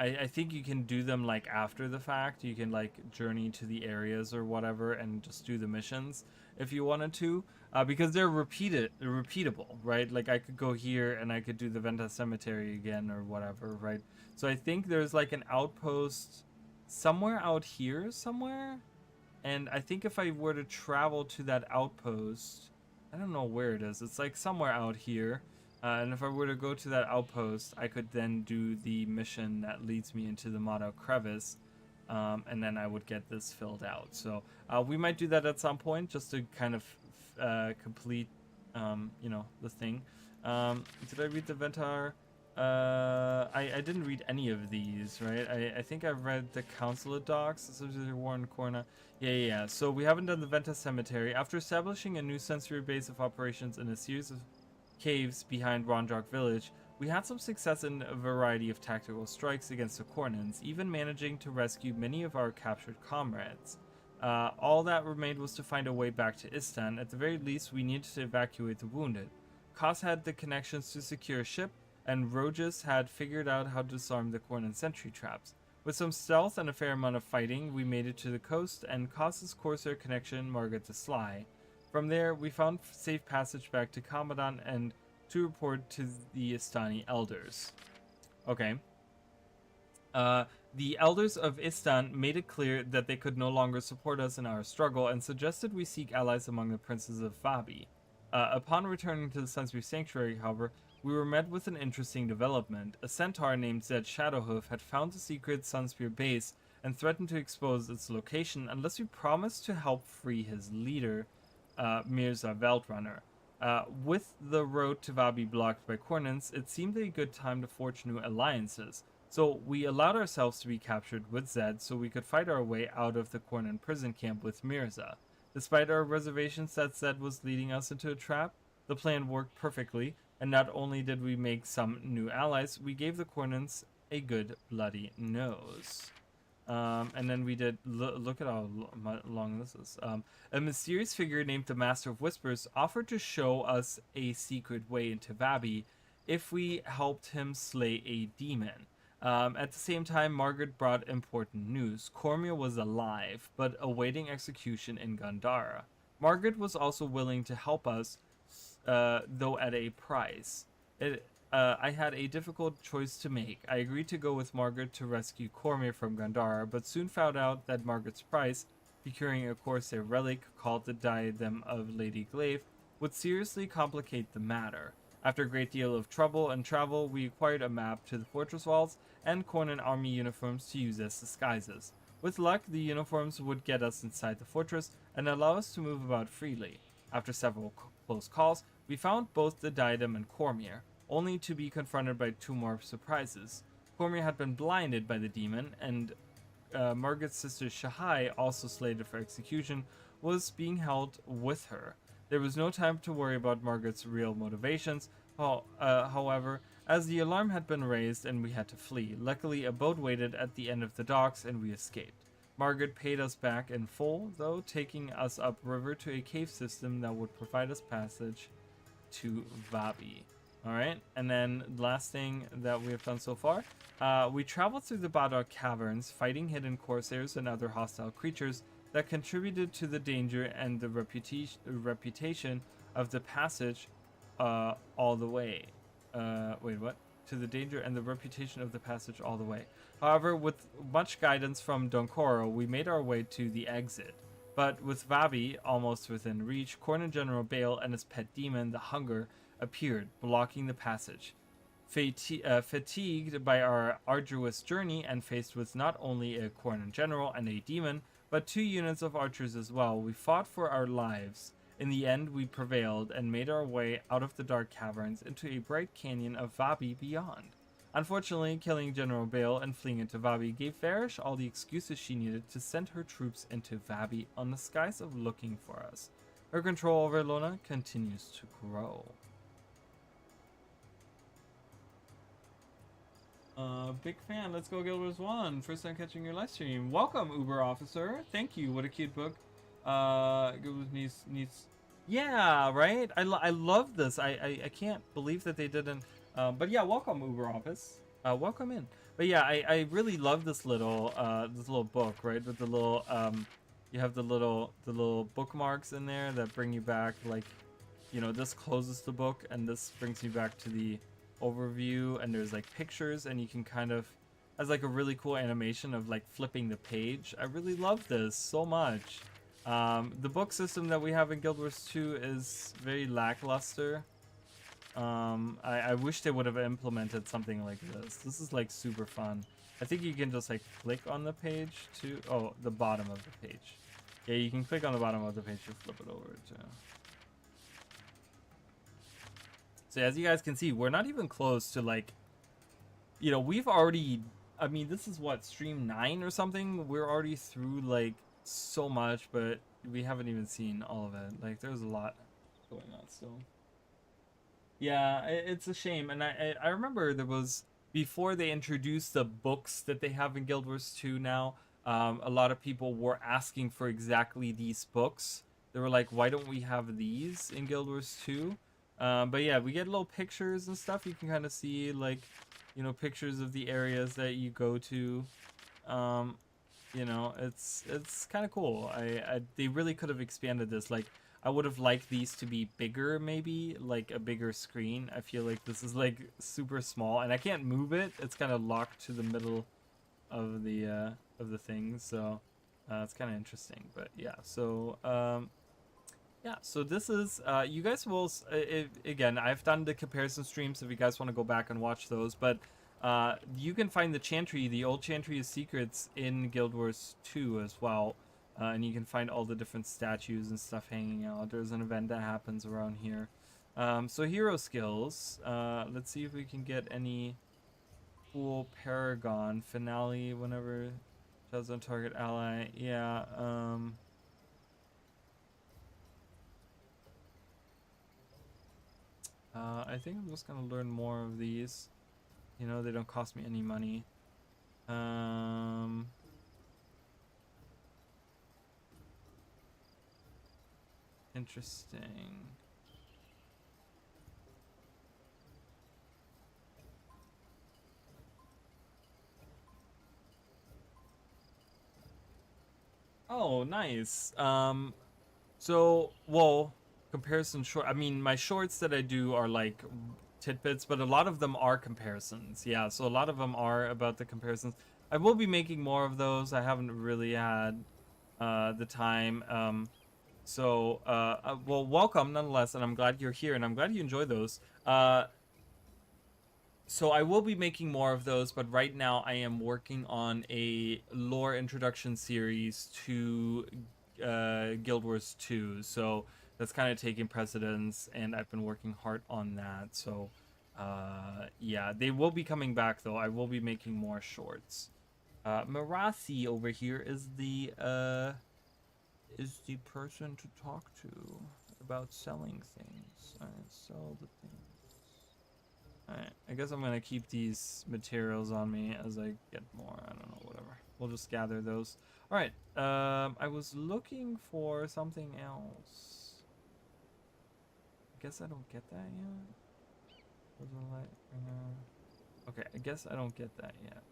I think you can do them like after the fact. You can like journey to the areas or whatever and just do the missions if you wanted to, because they're repeatable, right? Like I could go here and I could do the Venta Cemetery again or whatever, right? So I think there's like an outpost somewhere out here somewhere, and I think if I were to travel to that outpost, I don't know where it is. It's like somewhere out here. And if I were to go to that outpost, I could then do the mission that leads me into the Motto Crevice, and then I would get this filled out. So we might do that at some point, just to kind of complete, you know, the thing. Did I read the Ventar? I didn't read any of these, right? I think I read the Consulate Docs, especially Warren Corner. Yeah. So we haven't done the Venta Cemetery. After establishing a new sensory base of operations in a series of caves behind Rondrock Village, we had some success in a variety of tactical strikes against the Cornins, even managing to rescue many of our captured comrades. All that remained was to find a way back to Istan. At the very least, we needed to evacuate the wounded. Kos had the connections to secure a ship, and Rojas had figured out how to disarm the Cornin sentry traps. With some stealth and a fair amount of fighting, we made it to the coast and Kos's Corsair connection, Margaret the Sly. From there, we found safe passage back to Commandant and to report to the Istani elders. Okay. The elders of Istan made it clear that they could no longer support us in our struggle and suggested we seek allies among the princes of Vabi. Upon returning to the Sunspear Sanctuary, however, we were met with an interesting development. A centaur named Zed Shadowhoof had found the secret Sunspear base and threatened to expose its location unless we promised to help free his leader, Mirza Veldrunner. With the road to Vabi blocked by Cornins, it seemed a good time to forge new alliances. So we allowed ourselves to be captured with Zed so we could fight our way out of the Cornin prison camp with Mirza. Despite our reservations that Zed was leading us into a trap, the plan worked perfectly, and not only did we make some new allies, we gave the Cornins a good bloody nose. And then we did, look at how long this is. A mysterious figure named the Master of Whispers offered to show us a secret way into Vabi if we helped him slay a demon. At the same time, Margaret brought important news. Cormia was alive, but awaiting execution in Gandhara. Margaret was also willing to help us, though at a price. I had a difficult choice to make. I agreed to go with Margaret to rescue Cormia from Gandhara, but soon found out that Margaret's price, procuring a Corsair relic called the Diadem of Lady Glaive, would seriously complicate the matter. After a great deal of trouble and travel, we acquired a map to the fortress walls and Cornin army uniforms to use as disguises. With luck, the uniforms would get us inside the fortress and allow us to move about freely. After several close calls, we found both the diadem and Cormir, only to be confronted by two more surprises. Cormir had been blinded by the demon, and Margaret's sister Shahai, also slated for execution, was being held with her. There was no time to worry about Margaret's real motivations, however, as the alarm had been raised and we had to flee. Luckily, a boat waited at the end of the docks and we escaped. Margaret paid us back in full, though, taking us upriver to a cave system that would provide us passage to Vabi. Alright, and then last thing that we have done so far, we traveled through the Badok Caverns, fighting hidden corsairs and other hostile creatures that contributed to the danger and the reputation of the passage all the way. Wait, what? To the danger and the reputation of the passage all the way. However, with much guidance from Donkoro, we made our way to the exit. But with Vabi almost within reach, Cornin General Bale and his pet demon, the Hunger, appeared, blocking the passage. Fatigued by our arduous journey and faced with not only a Cornin General and a demon, but 2 units of archers as well, we fought for our lives. In the end, we prevailed and made our way out of the dark caverns into a bright canyon of Vabi beyond. Unfortunately, killing General Bale and fleeing into Vabi gave Varish all the excuses she needed to send her troops into Vabi on the skies of looking for us. Her control over Lona continues to grow. Big fan. Let's go Guild Wars 1. First time catching your live stream. Welcome, Uber Officer. Thank you. What a cute book. Guild Wars needs... Yeah, right? I love this. I can't believe that they didn't... but yeah, welcome, Uber Office. Welcome in. But yeah, I really love this little book, right? With the little... you have the little bookmarks in there that bring you back, like... You know, this closes the book, and this brings you back to the overview, and there's like pictures, and you can kind of has like a really cool animation of like flipping the page. I really love this so much. The book system that we have in Guild Wars 2 is very lackluster. I wish they would have implemented something like this. This is like super fun. I think you can just like click on the page to, oh, the bottom of the page. Yeah, you can click on the bottom of the page to flip it over too. So as you guys can see, we're not even close to like, you know, we've already, I mean, this is what, stream 9 or something? We're already through like so much, but we haven't even seen all of it. Like there's a lot going on still. Yeah, it's a shame. And I remember there was, before they introduced the books that they have in Guild Wars 2 now, a lot of people were asking for exactly these books. They were like, why don't we have these in Guild Wars 2? But yeah, we get little pictures and stuff. You can kind of see like, you know, pictures of the areas that you go to. You know, it's kind of cool. They really could have expanded this. Like, I would have liked these to be bigger, maybe like a bigger screen. I feel like this is like super small, and I can't move it. It's kind of locked to the middle of the thing, so it's kind of interesting. But yeah, so yeah, so this is you guys will again. I've done the comparison streams if you guys want to go back and watch those, but you can find the Chantry, the old Chantry of Secrets, in Guild Wars 2 as well. And you can find all the different statues and stuff hanging out. There's an event that happens around here. So hero skills. Let's see if we can get any cool Paragon. Finale whenever does on target ally. Yeah. I think I'm just going to learn more of these. You know, they don't cost me any money. Interesting. Oh, nice. So, well, comparison short. I mean, my shorts that I do are like tidbits, but a lot of them are comparisons. Yeah, so a lot of them are about the comparisons. I will be making more of those. I haven't really had the time. So, well, welcome nonetheless, and I'm glad you're here, and I'm glad you enjoy those. So I will be making more of those, but right now I am working on a lore introduction series to Guild Wars 2. So that's kind of taking precedence, and I've been working hard on that. So, yeah, they will be coming back, though. I will be making more shorts. Marasi over here is the person to talk to about selling things. Alright, sell the things. Alright, I guess I'm gonna keep these materials on me as I get more. I don't know, whatever. We'll just gather those. Alright, I was looking for something else. I guess I don't get that yet. Okay, I guess I don't get that yet.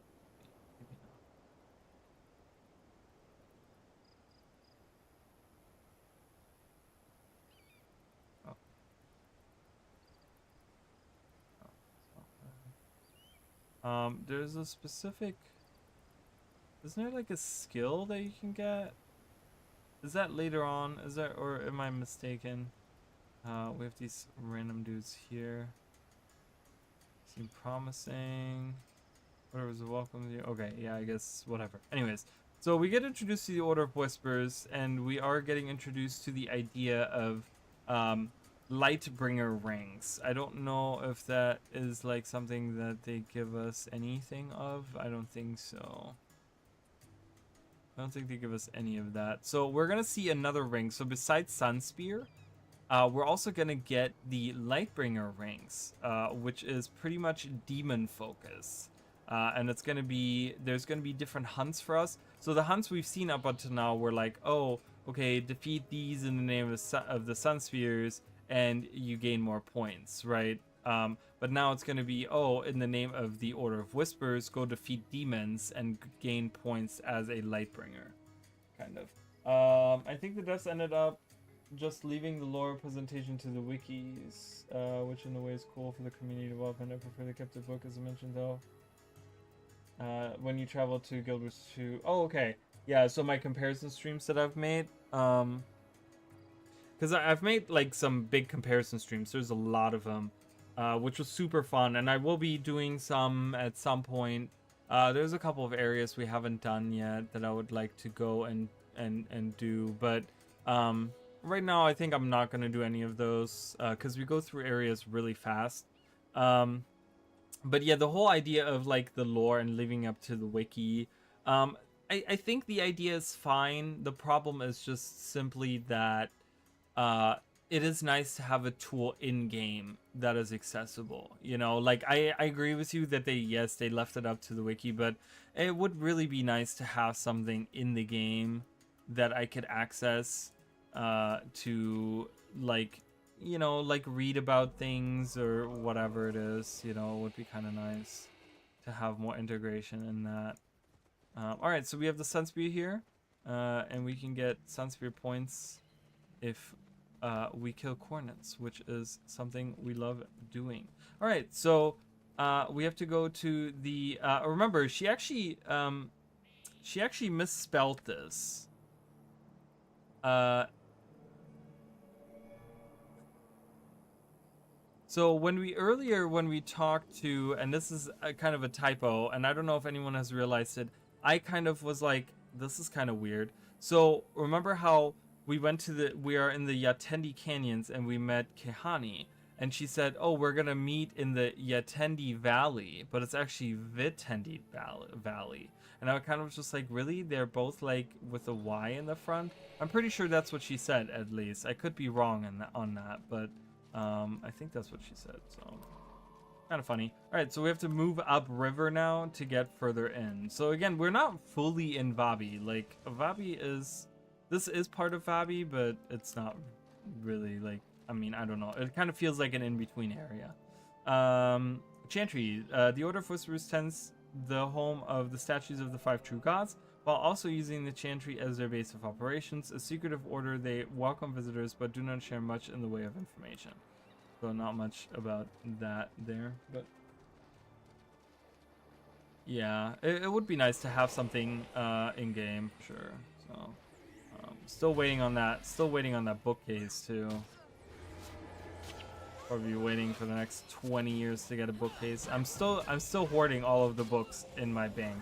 There's a specific, isn't there like a skill that you can get? Is that later on? Is that, or am I mistaken? We have these random dudes here. Seem promising. Whatever was a welcome to you. Okay, yeah, I guess whatever. Anyways, so we get introduced to the Order of Whispers, and we are getting introduced to the idea of Lightbringer rings. I don't know if that is like something that they give us anything of. I don't think so. I don't think they give us any of that. So we're gonna see another ring. So besides Sunspear, we're also gonna get the Lightbringer rings, which is pretty much demon focus. And it's gonna be, there's gonna be different hunts for us. So the hunts we've seen up until now were like, oh, okay, defeat these in the name of the Sunspheres, and you gain more points, right? But now it's going to be, oh, in the name of the Order of Whispers, go defeat demons and gain points as a Lightbringer, kind of. I think the devs ended up just leaving the lore presentation to the wikis, which in a way is cool for the community development. I prefer they kept the book, as I mentioned, though. When you travel to Guild Wars 2. Oh, okay. Yeah, so my comparison streams that I've made, because I've made like some big comparison streams. There's a lot of them. which was super fun. And I will be doing some at some point. There's a couple of areas we haven't done yet that I would like to go and do, but right now I think I'm not gonna do any of those because we go through areas really fast. But yeah, the whole idea of like the lore and living up to the wiki, I think the idea is fine. The problem is just simply that it is nice to have a tool in game that is accessible. You know, like I agree with you that they left it up to the wiki, but it would really be nice to have something in the game that I could access to, like, you know, like read about things or whatever it is. You know, it would be kind of nice to have more integration in that. All right, so we have the Sun Spear here, and we can get Sun Spear points if we kill Cornets, which is something we love doing. All right, so we have to go to the. Remember, she actually misspelled this. So when we talked to, and this is a kind of a typo, and I don't know if anyone has realized it, I kind of was like, this is kind of weird. So remember how we are in the Yatendi Canyons and we met Kehani, and she said, oh, we're gonna meet in the Yatendi Valley, but it's actually Vitendi Valley. And I kind of was just like, really? They're both like with a Y in the front? I'm pretty sure that's what she said, at least. I could be wrong on that, but I think that's what she said, so kind of funny. All right, so we have to move up river now to get further in. So again, we're not fully in Vabi. Like, this is part of Vabi, but it's not really, like, I mean, I don't know. It kind of feels like an in-between area. Chantry, the Order of Whisperers tends the home of the statues of the 5 true gods, while also using the Chantry as their base of operations. A secretive order, they welcome visitors, but do not share much in the way of information. So not much about that there, but yeah, it would be nice to have something in game, for sure. So still waiting on that. Still waiting on that bookcase too. Probably waiting for the next 20 years to get a bookcase. I'm still hoarding all of the books in my bank.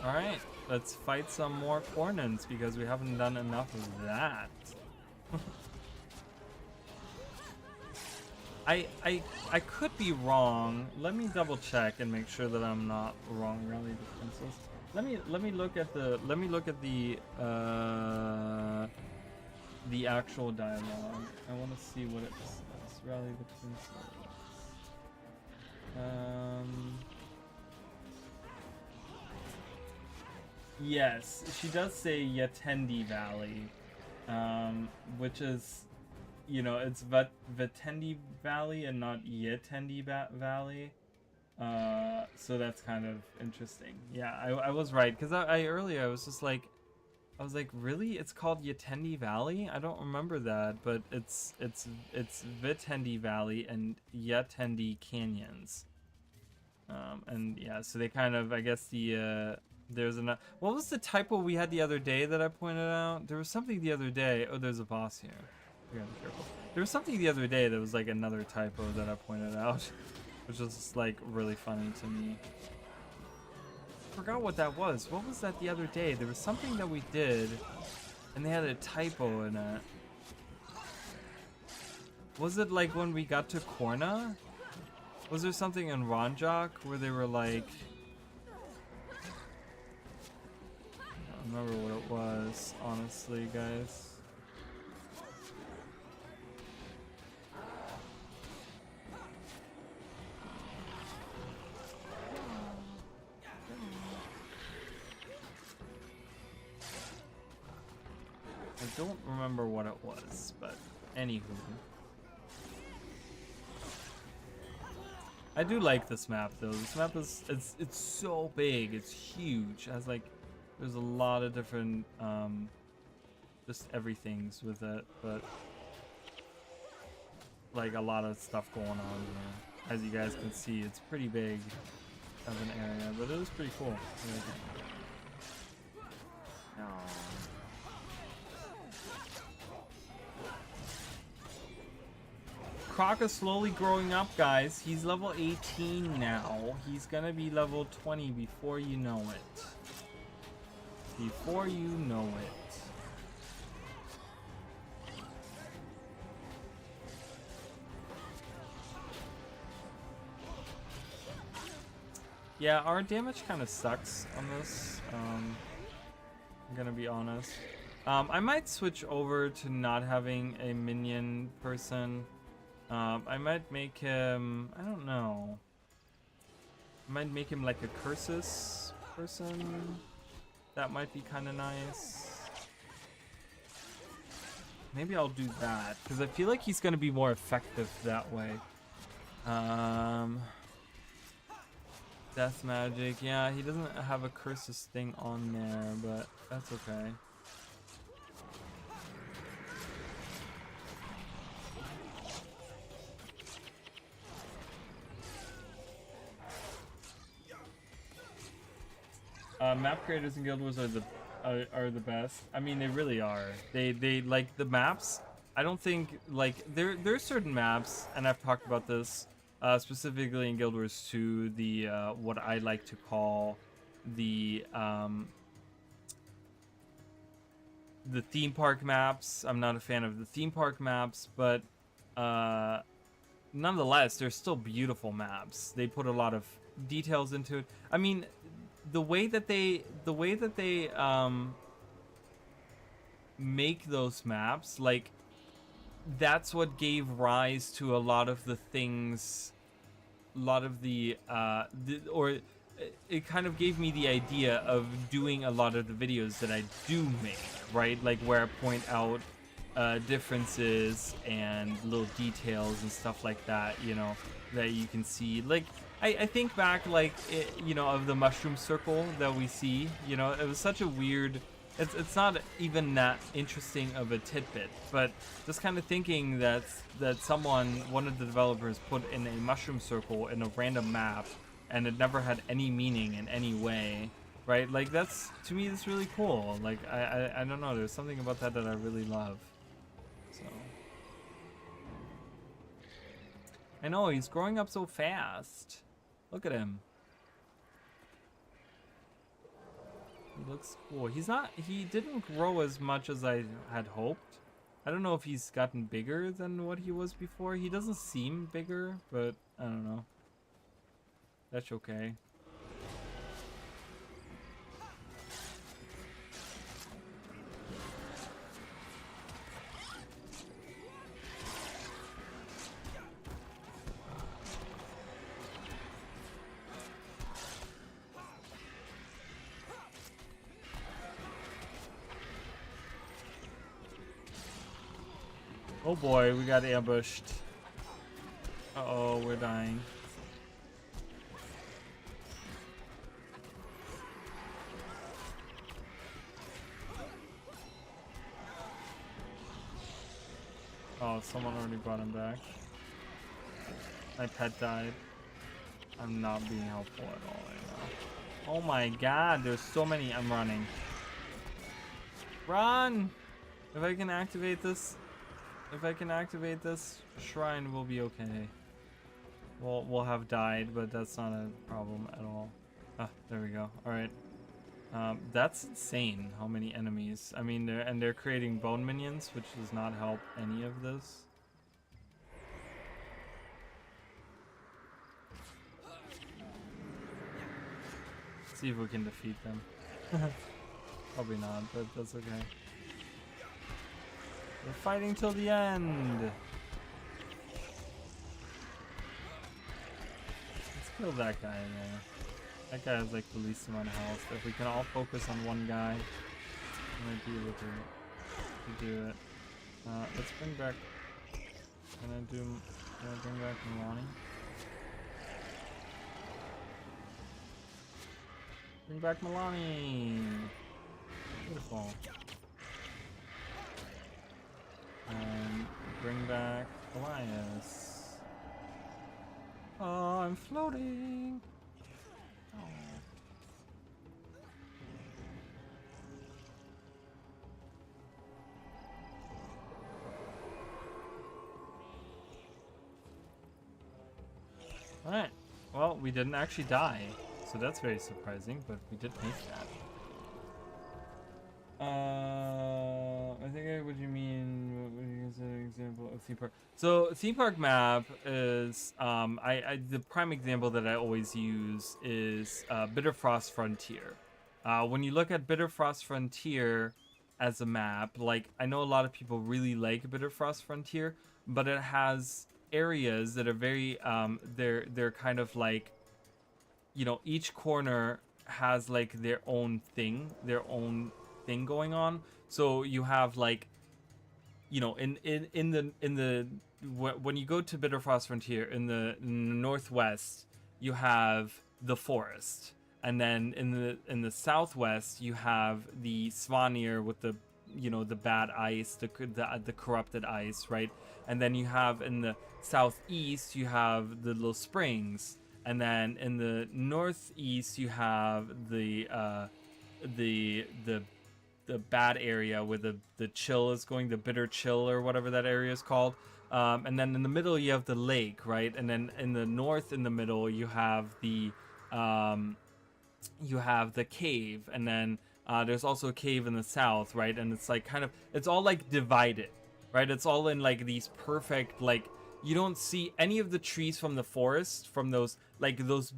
All right. Let's fight some more Cornens because we haven't done enough of that. I could be wrong. Let me double check and make sure that I'm not wrong. Really, defenseless. Let me look at the actual dialogue. I want to see what it says. Rally the princess. Yes, she does say Yatendi Valley, which is, you know, it's Vitendi Valley and not Yatendi Valley. So that's kind of interesting. Yeah, I was right, because earlier I was just like, I was like, really? It's called Yatendi Valley? I don't remember that, but it's Vitendi Valley and Yatendi Canyons. And yeah, so they kind of, I guess there's what was the typo we had the other day that I pointed out? There was something the other day. Oh, there's a boss here. We gotta be careful. There was something the other day that was like another typo that I pointed out, which was just like really funny to me. I forgot what that was. What was that the other day? There was something that we did, and they had a typo in it. Was it like when we got to Korna? Was there something in Ranjak where they were like... I don't remember what it was, honestly, guys. I don't remember what it was, but anywho. I do like this map though. This map is it's so big, it's huge. It has like there's a lot of different just everything's with it, but like a lot of stuff going on here. As you guys can see, it's pretty big of an area, but it was pretty cool. Croc is slowly growing up, guys. He's level 18 now. He's gonna be level 20 before you know it. Before you know it. Yeah, our damage kind of sucks on this. I'm gonna be honest. I might switch over to not having a minion person. I might make him, I don't know. I might make him like a curses person. That might be kind of nice. Maybe I'll do that because I feel like he's gonna be more effective that way. Death magic, yeah, he doesn't have a curses thing on there, but that's okay. Map creators and guild wars are the best. I mean, they really are. They like the maps. I don't think like there's certain maps, and I've talked about this specifically in Guild Wars 2. The what I like to call the theme park maps. I'm not a fan of the theme park maps, but nonetheless, they're still beautiful maps. They put a lot of details into it. I mean, the way that they make those maps, like, that's what gave rise to a lot of the things, a lot of the it kind of gave me the idea of doing a lot of the videos that I do make, right? Like where I point out differences and little details and stuff like that, you know, that you can see. Like, I think back, like, you know, of the mushroom circle that we see, you know, it was such a weird, it's not even that interesting of a tidbit, but just kind of thinking that one of the developers put in a mushroom circle in a random map, and it never had any meaning in any way, right? Like, that's, to me, that's really cool. Like, I don't know, there's something about that I really love. So, I know, he's growing up so fast. Look at him. He looks cool. He didn't grow as much as I had hoped. I don't know if he's gotten bigger than what he was before. He doesn't seem bigger, but I don't know. That's okay. Oh boy, we got ambushed. Uh-oh, we're dying. Oh, someone already brought him back. My pet died. I'm not being helpful at all right now. Oh my god, there's so many. I'm running. Run! If I can activate this, shrine will be okay. We'll have died, but that's not a problem at all. Ah, there we go. All right. That's insane how many enemies. I mean, they're creating bone minions, which does not help any of this. Let's see if we can defeat them. Probably not, but that's okay. We're fighting till the end. Let's kill that guy there. That guy has like the least amount of health. If we can all focus on one guy, we might be able to do it. Let's bring back. Can I bring back Milani? Bring back Milani. Beautiful. And bring back Elias. Oh, I'm floating. Oh. Alright. Well, we didn't actually die, so that's very surprising, but we did make that. I think I what you mean. What would you consider an example of theme park? So theme park map is the prime example that I always use is Bitterfrost Frontier. When you look at Bitterfrost Frontier as a map, like I know a lot of people really like Bitterfrost Frontier, but it has areas that are very they're kind of like, you know, each corner has like their own thing going on. So you have like, you know, when you go to Bitterfrost Frontier in the northwest, you have the forest, and then in the southwest you have the Svanir with the, you know, the bad ice, the corrupted ice, right? And then you have in the southeast you have the little springs, and then in the northeast you have the bad area where the chill is going, the bitter chill or whatever that area is called. And then in the middle you have the lake, right? And then in the north, in the middle, you have the cave, and then there's also a cave in the south, right? And it's like kind of, it's all like divided, right? It's all in like these perfect, like, you don't see any of the trees from the forest, from those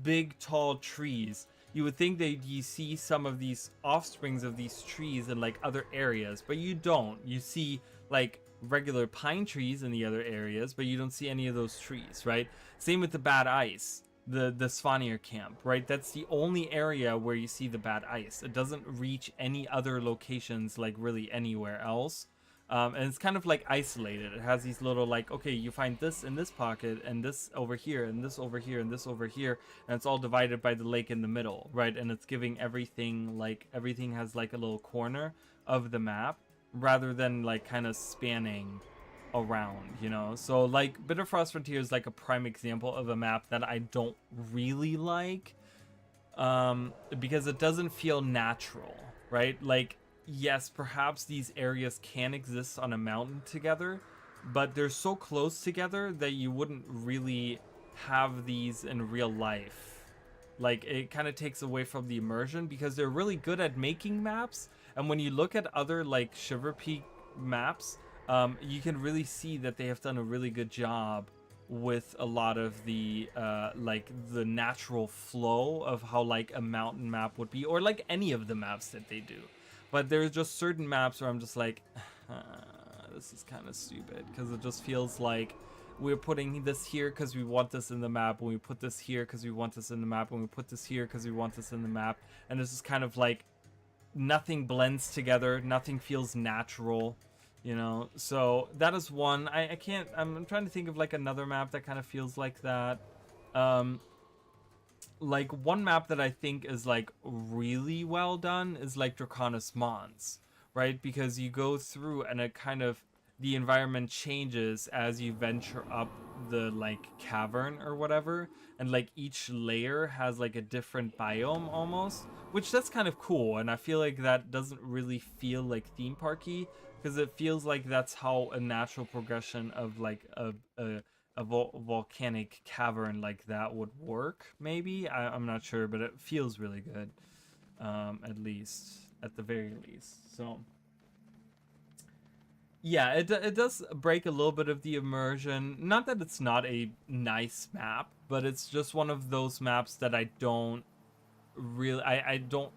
big tall trees. You would think that you see some of these offsprings of these trees in like other areas, but you don't. You see like regular pine trees in the other areas, but you don't see any of those trees, right? Same with the bad ice, the Svanir camp, right? That's the only area where you see the bad ice. It doesn't reach any other locations, like really anywhere else. And it's kind of like isolated. It has these little like, okay, you find this in this pocket, and this over here, and this over here, and this over here, and it's all divided by the lake in the middle, right? And it's giving everything, like everything has like a little corner of the map, rather than like kind of spanning around, you know? So like Bitterfrost Frontier is like a prime example of a map that I don't really like, because it doesn't feel natural, right? Like, yes, perhaps these areas can exist on a mountain together, but they're so close together that you wouldn't really have these in real life. Like, it kind of takes away from the immersion, because they're really good at making maps, and when you look at other like Shiver Peak maps, you can really see that they have done a really good job with a lot of the like the natural flow of how like a mountain map would be, or like any of the maps that they do. But there's just certain maps where I'm just like, this is kind of stupid, because it just feels like we're putting this here because we want this in the map, and we put this here because we want this in the map, and we put this here because we want this in the map, and it's just kind of like nothing blends together, nothing feels natural, you know? So that is one. I'm trying to think of like another map that kind of feels like that. Like one map that I think is like really well done is like Draconis Mons, right? Because you go through and it kind of, the environment changes as you venture up the like cavern or whatever, and like each layer has like a different biome almost, which that's kind of cool. And I feel like that doesn't really feel like theme parky, because it feels like that's how a natural progression of like a volcanic cavern like that would work, maybe. I'm not sure, but it feels really good, at the very least. So yeah, it does break a little bit of the immersion. Not that it's not a nice map, but it's just one of those maps that I don't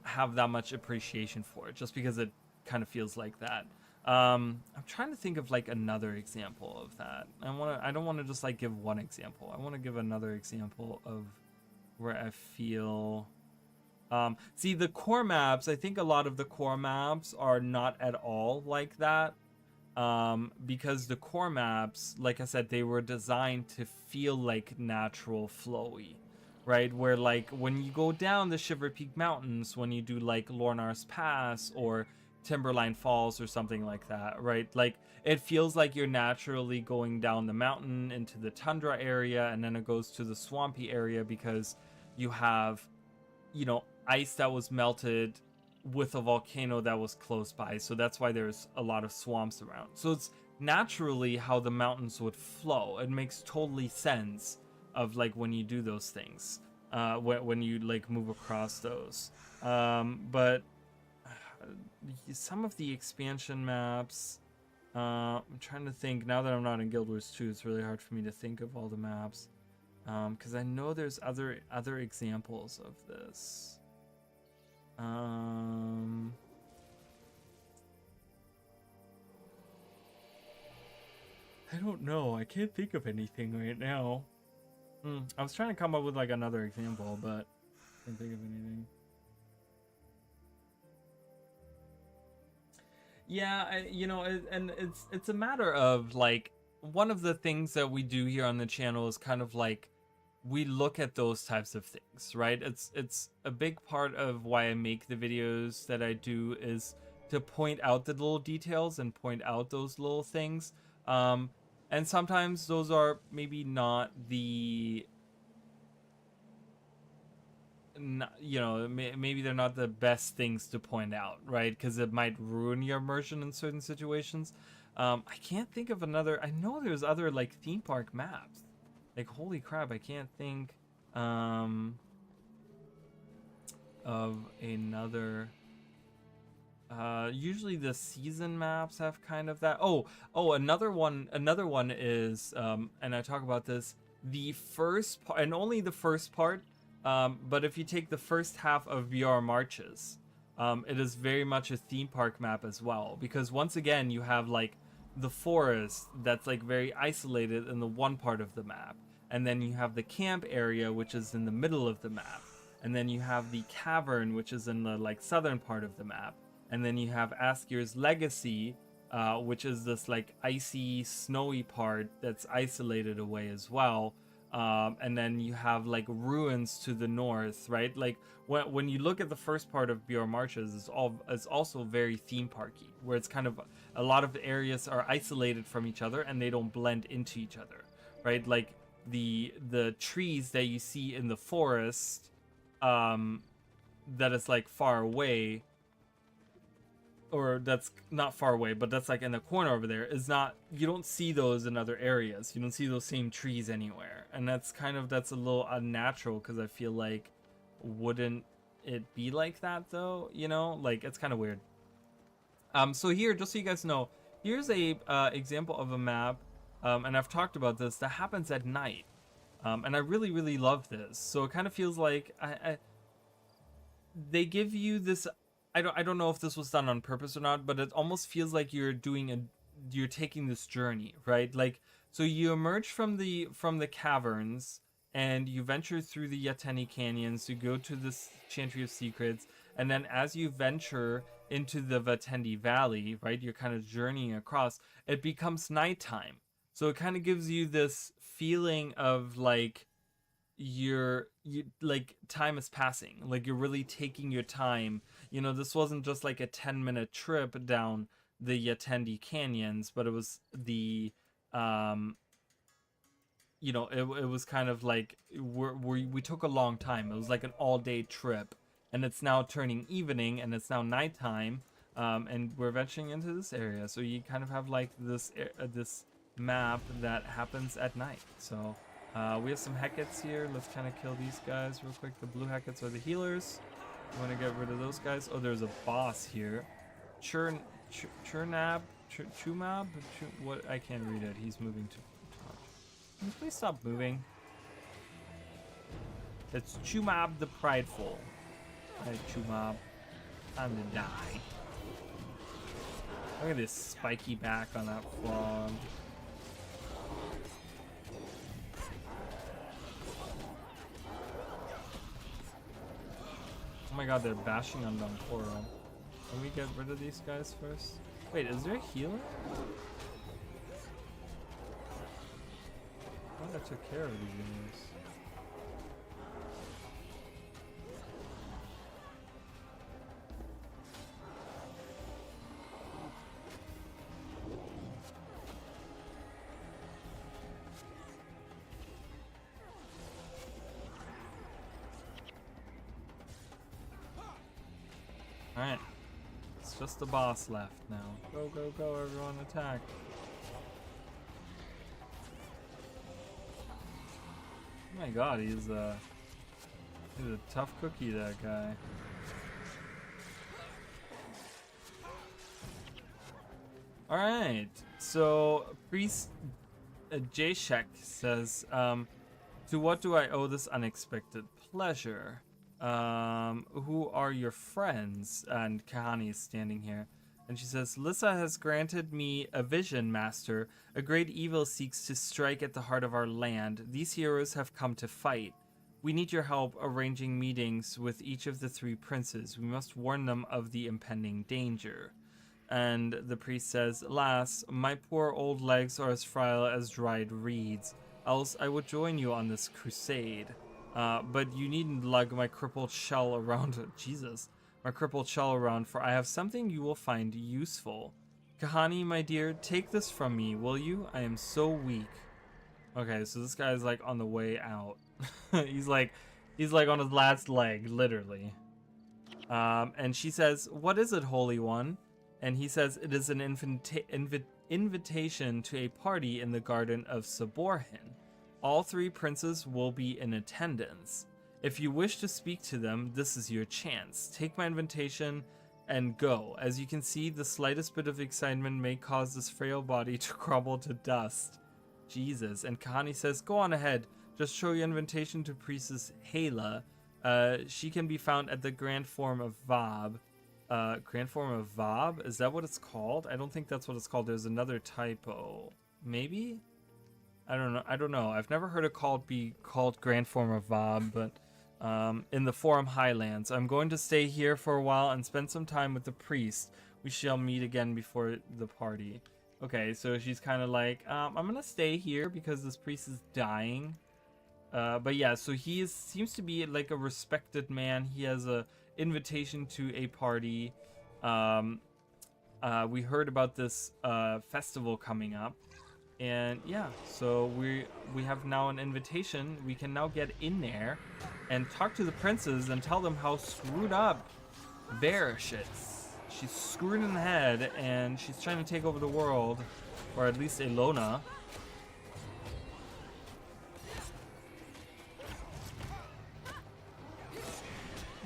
have that much appreciation for it, just because it kind of feels like that. I'm trying to think of like another example of that. I don't want to just like give one example. I want to give another example of where I feel, see, the core maps, I think a lot of the core maps are not at all like that. Because the core maps, like I said, they were designed to feel like natural flowy, right? Where like when you go down the Shiver Peak Mountains, when you do like Lornar's Pass or Timberline Falls or something like that, right? Like it feels like you're naturally going down the mountain into the tundra area, and then it goes to the swampy area because you have, you know, ice that was melted with a volcano that was close by, so that's why there's a lot of swamps around. So it's naturally how the mountains would flow. It makes totally sense like when you do those things, when you like move across those. But some of the expansion maps, I'm trying to think now that I'm not in Guild Wars 2. It's really hard for me to think of all the maps, because I know there's other examples of this. I don't know. I can't think of anything right now. I was trying to come up with like another example, but I can't think of anything. Yeah, and it's a matter of like, one of the things that we do here on the channel is kind of like, we look at those types of things, right? It's a big part of why I make the videos that I do, is to point out the little details and point out those little things. And sometimes those are maybe not the, maybe they're not the best things to point out, right? Because it might ruin your immersion in certain situations. I can't think of another. I know there's other like theme park maps. Like, holy crap, I can't think of another. Usually the season maps have kind of that. Another one is, and I talk about this, the first part, and only the first part, but if you take the first half of VR Marches, it is very much a theme park map as well, because once again you have like the forest that's like very isolated in the one part of the map, and then you have the camp area, which is in the middle of the map, and then you have the cavern, which is in the like southern part of the map. And then you have Askir's Legacy, which is this like icy, snowy part that's isolated away as well. And then you have like ruins to the north, right? Like when you look at the first part of BR Marches, it's also very theme parky, where it's kind of a lot of the areas are isolated from each other and they don't blend into each other, right? Like the trees that you see in the forest, that is like far away, or that's not far away, but that's like in the corner over there, is not, you don't see those in other areas. You don't see those same trees anywhere. And that's a little unnatural, because I feel like, wouldn't it be like that though? Like, it's kind of weird. So here, just so you guys know, here's a example of a map, and I've talked about this, that happens at night. And I really, really love this. So it kind of feels like they give you this. I don't know if this was done on purpose or not, but it almost feels like you're taking this journey, right? Like, so you emerge from the caverns and you venture through the Yateni canyons to go to this Chantry of Secrets, and then as you venture into the Vatendi Valley, right, you're kind of journeying across, it becomes nighttime. So it kind of gives you this feeling of like you like time is passing, like you're really taking your time. This wasn't just like a 10-minute trip down the Yatendi canyons, but it was the it was kind of like we took a long time. It was like an all-day trip, and it's now turning evening, and it's now nighttime, and we're venturing into this area. So you kind of have like this map that happens at night. So we have some Hecates here. Let's kind of kill these guys real quick. The blue Hecates are the healers. I want to get rid of those guys. Oh, there's a boss here. Chumab? What? I can't read it. He's moving too much. Can you please stop moving? It's Chumab the Prideful. Alright, Chumab. Time to die. Look at this spiky back on that frog. Oh my god, they're bashing on Donkoro. Can we get rid of these guys first? Wait, is there a healer? I thought I took care of these guys. Alright. It's just the boss left now. Go, go, go, everyone attack. my god, he's a tough cookie, that guy. Alright, so Priest Jashek says, to what do I owe this unexpected pleasure? Who are your friends? And Kahani is standing here. And she says, Lissa has granted me a vision, Master. A great evil seeks to strike at the heart of our land. These heroes have come to fight. We need your help arranging meetings with each of the 3 princes. We must warn them of the impending danger. And the priest says, Alas, my poor old legs are as frail as dried reeds. Else I would join you on this crusade. But you needn't lug my crippled shell around. Jesus. My crippled shell around, for I have something you will find useful. Kahani, my dear, take this from me, will you? I am so weak. Okay, so this guy's like on the way out. he's like on his last leg, literally. And she says, what is it, Holy One? And he says, it is an invitation to a party in the Garden of Saborhin. All 3 princes will be in attendance. If you wish to speak to them, this is your chance. Take my invitation and go. As you can see, the slightest bit of excitement may cause this frail body to crumble to dust. Jesus. And Kahani says, go on ahead. Just show your invitation to Priestess Hala. She can be found at the Grand Form of Vab. Grand Form of Vab? Is that what it's called? I don't think that's what it's called. There's another typo. Maybe? I don't know. I've never heard it be called Grand Form of Vab, but in the Forum Highlands. I'm going to stay here for a while and spend some time with the priest. We shall meet again before the party. Okay, so she's kind of like, I'm gonna stay here because this priest is dying. But yeah, so he seems to be like a respected man. He has a invitation to a party. We heard about this festival coming up. And yeah, so we have now an invitation. We can now get in there and talk to the princes and tell them how screwed up Barish is. She's screwed in the head and she's trying to take over the world, or at least Elona.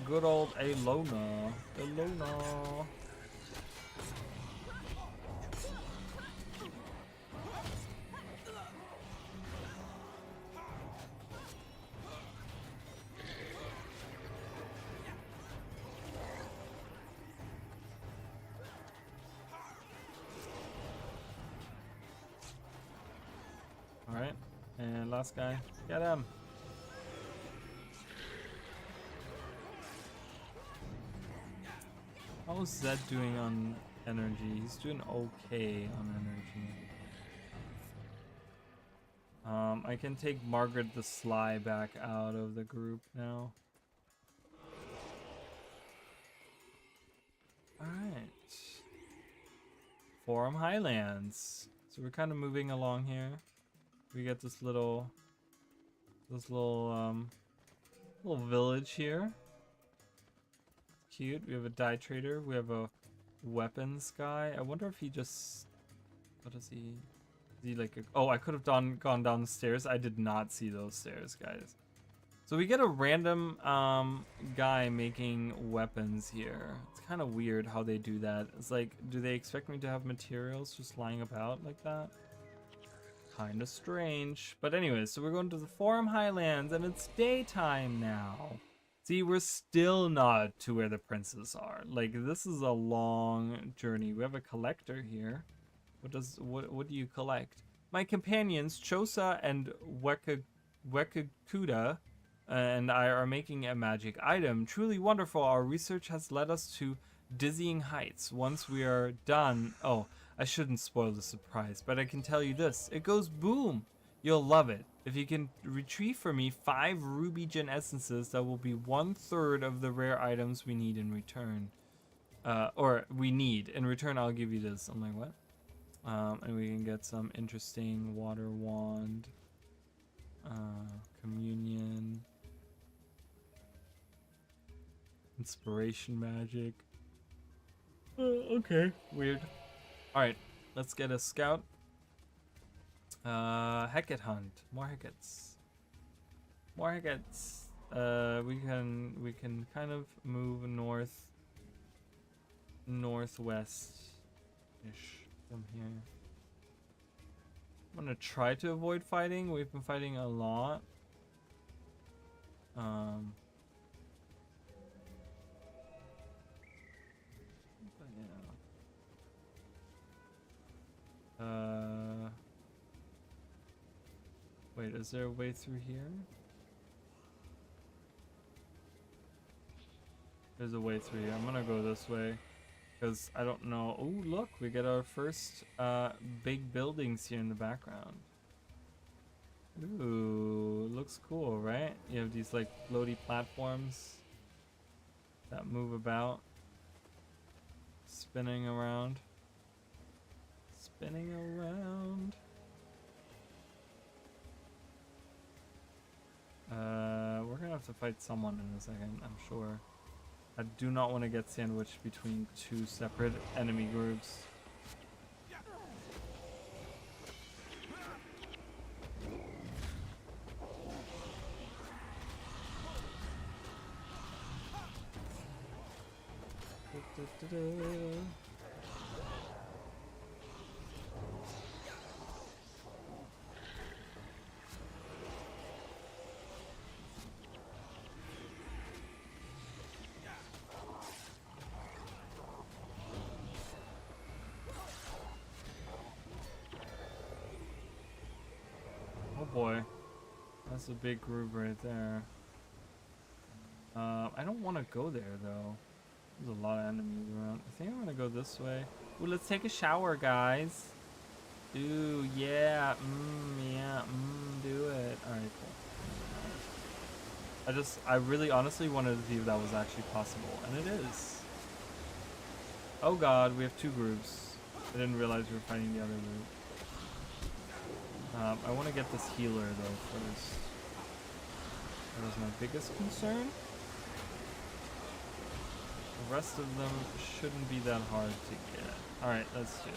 Good old Elona. Elona. Alright, and last guy, get him. How's Zed doing on energy? He's doing okay on energy. I can take Margaret the Sly back out of the group now. Alright. Forum Highlands. So we're kind of moving along here. We get this little village here. Cute. We have a dye trader. We have a weapons guy. I wonder if he just, what is he? Is he like a, oh, I could have gone down the stairs. I did not see those stairs, guys. So we get a random guy making weapons here. It's kind of weird how they do that. It's like, do they expect me to have materials just lying about like that? Kind of strange. But anyways, so we're going to the Forum Highlands and it's daytime now. See, we're still not to where the princes are. Like, this is a long journey. We have a collector here. What do you collect? My companions, Chosa and Wekakuda, and I are making a magic item. Truly wonderful. Our research has led us to dizzying heights. Once we are done... Oh, I shouldn't spoil the surprise, but I can tell you this. It goes boom. You'll love it. If you can retrieve for me 5 ruby gem essences, that will be 1/3 of the rare items we need in return. In return, I'll give you this. I'm like, what? And we can get some interesting water wand. Communion. Inspiration magic. Okay. Weird. Alright, let's get a scout. Hecate hunt. More Hecates. More gets. We can kind of move northwest ish from here. I'm gonna try to avoid fighting. We've been fighting a lot. But yeah. Wait, is there a way through here? There's a way through here. I'm gonna go this way. Because I don't know. Oh, look, we get our first big buildings here in the background. Ooh, looks cool, right? You have these like floaty platforms that move about, spinning around. Spinning around. We're gonna have to fight someone in a second, I'm sure. I do not want to get sandwiched between two separate enemy groups. Oh boy, that's a big groove right there. I don't want to go there though. There's a lot of enemies around. I think I'm gonna go this way. Ooh, let's take a shower, guys. Ooh, yeah, yeah, do it. All right, cool. I really honestly wanted to see if that was actually possible, and it is. Oh god, we have two groups. I didn't realize we were fighting the other group. I want to get this healer though first. That was my biggest concern. The rest of them shouldn't be that hard to get. Alright, let's do it.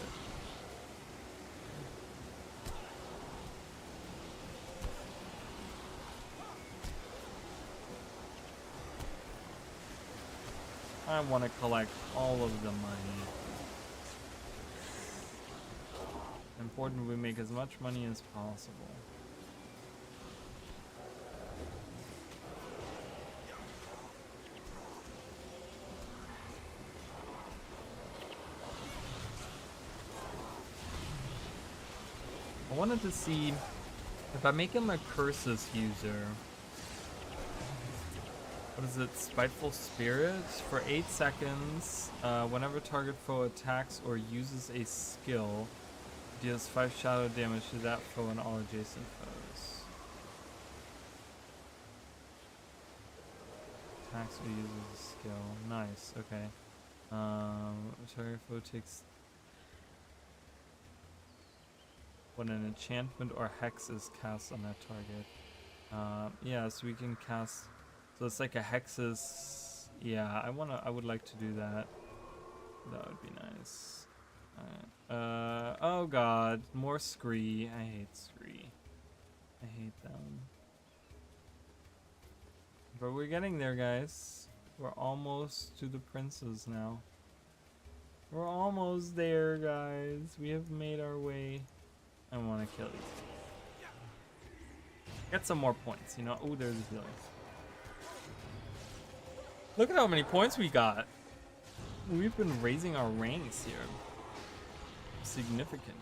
I want to collect all of the money. Important we make as much money as possible. I wanted to see if I make him a curses user. What is it? Spiteful Spirit? For 8 seconds, whenever target foe attacks or uses a skill, deals 5 shadow damage to that foe and all adjacent foes. Attacks or uses a skill. Nice, okay. Target foe takes when an enchantment or hex is cast on that target. Yeah, so we can cast. So it's like a hexes. Yeah, I would like to do that. That would be nice. Alright. Oh god, more Scree. I hate Scree. I hate them. But we're getting there, guys. We're almost to the princes now. We're almost there, guys. We have made our way. I want to kill these guys. Get some more points, you know? Oh, there's a healer. Look at how many points we got. We've been raising our ranks here significantly.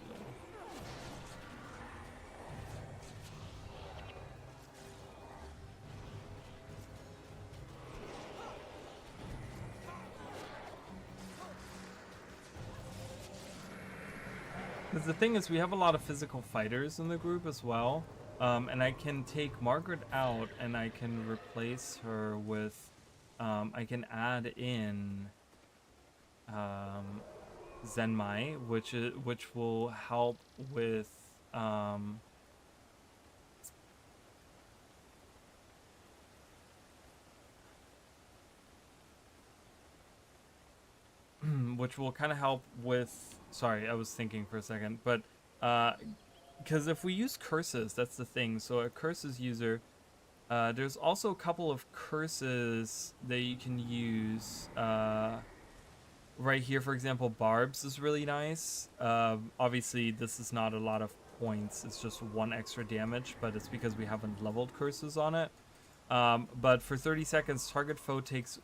Because the thing is, we have a lot of physical fighters in the group as well. And I can take Margaret out and I can replace her with, I can add in Zenmai, which will help with which will kind of help with. Sorry, I was thinking for a second, but because if we use curses, that's the thing. So a curses user There's also a couple of curses that you can use. Right here, for example, Barbs is really nice. Obviously, this is not a lot of points. It's just 1 extra damage, but it's because we haven't leveled curses on it. But for 30 seconds, target foe takes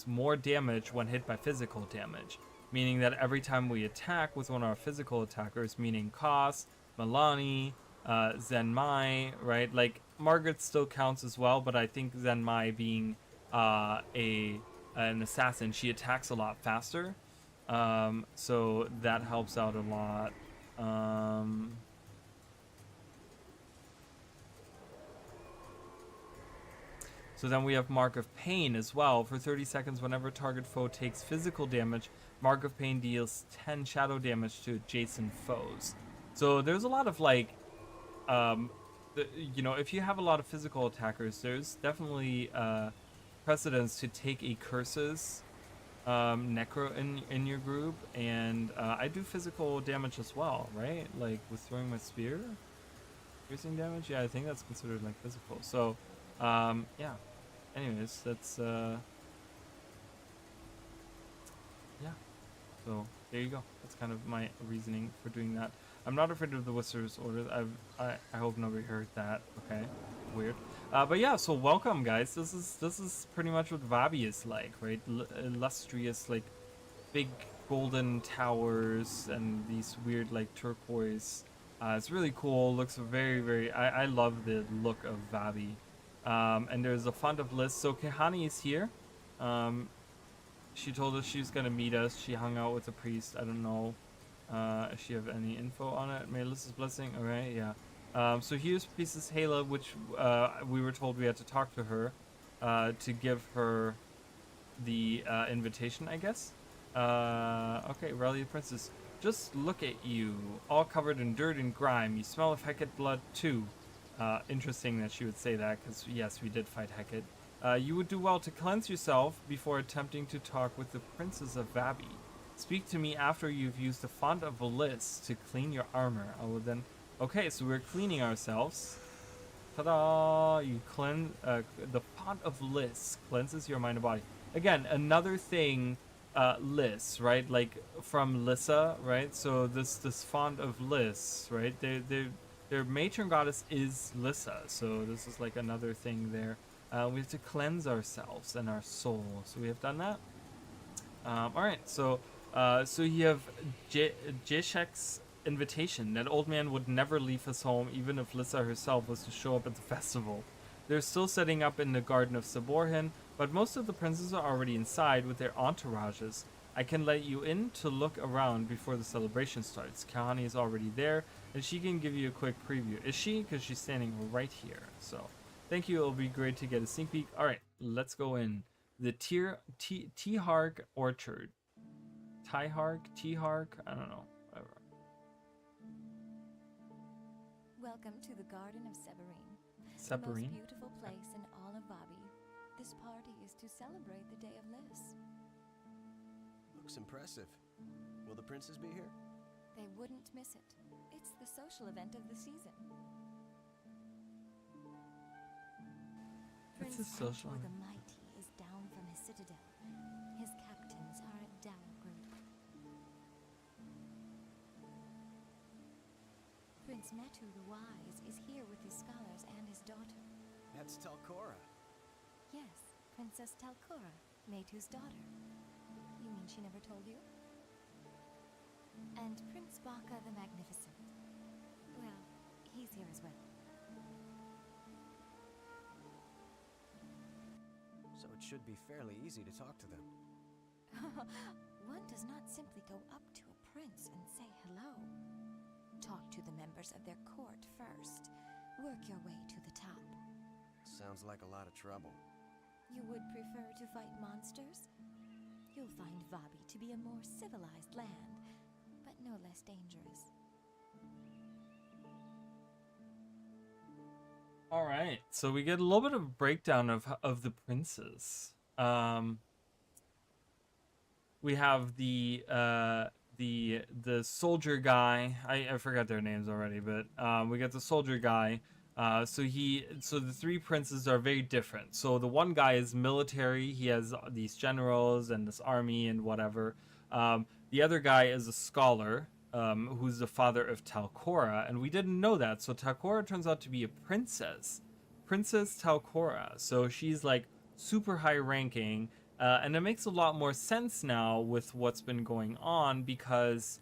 more damage when hit by physical damage, meaning that every time we attack with one of our physical attackers, meaning Kos, Milani, Zenmai, right? Like Margaret still counts as well, but I think Zenmai being an assassin, she attacks a lot faster, so that helps out a lot. So then we have Mark of Pain as well. For 30 seconds, whenever target foe takes physical damage, Mark of Pain deals 10 shadow damage to adjacent foes. So there's a lot of like, you know, if you have a lot of physical attackers, there's definitely precedence to take a curses necro in your group, and I do physical damage as well, right? Like with throwing my spear, piercing damage. Yeah, I think that's considered like physical. So yeah. Anyways, that's yeah. So there you go. That's kind of my reasoning for doing that. I'm not afraid of the Wizard's Order. I hope nobody heard that. Okay, weird. But yeah, so welcome, guys. This is pretty much what Vabi is like, right? Illustrious, like big golden towers and these weird like turquoise. It's really cool. Looks very. I love the look of Vabi. And there's a font of list. So Kehani is here. She told us she was gonna meet us. She hung out with the priest. I don't know if she have any info on it. May Alyssa's blessing. All right, yeah. So here's Priestess Hala, which we were told we had to talk to her to give her the invitation, I guess. Okay, Rally the Princess. Just look at you, all covered in dirt and grime. You smell of Hecate blood too. Interesting that she would say that, because yes, we did fight Hecate. You would do well to cleanse yourself before attempting to talk with the Princess of Vabi. Speak to me after you've used the Font of Valice to clean your armor. I will then... Okay, so we're cleaning ourselves. Ta-da! You cleanse... the Font of Liss cleanses your mind and body. Again, another thing, Liss, right? Like, from Lissa, right? So this Font of Liss, right? Their matron goddess is Lissa, so this is like another thing there. We have to cleanse ourselves and our soul, so we have done that. All right, so you have Jeshek's invitation. That old man would never leave his home, even if Lissa herself was to show up at the festival. They're still setting up in the Garden of Saborhin, but most of the princes are already inside with their entourages. I can let you in to look around before the celebration starts. Kahani is already there, and she can give you a quick preview. Is she? Because she's standing right here. So, thank you. It'll be great to get a sneak peek. All right, let's go in. The T-Hark Orchard. T-Hark? I don't know. Whatever. Welcome to the Garden of Severine. Severine? The most beautiful place in all of Vabi. This party is to celebrate the Day of Liss. Looks impressive. Will the princes be here? They wouldn't miss it. It's the social event of the season. It's Prince a social Antor event. the Mighty is down from his citadel. His captains are a dour group. Prince Metu the Wise is here with his scholars and his daughter. That's Talcora. Yes, Princess Talcora, Metu's daughter. You mean she never told you? And Prince Baka the Magnificent. Well, he's here as well. So it should be fairly easy to talk to them. One does not simply go up to a prince and say hello. Talk to the members of their court first. Work your way to the top. Sounds like a lot of trouble. You would prefer to fight monsters? You'll find Vabi to be a more civilized land, but no less dangerous. All right, so we get a little bit of a breakdown of the princes. We have the soldier guy. I forgot their names already, but we got the soldier guy. So the three princes are very different. So the one guy is military. He has these generals and this army and whatever. The other guy is a scholar, who's the father of Talcora, and we didn't know that. So Talcora turns out to be a princess, Princess Talcora. So she's like super high ranking, and it makes a lot more sense now with what's been going on because.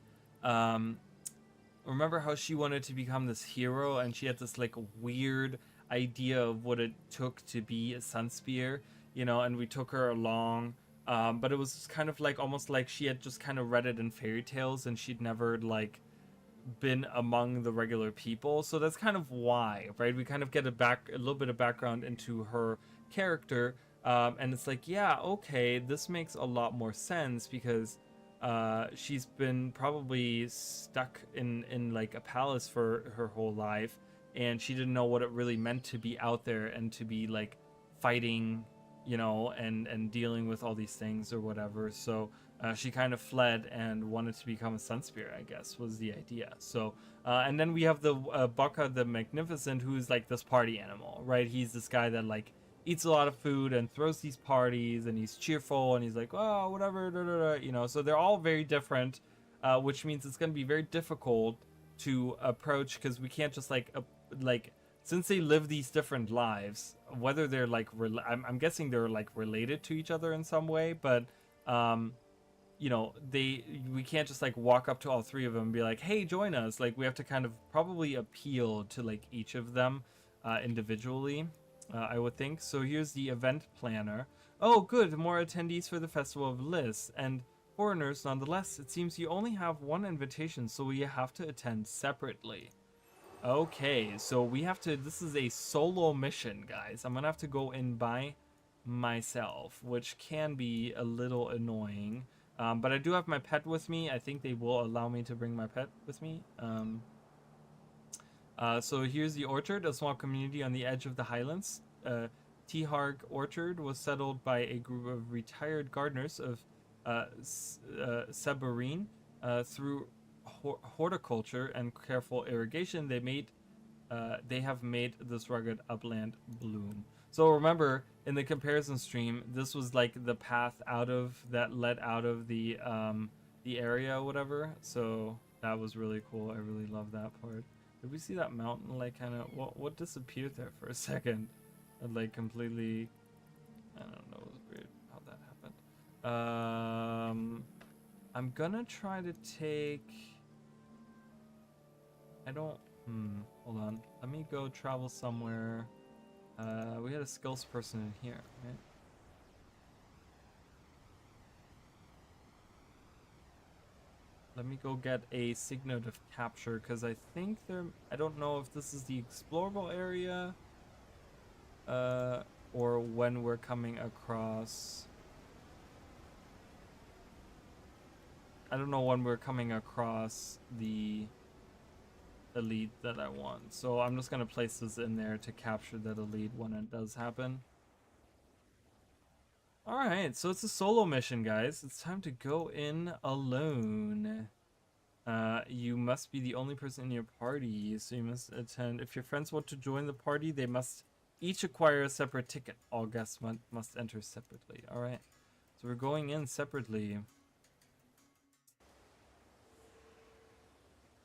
Remember how she wanted to become this hero and she had this like weird idea of what it took to be a Sunspear, and we took her along. But it was kind of like almost like she had just kind of read it in fairy tales and she'd never like been among the regular people. So that's kind of why, right? We kind of get a little bit of background into her character. And it's like, yeah, okay, this makes a lot more sense because she's been probably stuck in like a palace for her whole life, and she didn't know what it really meant to be out there and to be like fighting, and dealing with all these things or whatever. So she kind of fled and wanted to become a Sunspear, I guess, was the idea. So and then we have the Baka the Magnificent, who's like this party animal, right? He's this guy that like eats a lot of food and throws these parties, and he's cheerful and he's like, oh, whatever, so they're all very different, which means it's going to be very difficult to approach because we can't just like since they live these different lives, whether they're like I'm guessing they're like related to each other in some way, but we can't just like walk up to all three of them and be like, hey, join us. Like we have to kind of probably appeal to like each of them individually. I would think. So here's the event planner. Oh, good. More attendees for the Festival of Liss. And foreigners, nonetheless. It seems you only have one invitation, so we have to attend separately. Okay, so we have to... This is a solo mission, guys. I'm gonna have to go in by myself, which can be a little annoying. But I do have my pet with me. I think they will allow me to bring my pet with me. So here's the orchard, a small community on the edge of the highlands. Tiharg Orchard was settled by a group of retired gardeners of Seberine. Through horticulture and careful irrigation, they have made this rugged upland bloom. So remember, in the comparison stream, this was like the path that led out of the area or whatever. So that was really cool. I really love that part. Did we see that mountain like kind of what disappeared there for a second? And like completely, I don't know, it was weird how that happened. I'm gonna try to take, hold on, let me go travel somewhere. We had a skills person in here, right? Let me go get a signet of capture, because I think I don't know if this is the explorable area, or when we're coming across, I don't know when we're coming across the elite that I want. So I'm just going to place this in there to capture that elite when it does happen. Alright, so it's a solo mission, guys. It's time to go in alone. You must be the only person in your party, so you must attend. If your friends want to join the party, they must each acquire a separate ticket. All guests must enter separately. Alright, so we're going in separately.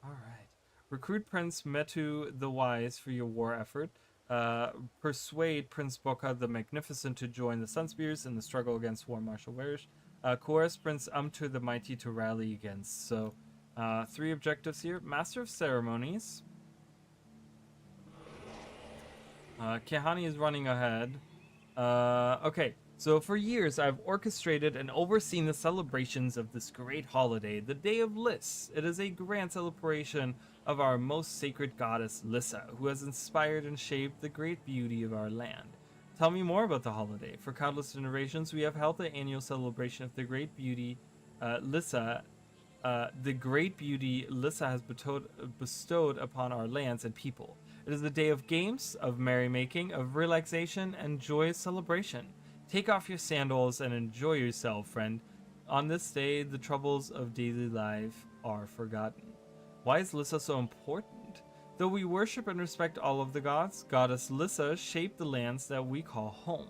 Alright. Recruit Prince Metu the Wise for your war effort. Persuade Prince Boka the Magnificent to join the Sunspears in the struggle against War Marshal Warish. Coerce Prince Umtu the Mighty to rally against. So, 3 objectives here. Master of Ceremonies. Kehani is running ahead. Okay, so for years I've orchestrated and overseen the celebrations of this great holiday, the Day of Liss. It is a grand celebration of our most sacred goddess, Lissa, who has inspired and shaped the great beauty of our land. Tell me more about the holiday. For countless generations, we have held the annual celebration of the great beauty Lissa. The great beauty Lissa has bestowed upon our lands and people. It is a day of games, of merrymaking, of relaxation, and joyous celebration. Take off your sandals and enjoy yourself, friend. On this day, the troubles of daily life are forgotten. Why is Lissa so important? Though we worship and respect all of the gods, Goddess Lissa shaped the lands that we call home.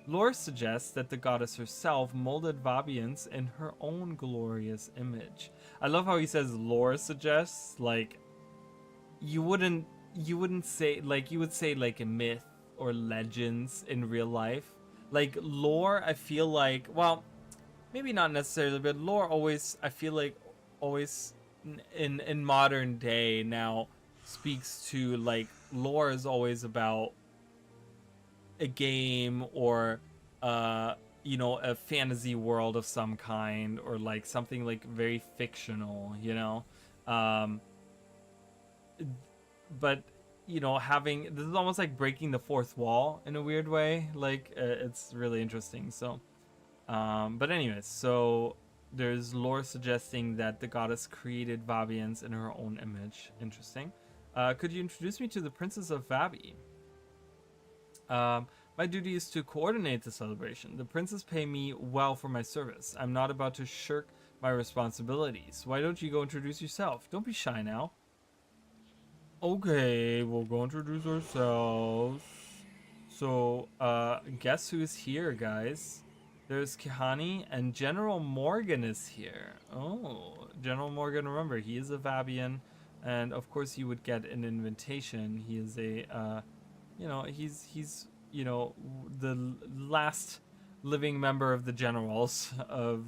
Lore suggests that the goddess herself molded Vabians in her own glorious image. I love how he says lore suggests, like you wouldn't say, like you would say like a myth or legends in real life. Like lore, I feel like, well, maybe not necessarily, but lore always, I feel like always in modern day now speaks to, like, lore is always about a game or you know, a fantasy world of some kind, or like something like very fictional, you know. But you know, having this is almost like breaking the fourth wall in a weird way. Like it's really interesting. So but anyways, so there's lore suggesting that the goddess created Vabians in her own image. Interesting. Could you introduce me to the Princess of Vabi? My duty is to coordinate the celebration. The princes pay me well for my service. I'm not about to shirk my responsibilities. Why don't you go introduce yourself? Don't be shy now. Okay, we'll go introduce ourselves. So, guess who's here, guys? There's Kihani, and General Morgan is here. Oh, General Morgan, remember, he is a Vabian, and of course you would get an invitation. He is a, you know, he's you know, the last living member of the generals of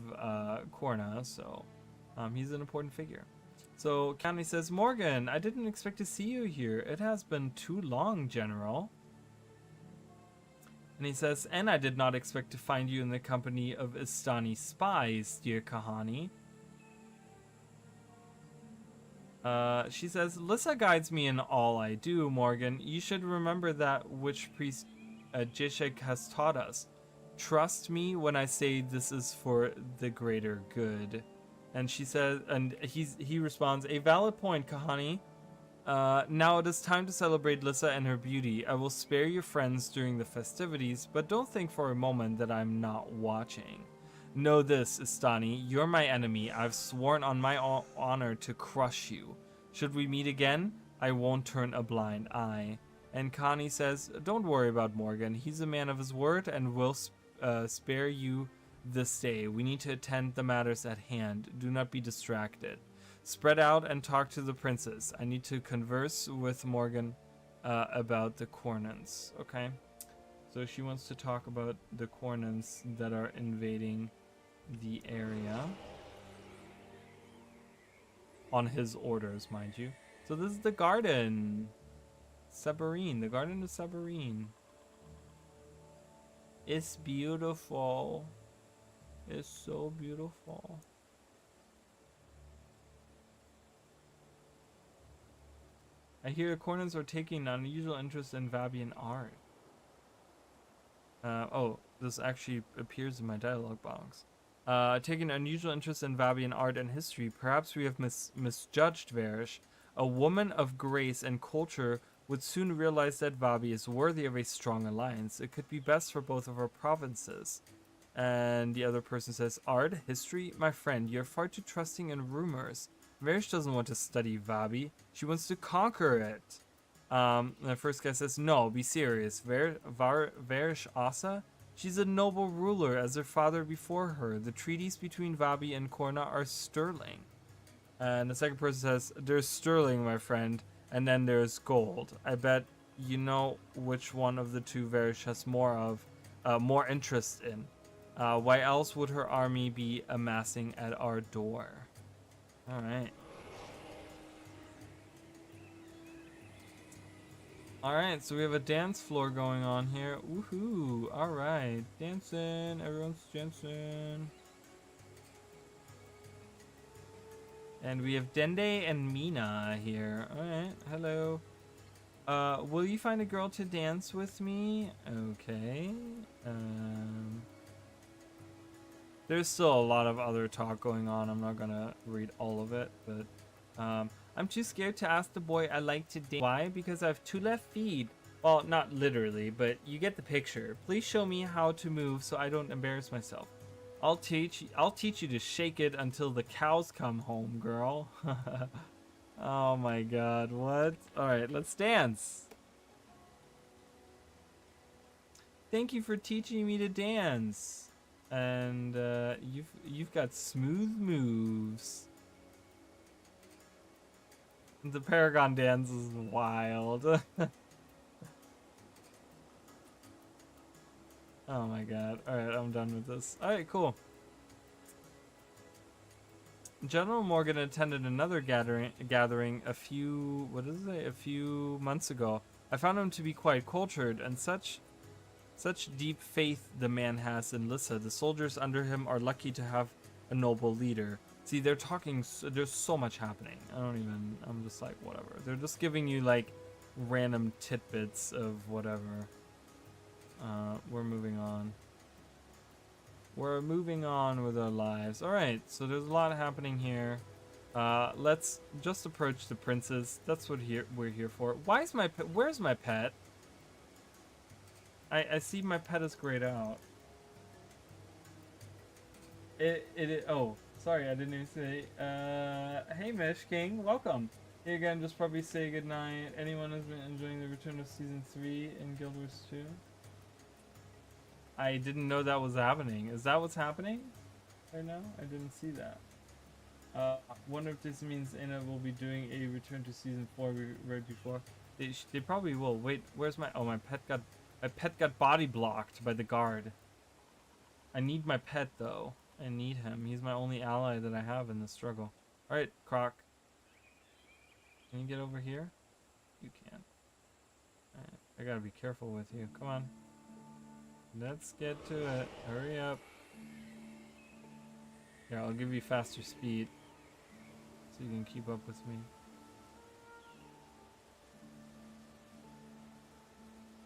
Korna, so he's an important figure. So Kihani says, Morgan, I didn't expect to see you here. It has been too long, General. And he says, and I did not expect to find you in the company of Istani spies, dear Kahani. She says, Lissa guides me in all I do, Morgan. You should remember that which priest Jishek has taught us. Trust me when I say this is for the greater good. And she says, and he responds, a valid point, Kahani. Now it is time to celebrate Lissa and her beauty. I will spare your friends during the festivities, but don't think for a moment that I'm not watching. Know this, Istani, you're my enemy. I've sworn on my honor to crush you. Should we meet again, I won't turn a blind eye. And Connie says, don't worry about Morgan. He's a man of his word and will spare you this day. We need to attend the matters at hand. Do not be distracted. Spread out and talk to the princess. I need to converse with Morgan about the Cornans. Okay. So she wants to talk about the Cornans that are invading the area. On his orders, mind you. So this is the garden. Sabarine, the Garden of Sabarine. It's beautiful. It's so beautiful. I hear the Cornans are taking an unusual interest in Vabian art. Oh, this actually appears in my dialogue box. Taking an unusual interest in Vabian art and history. Perhaps we have misjudged Varish. A woman of grace and culture would soon realize that Vabi is worthy of a strong alliance. It could be best for both of our provinces. And the other person says, art, history? My friend, you're far too trusting in rumors. Varish doesn't want to study Vabi. She wants to conquer it. The first guy says, no, be serious. Varish Asa? She's a noble ruler as her father before her. The treaties between Vabi and Korna are sterling. And the second person says, there's sterling, my friend. And then there's gold. I bet you know which one of the two Varish has more interest in. Why else would her army be amassing at our door? Alright. Alright, so we have a dance floor going on here. Woohoo! Alright, dancing. Everyone's dancing. And we have Dende and Mina here. Alright, hello. Will you find a girl to dance with me? Okay. There's still a lot of other talk going on. I'm not gonna read all of it, but I'm too scared to ask the boy I like to date. Why? Because I have 2 left feet. Well, not literally, but you get the picture. Please show me how to move so I don't embarrass myself. I'll teach you to shake it until the cows come home, girl. Oh my god, what? Alright, let's dance. Thank you for teaching me to dance. And you've got smooth moves. The Paragon dance is wild. Oh my god. Alright, I'm done with this. Alright, cool. General Morgan attended another gathering a few months ago. I found him to be quite cultured, and such deep faith the man has in Lissa. The soldiers under him are lucky to have a noble leader. See, they're talking, there's so much happening. I'm just like, whatever. They're just giving you like random tidbits of whatever. We're moving on. We're moving on with our lives. Alright, so there's a lot happening here. Let's just approach the princess. That's what we're here for. Why is my pet? Where's my pet? I see my pet is grayed out. Oh, sorry, I didn't even say. Hey Mish King, welcome. Here again, just probably say goodnight. Anyone has been enjoying the return of season 3 in Guild Wars 2? I didn't know that was happening. Is that what's happening right now? I didn't see that. Wonder if this means Anna will be doing a return to season 4 right before. They probably will. Wait, where's my? Oh, my pet got body blocked by the guard. I need my pet though. I need him. He's my only ally that I have in this struggle. All right, Croc. Can you get over here? You can. All right. I gotta be careful with you. Come on. Let's get to it. Hurry up. Here, I'll give you faster speed so you can keep up with me.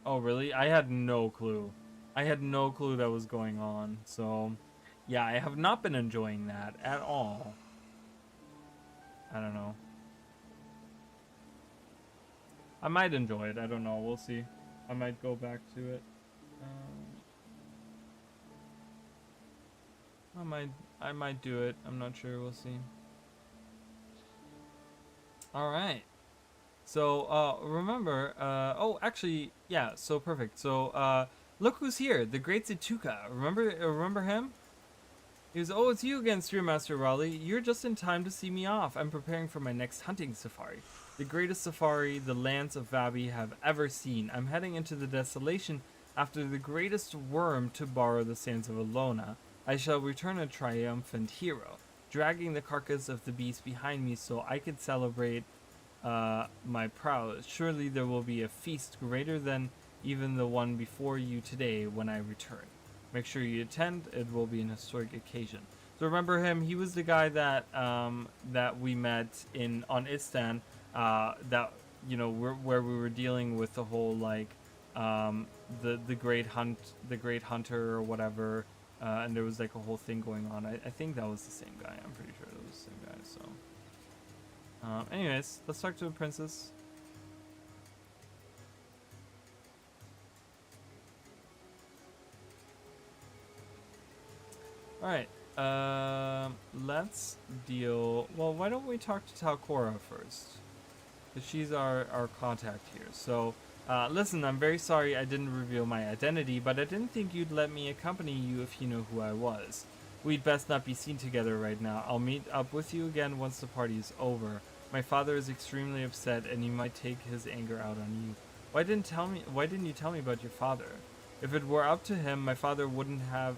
Oh, really? I had no clue. I had no clue that was going on. So, yeah, I have not been enjoying that at all. I don't know. I might enjoy it. I don't know. We'll see. I might go back to it. I might do it. I'm not sure. We'll see. All right. So remember. Oh, actually, yeah. So perfect. So look who's here. The Great Zatuka. Remember him? He was. Oh, it's you again, Spearmaster Raleigh. You're just in time to see me off. I'm preparing for my next hunting safari. The greatest safari the lands of Vabi have ever seen. I'm heading into the desolation after the greatest worm to borrow the sands of Alona. I shall return a triumphant hero, dragging the carcass of the beast behind me so I can celebrate my prowess. Surely there will be a feast greater than even the one before you today when I return. Make sure you attend. It will be an historic occasion. So remember him? He was the guy that that we met on Istan. That where we were dealing with the whole like the great hunter or whatever. And there was like a whole thing going on. I think that was the same guy. I'm pretty sure it was the same guy. So, anyways, let's talk to the princess. All right. Let's deal. Well, why don't we talk to Talcora first? Because she's our contact here. So. Listen, I'm very sorry I didn't reveal my identity, but I didn't think you'd let me accompany you if you know who I was. We'd best not be seen together right now. I'll meet up with you again once the party is over. My father is extremely upset, and he might take his anger out on you. Why didn't you tell me about your father? If it were up to him, my father wouldn't have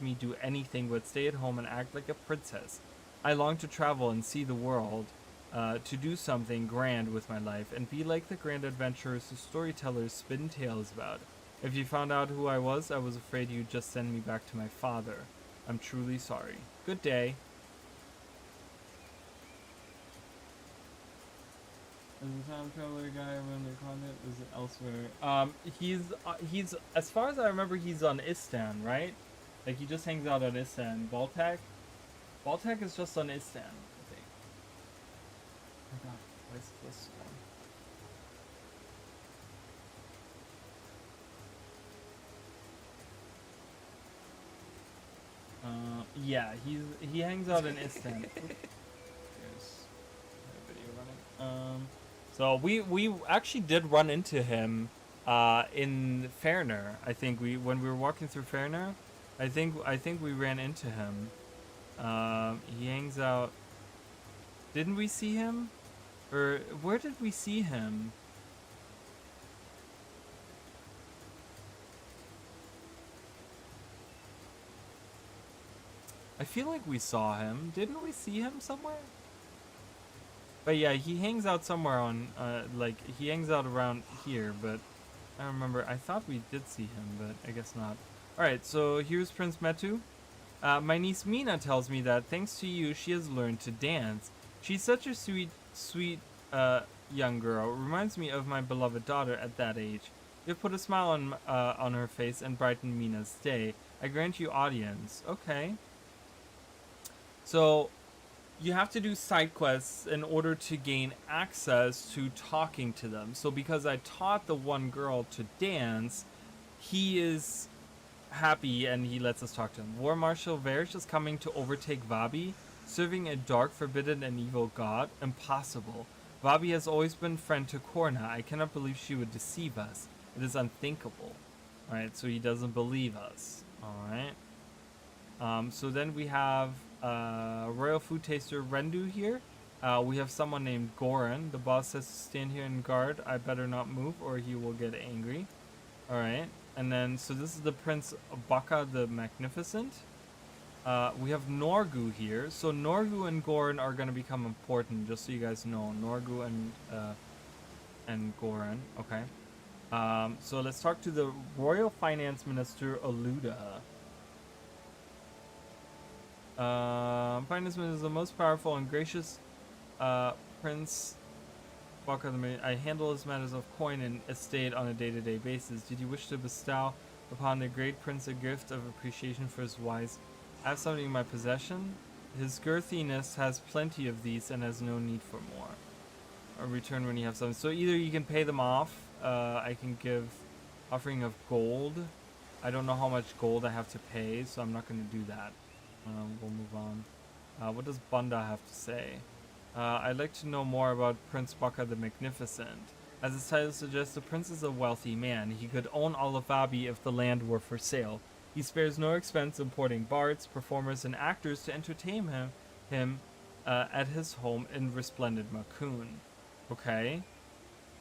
me do anything but stay at home and act like a princess. I long to travel and see the world. To do something grand with my life and be like the grand adventurers the storytellers spin tales about. If you found out who I was afraid you'd just send me back to my father. I'm truly sorry. Good day. Is the time traveler guy around the continent? Is it elsewhere? He's as far as I remember, he's on Istan, right? Like he just hangs out on Istan. Baltac is just on Istan. Oh my god, why is this one? Yeah, he hangs out in Istan. Yes. So we actually did run into him in Fairner. I think when we were walking through Fairner, I think we ran into him. He hangs out. Didn't we see him? Or where did we see him? I feel like we saw him. Didn't we see him somewhere? But yeah, he hangs out somewhere on, like, he hangs out around here, but I don't remember. I thought we did see him, but I guess not. Alright, so here's Prince Metu. My niece Mina tells me that thanks to you, she has learned to dance. She's such a sweet, young girl. Reminds me of my beloved daughter at that age. You've put a smile on her face and brightened Mina's day. I grant you audience. Okay. So, you have to do side quests in order to gain access to talking to them. So because I taught the one girl to dance, he is happy and he lets us talk to him. War Marshal Verish is coming to overtake Vabi, serving a dark, forbidden, and evil god. Impossible. Vabi has always been friend to Korna. I cannot believe she would deceive us. It is unthinkable. Alright, so he doesn't believe us. Alright. So then we have Royal Food Taster Rendu here. We have someone named Goran. The boss says to stand here and guard. I better not move or he will get angry. Alright. And then, so this is the Prince Baka the Magnificent. We have Norgu here. So Norgu and Goran are going to become important, just so you guys know. Norgu and Goran. Okay. So let's talk to the Royal Finance Minister Aluda. Finance Minister is the most powerful and gracious Prince Baka. I handle his matters of coin and estate on a day-to-day basis. Did you wish to bestow upon the great prince a gift of appreciation for his wise? I have something in my possession. His girthiness has plenty of these and has no need for more. Or return when you have something. So either you can pay them off. I can give offering of gold. I don't know how much gold I have to pay, so I'm not going to do that. We'll move on. What does Bunda have to say? I'd like to know more about Prince Baka the Magnificent. As his title suggests, the prince is a wealthy man. He could own all of Vabi if the land were for sale. He spares no expense importing bards, performers, and actors to entertain him at his home in resplendent Makun. Okay.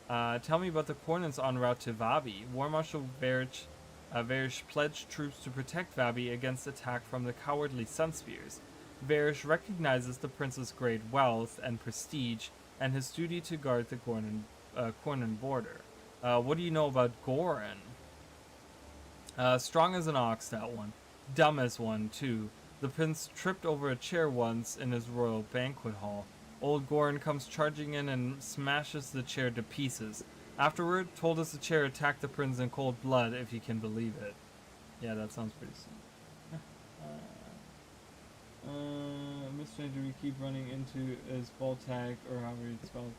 Tell me about the Cornans en route to Vabi. War Marshal Verish pledged troops to protect Vabi against attack from the cowardly Sunspears. Verish recognizes the prince's great wealth and prestige and his duty to guard the Cornan border. What do you know about Goran? Strong as an ox, that one. Dumb as one, too. The prince tripped over a chair once in his royal banquet hall. Old Goran comes charging in and smashes the chair to pieces. Afterward, told us the chair attacked the prince in cold blood, if you can believe it. Yeah, that sounds pretty sick. Mr. Do we keep running into his ball tag, or however it's spelled?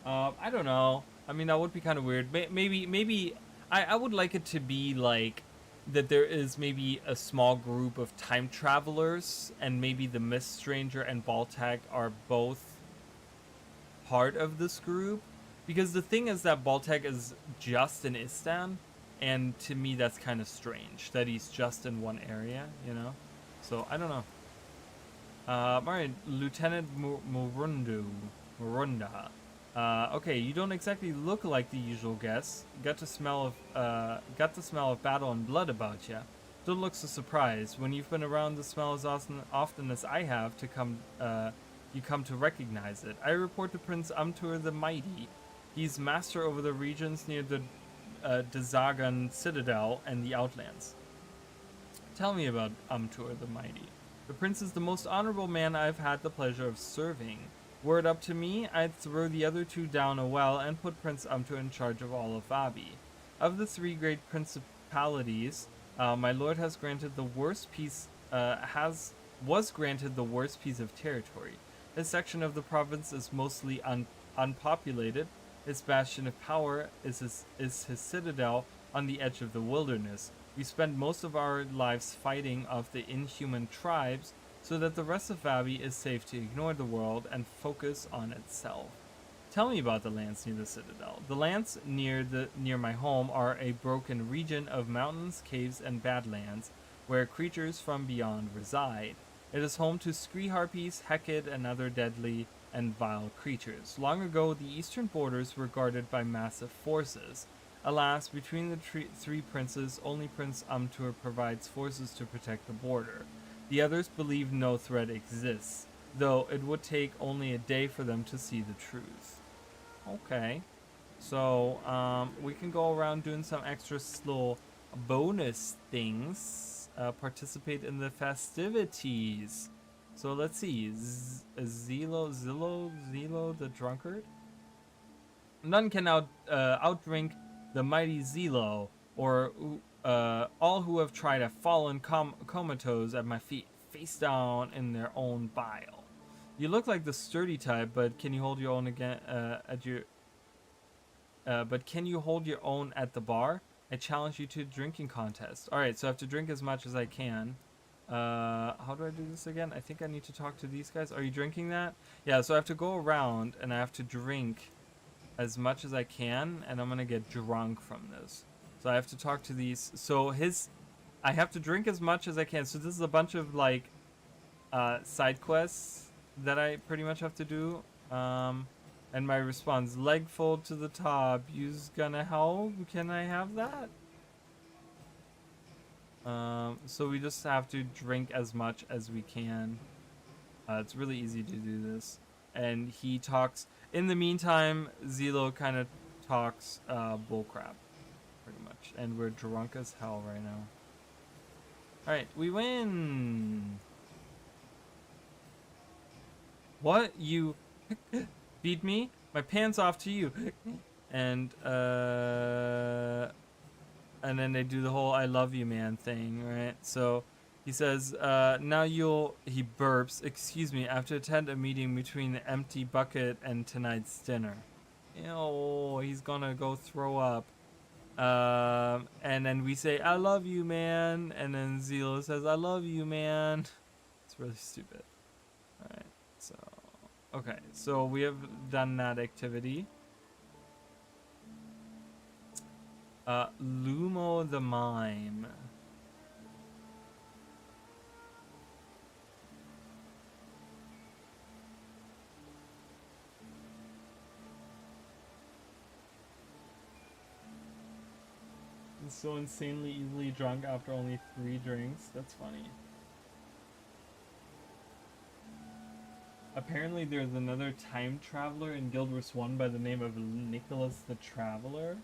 I don't know. I mean, that would be kind of weird. Maybe I would like it to be like that there is maybe a small group of time travelers, and maybe the Mist Stranger and Baltag are both part of this group. Because the thing is that Baltag is just in Istan, and to me that's kind of strange that he's just in one area, you know? So, I don't know. Alright, Lieutenant Murunda. Okay, you don't exactly look like the usual guests. Got the smell of battle and blood about you. Don't look so surprised. When you've been around the smell as often as I have, you come to recognize it. I report to Prince Amtur the Mighty. He's master over the regions near the Dazagan Citadel and the Outlands. Tell me about Amtur the Mighty. The prince is the most honorable man I've had the pleasure of serving. Were it up to me, I'd throw the other two down a well and put Prince Amtur in charge of all of Vabi. Of the three great principalities, my lord has granted the worst piece was granted the worst piece of territory. This section of the province is mostly unpopulated. Its bastion of power is his citadel on the edge of the wilderness. We spend most of our lives fighting off the inhuman tribes so that the rest of Vabi is safe to ignore the world and focus on itself. Tell me about the lands near the Citadel. The lands near my home are a broken region of mountains, caves, and badlands where creatures from beyond reside. It is home to scree harpies, Hecate, and other deadly and vile creatures. Long ago, the eastern borders were guarded by massive forces. Alas, between the three princes, only Prince Umtur provides forces to protect the border. The others believe no threat exists, though it would take only a day for them to see the truth. Okay. So, we can go around doing some extra little bonus things. Participate in the festivities. So let's see. Zillo the drunkard? None can outdrink the mighty Zillo, or all who have tried have fallen comatose at my feet, face down in their own bile. You look like the sturdy type, but can you hold your own again but can you hold your own at the bar? I challenge you to a drinking contest. All right, so I have to drink as much as I can. How do I do this again? I think I need to talk to these guys. Are you drinking that? Yeah, so I have to go around and I have to drink as much as I can, and I'm gonna get drunk from this. So I have to talk to these. So I have to drink as much as I can. So this is a bunch of like side quests that I pretty much have to do. And my response, leg fold to the top. You's gonna help? Can I have that? So we just have to drink as much as we can. It's really easy to do this. And he talks. In the meantime, Zillo kind of talks bullcrap, pretty much. And we're drunk as hell right now. Alright, we win! What? You beat me? My pants off to you. And then they do the whole I love you man thing, right? So he says, he burps, excuse me, I have to attend a meeting between the empty bucket and tonight's dinner. Ew, he's gonna go throw up. And then we say, I love you, man. And then Zillo says, I love you, man. It's really stupid. Alright, so... Okay, so we have done that activity. Lumo the Mime. I'm so insanely easily drunk after only 3 drinks. That's funny. Apparently there's another time traveler in Guild Wars 1 by the name of Nicholas the Traveler.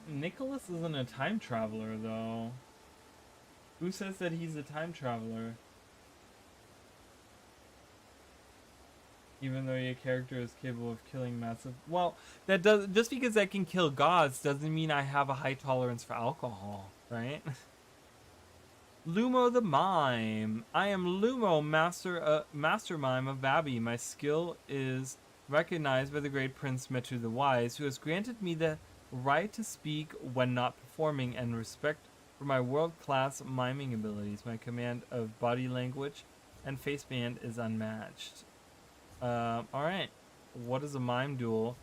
Nicholas isn't a time traveler though. Who says that he's a time traveler? Even though your character is capable of killing massive... Well, that does just because I can kill gods doesn't mean I have a high tolerance for alcohol, right? Lumo the Mime. I am Lumo, master mime of Vabi. My skill is recognized by the great Prince Metu the Wise, who has granted me the right to speak when not performing and respect for my world-class miming abilities. My command of body language and face band is unmatched. Alright. What is a mime duel?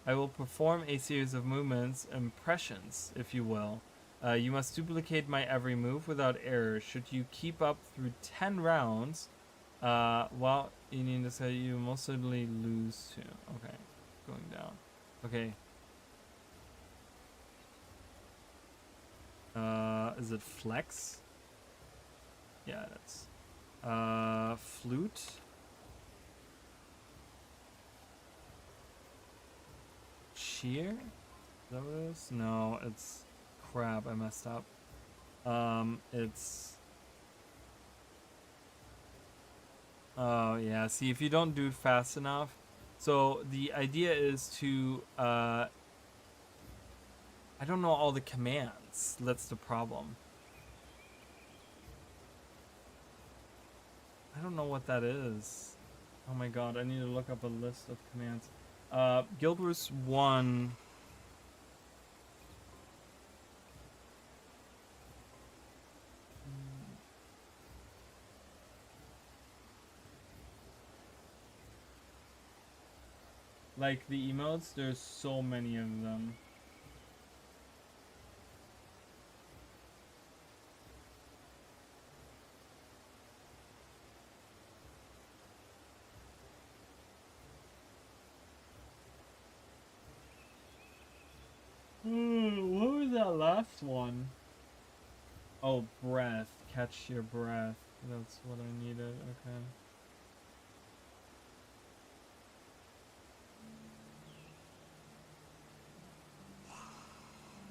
I will perform a series of movements, impressions, if you will. You must duplicate my every move without error. Should you keep up through 10 rounds, well, you need to say you most certainly lose to. Okay, going down. Okay. Is it flex? Yeah, that's flute. Cheer? Is that what it is? No, it's crap. I messed up. It's. Oh yeah. See, if you don't do it fast enough, so the idea is to. I don't know all the commands. That's the problem. I don't know what that is. Oh my god, I need to look up a list of commands. Guild Wars 1. Like the emotes, there's so many of them. What was that last one? Oh, breath. Catch your breath. That's what I needed. Okay.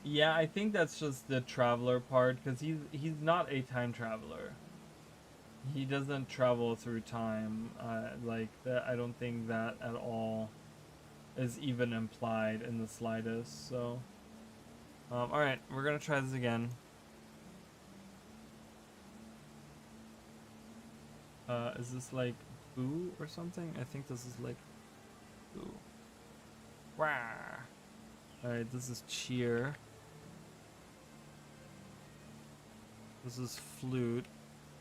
Yeah, I think that's just the traveler part, because he's not a time traveler. He doesn't travel through time. Like that, I don't think that at all is even implied in the slightest. So, all right, we're gonna try this again. Is this like boo or something? I think this is like boo. Wah. All right, this is cheer. This is flute.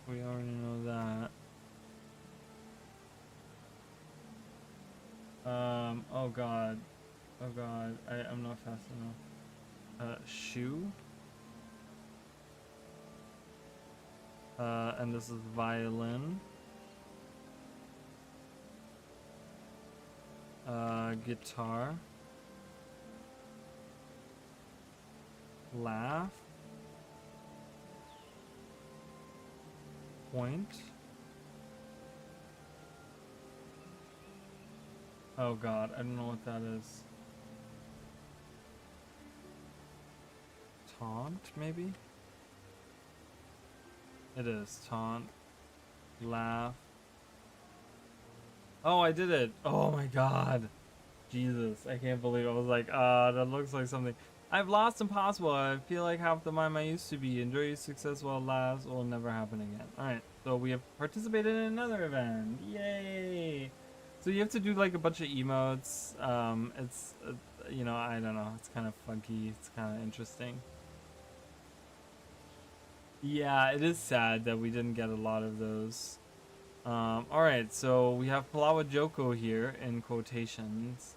We already know that. Oh god. Oh god. I'm not fast enough. Shoe. And this is violin. Guitar. Laugh. Point. Oh god, I don't know what that is. Taunt, maybe? It is. Taunt. Laugh. Oh, I did it! Oh my god! Jesus, I can't believe it. I was like, that looks like something. I've lost impossible. I feel like half the mime I used to be. Enjoy your success while it lasts. Will never happen again. Alright, so we have participated in another event. Yay! So you have to do like a bunch of emotes. It's, you know, I don't know. It's kind of funky. It's kind of interesting. Yeah, it is sad that we didn't get a lot of those. Alright, so we have Palawa Joko here in quotations.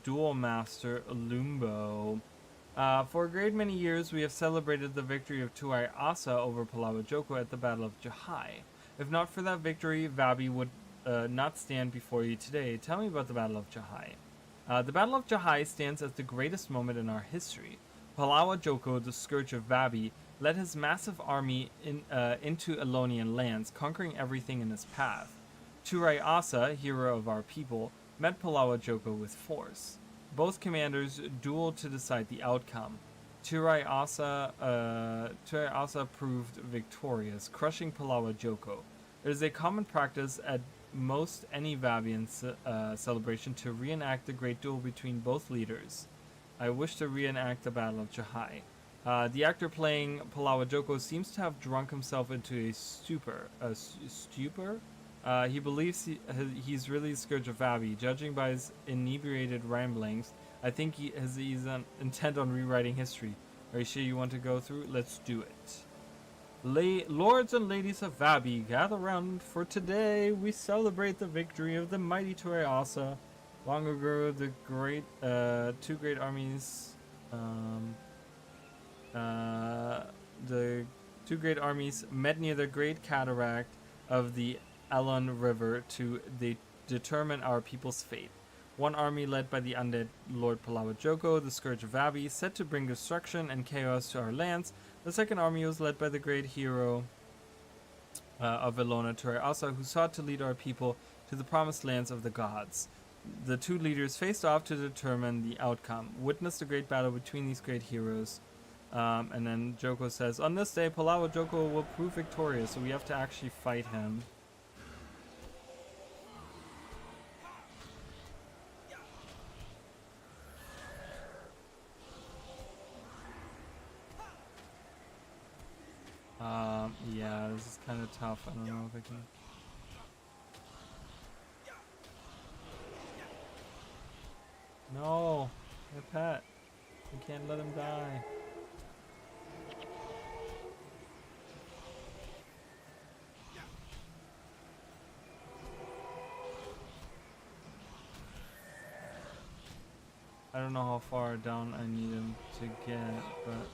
Duel Master Lumbo. For a great many years, we have celebrated the victory of Tuai Asa over Palawa Joko at the Battle of Jahai. If not for that victory, Vabi would not stand before you today. Tell me about the Battle of Jahai. The Battle of Jahai stands as the greatest moment in our history. Palawa Joko, the scourge of Vabi, led his massive army into Elonian lands, conquering everything in his path. Turai Asa, hero of our people, met Palawa Joko with force. Both commanders dueled to decide the outcome. Turai Asa proved victorious, crushing Palawa Joko. It is a common practice at most any Vabian celebration to reenact the great duel between both leaders. I wish to reenact the Battle of Jahai. The actor playing Palawa Joko seems to have drunk himself into a stupor. He believes he's really the scourge of Vabi. Judging by his inebriated ramblings, I think he's intent on rewriting history. Are you sure you want to go through? Let's do it. Lords and ladies of Vabi, gather round, for today we celebrate the victory of the mighty Turai Asa. Long ago, the two great armies, met near the Great Cataract of the Alon River to determine our people's fate. One army led by the undead Lord Palawa Joko, the scourge of Vabi, set to bring destruction and chaos to our lands. The second army was led by the great hero of Elona, Turai Asa, who sought to lead our people to the promised lands of the gods. The two leaders faced off to determine the outcome. Witness the great battle between these great heroes. And then Joko says, on this day, Palawa Joko will prove victorious, so we have to actually fight him. Yeah, this is kind of tough. I don't know if I can... No! My pet! We can't let him die. I don't know how far down I need him to get, but...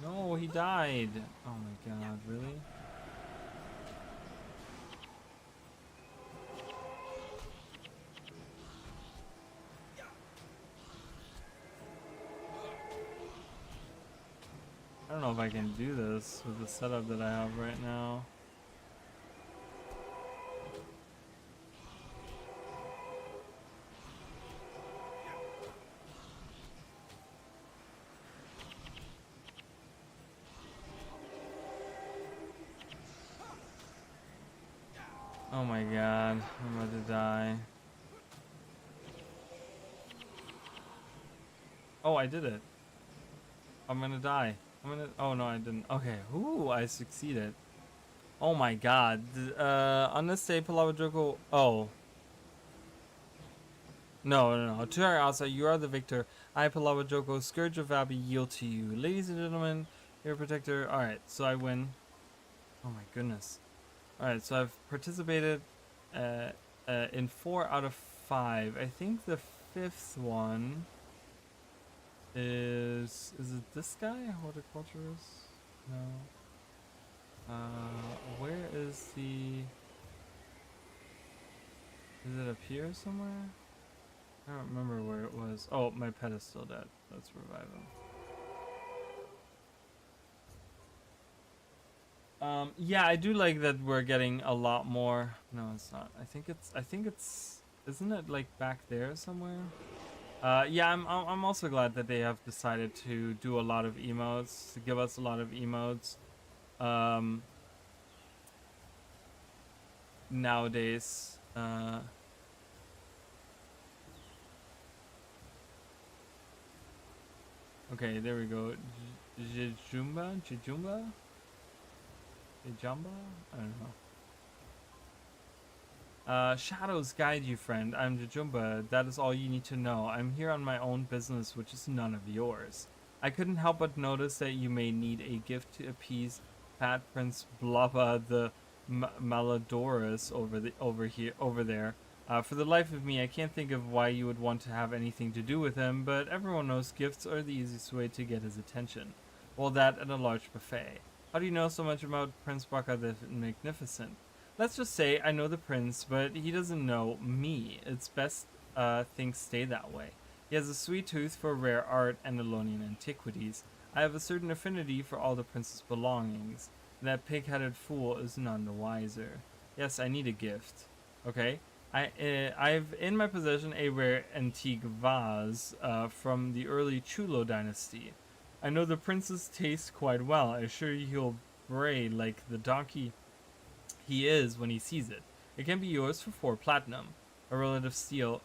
No, he died! Oh my god, really? I don't know if I can do this with the setup that I have right now. Oh my god, I'm about to die. Oh, I did it. I'm gonna die. Oh no, I didn't. Okay, ooh, I succeeded. Oh my god. On this day, Palawajoko. Oh. No. To our outside, you are the victor. I, Palawajoko, Scourge of Abbey, yield to you. Ladies and gentlemen, your protector. Alright, so I win. Oh my goodness. Alright, so I've participated in 4 out of 5. I think the 5th one is it this guy? Horticulturist? No. Where is the... Is it up here somewhere? I don't remember where it was. Oh, my pet is still dead. Let's revive him. Yeah, I do like that we're getting a lot more. No, it's not. I think it's. Isn't it like back there somewhere? Yeah, I'm also glad that they have decided to do a lot of emotes, to give us a lot of emotes. Nowadays. Okay, there we go. Jijumba? Jijumba? Jijumba? I don't know. Shadows guide you, friend. I'm Jijumba. That is all you need to know. I'm here on my own business, which is none of yours. I couldn't help but notice that you may need a gift to appease Fat Prince Blubba the Malodorous over there. For the life of me, I can't think of why you would want to have anything to do with him, but everyone knows gifts are the easiest way to get his attention. Well, that and a large buffet. How do you know so much about Prince Baka the Magnificent? Let's just say I know the prince, but he doesn't know me. It's best things stay that way. He has a sweet tooth for rare art and Elonian antiquities. I have a certain affinity for all the prince's belongings. That pig-headed fool is none the wiser. Yes, I need a gift. Okay? I've in my possession a rare antique vase from the early Chulo dynasty. I know the prince's taste quite well. I assure you he'll bray like the donkey he is when he sees it. It can be yours for 4 platinum. A relative steal.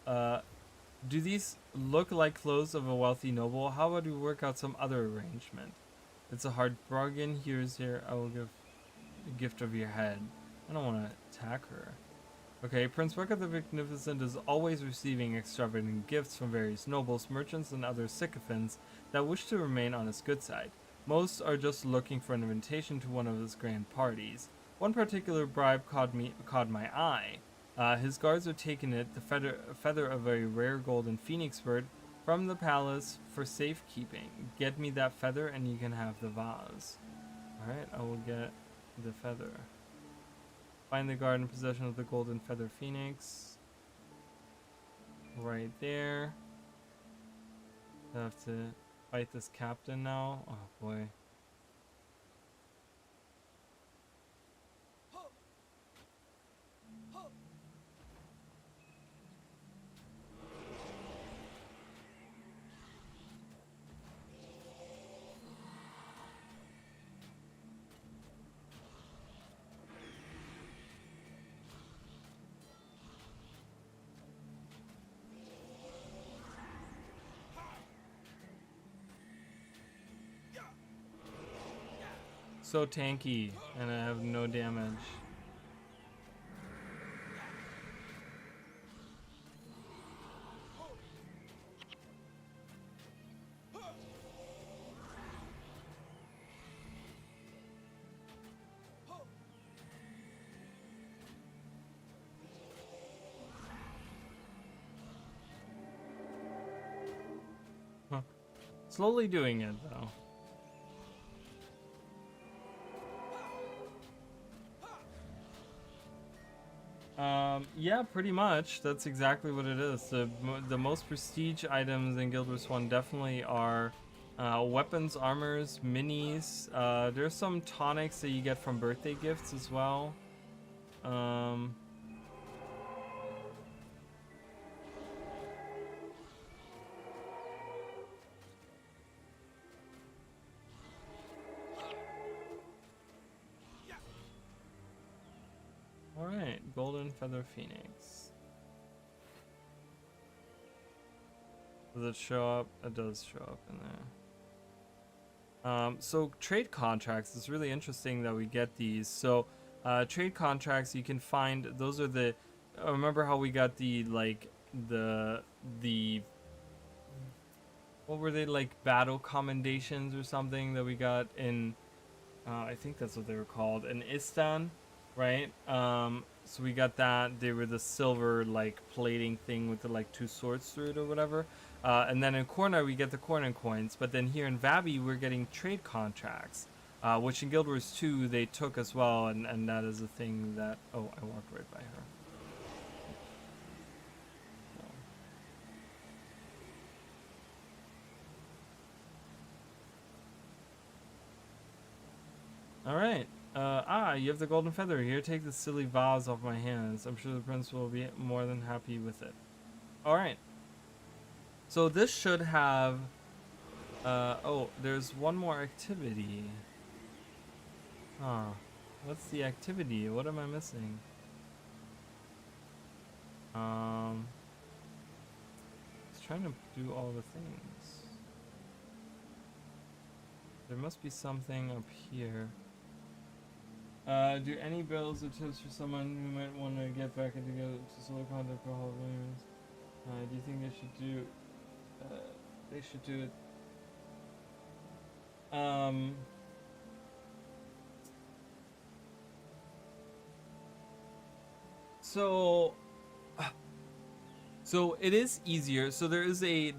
Do these look like clothes of a wealthy noble? How about we work out some other arrangement? It's a hard bargain. Here. I will give a gift of your head. I don't want to attack her. Okay, Prince Baka the Magnificent is always receiving extravagant gifts from various nobles, merchants, and other sycophants that wish to remain on his good side. Most are just looking for an invitation to one of his grand parties. One particular bribe caught my eye. His guards are taking it, the feather of a rare golden phoenix bird, from the palace for safekeeping. Get me that feather and you can have the vase. Alright, I will get the feather. Find the guard in possession of the golden feather phoenix. Right there. I have to fight this captain now. Oh boy. So tanky, and I have no damage. Slowly doing it though. Yeah, pretty much. That's exactly what it is. The most prestige items in Guild Wars 1 definitely are weapons, armors, minis. There's some tonics that you get from birthday gifts as well. Alright, Golden Feather Phoenix. Does it show up? It does show up in there. So trade contracts, it's really interesting that we get these. So trade contracts, you can find, those are the, remember how we got the, like, the what were they, like, battle commendations or something that we got in, I think that's what they were called, in Istan, right? So we got that. They were the silver, like, plating thing with the, like, 2 swords through it or whatever. And then in Korna we get the Korna coins, but then here in Vabi we're getting trade contracts, which in Guild Wars 2 they took as well, and that is a thing that, oh, I walked right by her. Alright, you have the golden feather. Here, take the silly vase off my hands. I'm sure the prince will be more than happy with it. Alright. So this should have, oh, there's one more activity. Huh. What's the activity? What am I missing? I was trying to do all the things. There must be something up here. Do any bills or tips for someone who might want to get back into solo content for Hall of Famers? Do you think they should do? They should do it. So it is easier. So there's a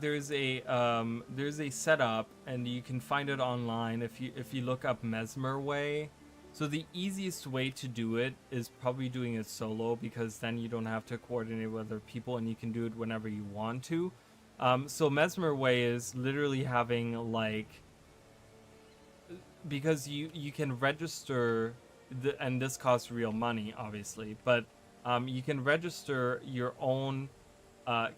setup, and you can find it online if you look up Mesmer Way. So the easiest way to do it is probably doing it solo, because then you don't have to coordinate with other people and you can do it whenever you want to. So Mesmer Way is literally having, like, because you can register, and this costs real money obviously, but you can register your own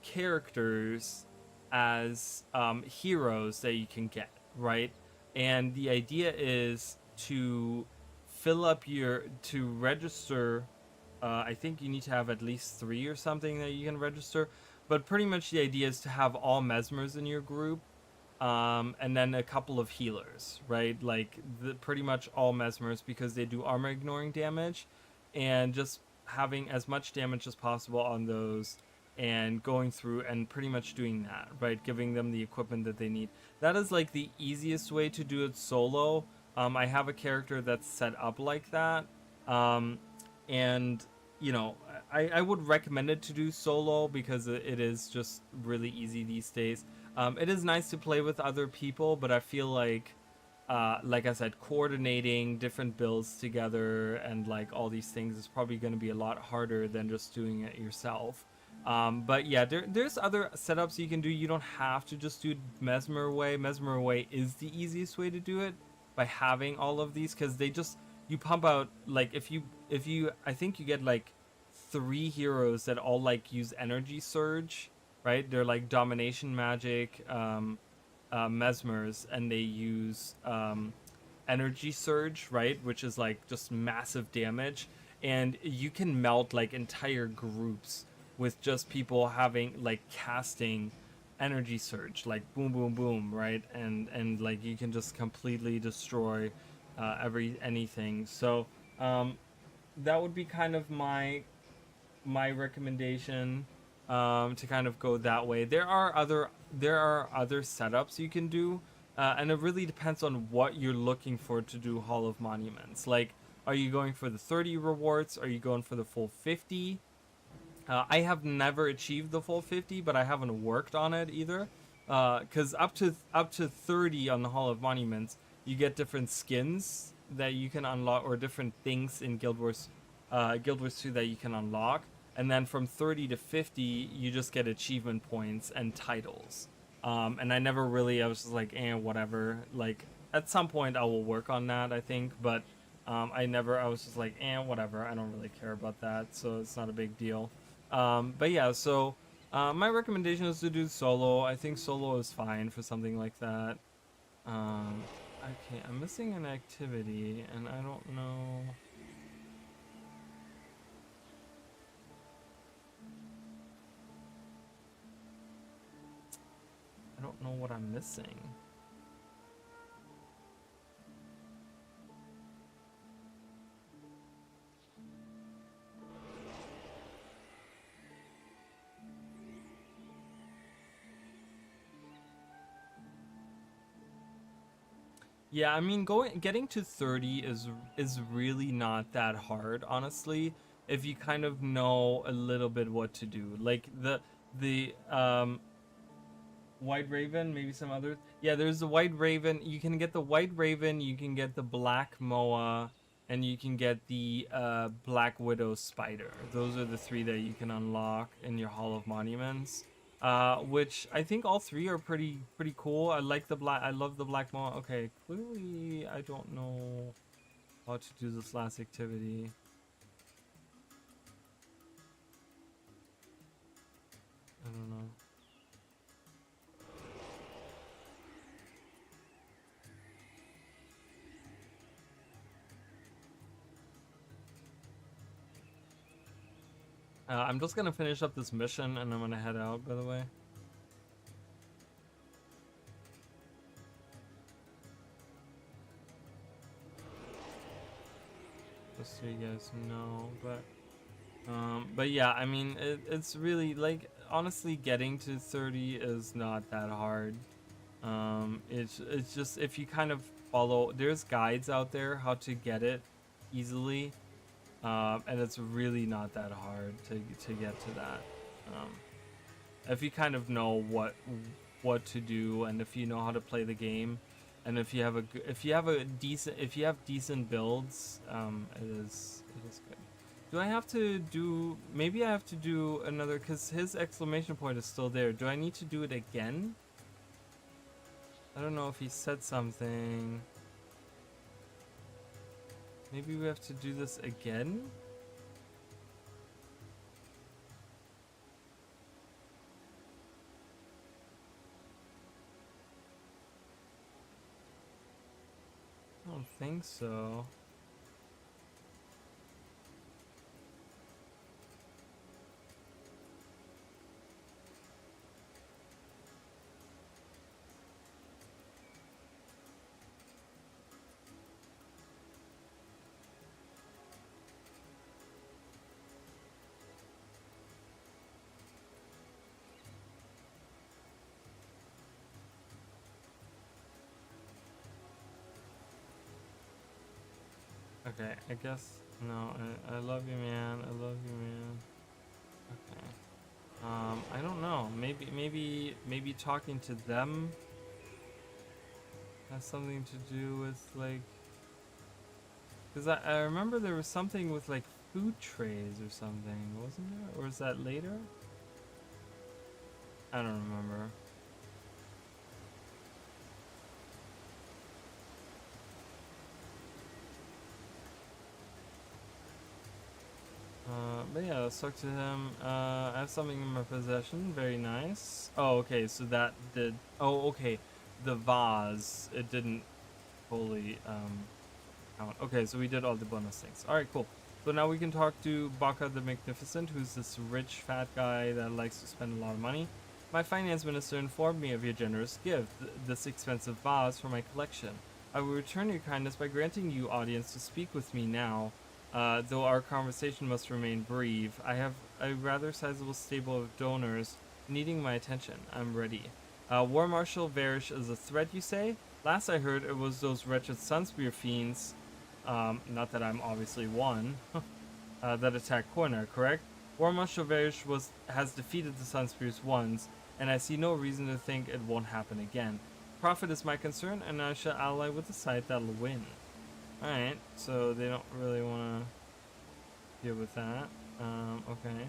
characters as heroes that you can get, right? And the idea is to fill up to register, I think you need to have at least 3 or something that you can register, but pretty much the idea is to have all Mesmers in your group, and then a couple of healers, right? Like pretty much all Mesmers, because they do armor ignoring damage, and just having as much damage as possible on those, and going through and pretty much doing that, right? Giving them the equipment that they need. That is like the easiest way to do it solo. I have a character that's set up like that, and you know, I would recommend it to do solo because it is just really easy these days. It is nice to play with other people, but I feel like I said, coordinating different builds together and like all these things is probably going to be a lot harder than just doing it yourself. But yeah, there's other setups you can do. You don't have to just do Mesmer Way. Mesmer Way is the easiest way to do it, by having all of these, because you pump out, like, if you I think you get like 3 heroes that all like use energy surge, right? They're like domination magic Mesmers, and they use energy surge, right, which is like just massive damage, and you can melt like entire groups with just people having like casting energy surge, like boom boom boom, right? And like you can just completely destroy anything. So that would be kind of my recommendation, to kind of go that way. There are other setups you can do, and it really depends on what you're looking for to do Hall of Monuments. Like, are you going for the 30 rewards? Are you going for the full 50? I have never achieved the full 50, but I haven't worked on it either. Because up to 30 on the Hall of Monuments, you get different skins that you can unlock, or different things in Guild Wars 2 that you can unlock. And then from 30 to 50, you just get achievement points and titles. And I never really, I was just like, whatever. Like, at some point I will work on that, I think. But I was just like, whatever. I don't really care about that, so it's not a big deal. But yeah, so my recommendation is to do solo. I think solo is fine for something like that. Okay, I'm missing an activity, and I don't know. I don't know what I'm missing. Yeah, I mean, getting to 30 is really not that hard, honestly, if you kind of know a little bit what to do. Like the White Raven, maybe some others. Yeah, there's the White Raven. You can get the White Raven, you can get the Black Moa, and you can get the Black Widow Spider. Those are the three that you can unlock in your Hall of Monuments. Which I think all three are pretty cool. I love the Black Moa. Okay, clearly I don't know how to do this last activity. I don't know. I'm just gonna finish up this mission and I'm gonna head out, by the way. Just so you guys know, but yeah, I mean, it's really, like, honestly, getting to 30 is not that hard. It's just, if you kind of follow, there's guides out there how to get it easily. And it's really not that hard to get to that. If you kind of know what to do, and if you know how to play the game, and if you have decent builds, it is good. Do I have to do? Maybe I have to do another, because his exclamation point is still there. Do I need to do it again? I don't know if he said something. Maybe we have to do this again? I don't think so. Okay, I guess, no, I love you, man. I love you, man. Okay. I don't know. Maybe talking to them has something to do with, like, because I remember there was something with, like, food trays or something, wasn't there? Or is that later? I don't remember. But yeah, let's talk to him. I have something in my possession. Very nice. Oh, okay, so that did... Oh, okay. The vase, it didn't fully count. Okay, so we did all the bonus things. Alright, cool. So now we can talk to Baka the Magnificent, who's this rich, fat guy that likes to spend a lot of money. My finance minister informed me of your generous gift, this expensive vase for my collection. I will return your kindness by granting you audience to speak with me now. Though our conversation must remain brief, I have a rather sizable stable of donors needing my attention. I'm ready. War Marshal Varish is a threat, you say? Last I heard, it was those wretched Sunspear fiends, not that I'm obviously one, that attacked Corner, correct? War Marshal Varish has defeated the Sunspears once, and I see no reason to think it won't happen again. Profit is my concern, and I shall ally with the side that'll win. Alright, so they don't really want to deal with that. Okay.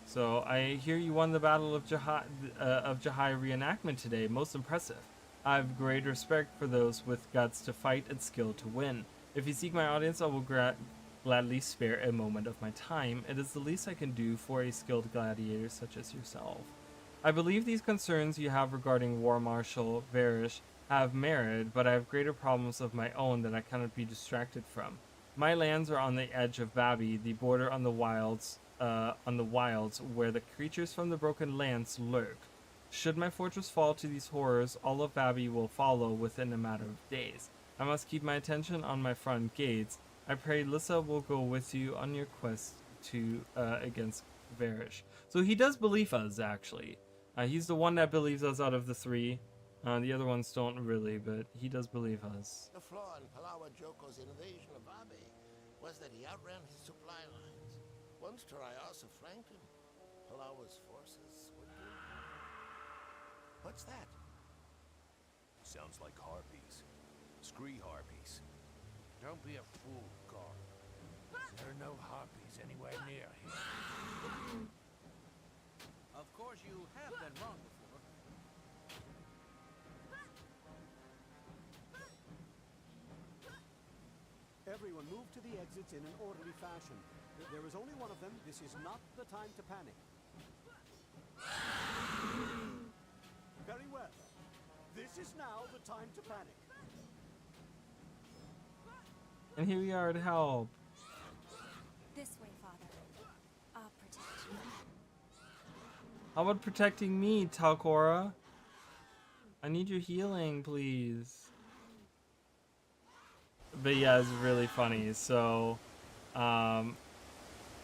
So I hear you won the Battle of Jahai reenactment today. Most impressive. I have great respect for those with guts to fight and skill to win. If you seek my audience, I will gladly spare a moment of my time. It is the least I can do for a skilled gladiator such as yourself. I believe these concerns you have regarding War Marshal Varish have merit, but I have greater problems of my own that I cannot be distracted from. My lands are on the edge of Babi, the border on the wilds where the creatures from the Broken Lands lurk. Should my fortress fall to these horrors, all of Babi will follow within a matter of days. I must keep my attention on my front gates. I pray Lissa will go with you on your quest to against Varish. So he does believe us, actually. He's the one that believes us out of the three. The other ones don't really, but he does believe us. The flaw in Palawa Joko's invasion of Abe was that he outran his supply lines. Once Tarayasa flanked him, Palawa's forces were doomed. What's that? Sounds like harpies. Scree harpies. Don't be a fool, Gar. There are no harpies anywhere near here. Of course, you have been wrong before. Everyone move to the exits in an orderly fashion. There is only one of them. This is not the time to panic. Very well. This is now the time to panic. And here we are to help. This way, Father. I'll protect you. How about protecting me, Talcora? I need your healing, please. But yeah, it's really funny. So,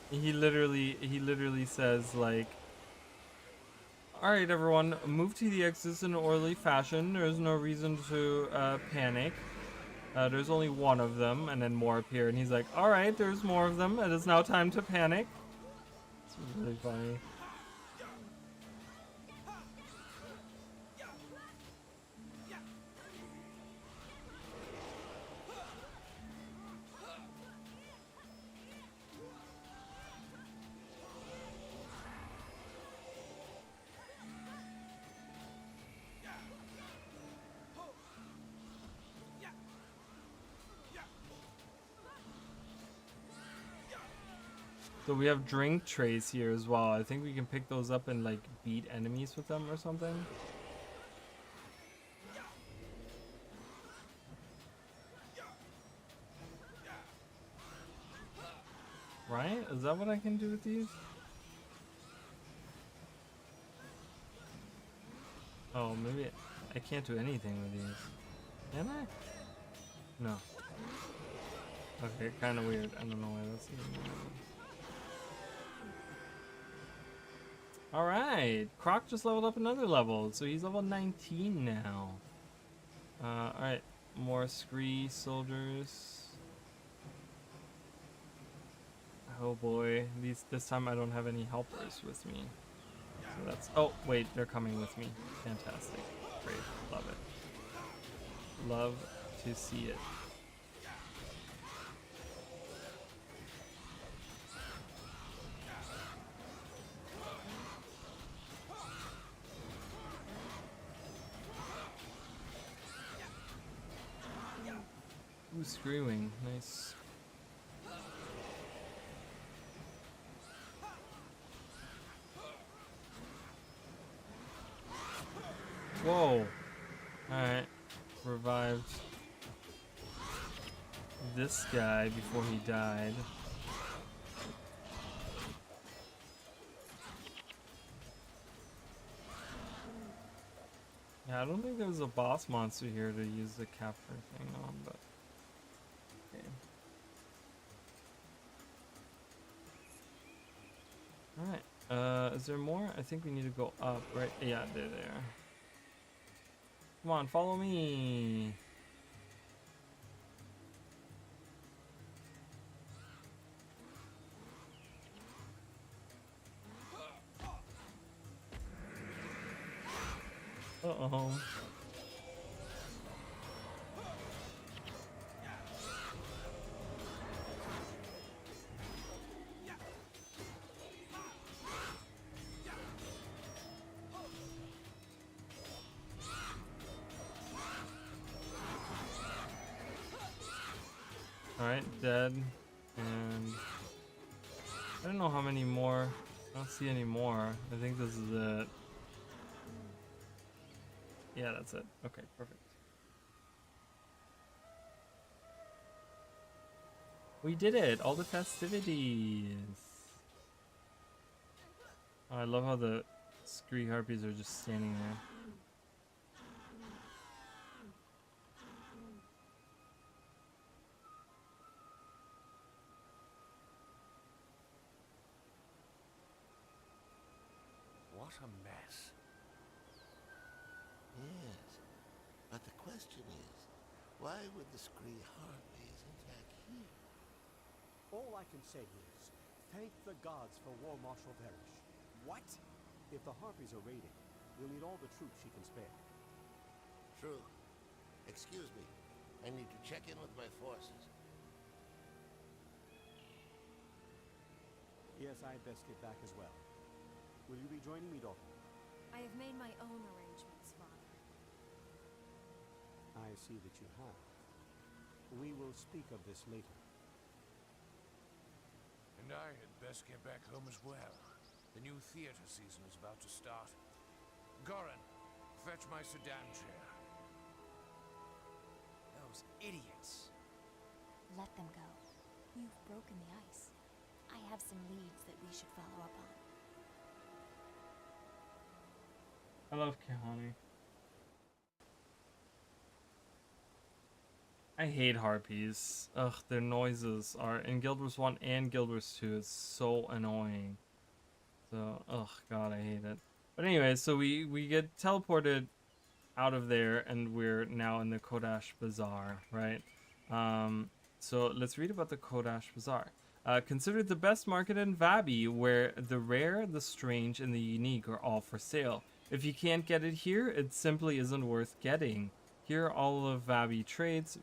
he literally says like, "All right, everyone, move to the exits in an orderly fashion. There's no reason to panic. There's only one of them," and then more appear, and he's like, "All right, there's more of them. It is now time to panic." It's really funny. So we have drink trays here as well. I think we can pick those up and like beat enemies with them or something. Right? Is that what I can do with these? Oh, maybe I can't do anything with these. Can I? No. Okay, kind of weird. I don't know why that's even. Alright, Croc just leveled up another level, so he's level 19 now. Alright, more Scree soldiers. Oh boy, this time I don't have any helpers with me. So that's, oh wait, they're coming with me. Fantastic, great, love it. Love to see it. Who's screaming? Nice. Whoa. Alright. Revived this guy before he died. Yeah, I don't think there was a boss monster here to use the capture thing on, but alright, is there more? I think we need to go up, right? Yeah, they're there. Come on, follow me. Uh-oh. Alright, dead. And I don't know how many more. I don't see any more. I think this is it. Yeah, that's it. Okay, perfect. We did it! All the festivities! Oh, I love how the scree harpies are just standing there. What a mess. Yes, but the question is, why would the Scree Harpies attack here? All I can say is, thank the gods for War Marshal Varish. What? If the Harpies are raiding, we'll need all the troops she can spare. True. Excuse me. I need to check in with my forces. Yes, I'd best get back as well. Will you be joining me, daughter? I have made my own arrangements, Father. I see that you have. We will speak of this later. And I had best get back home as well. The new theater season is about to start. Goran, fetch my sedan chair. Those idiots. Let them go. You've broken the ice. I have some leads that we should follow up on. I love Kahani. I hate harpies. Ugh, their noises are in Guild Wars 1 and Guild Wars 2. It's so annoying. So, ugh, God, I hate it. But anyway, so we get teleported out of there, and we're now in the Kodash Bazaar, right? So let's read about the Kodash Bazaar. Considered the best market in Vabi, where the rare, the strange, and the unique are all for sale. If you can't get it here, it simply isn't worth getting. Here, all of Vabi trades.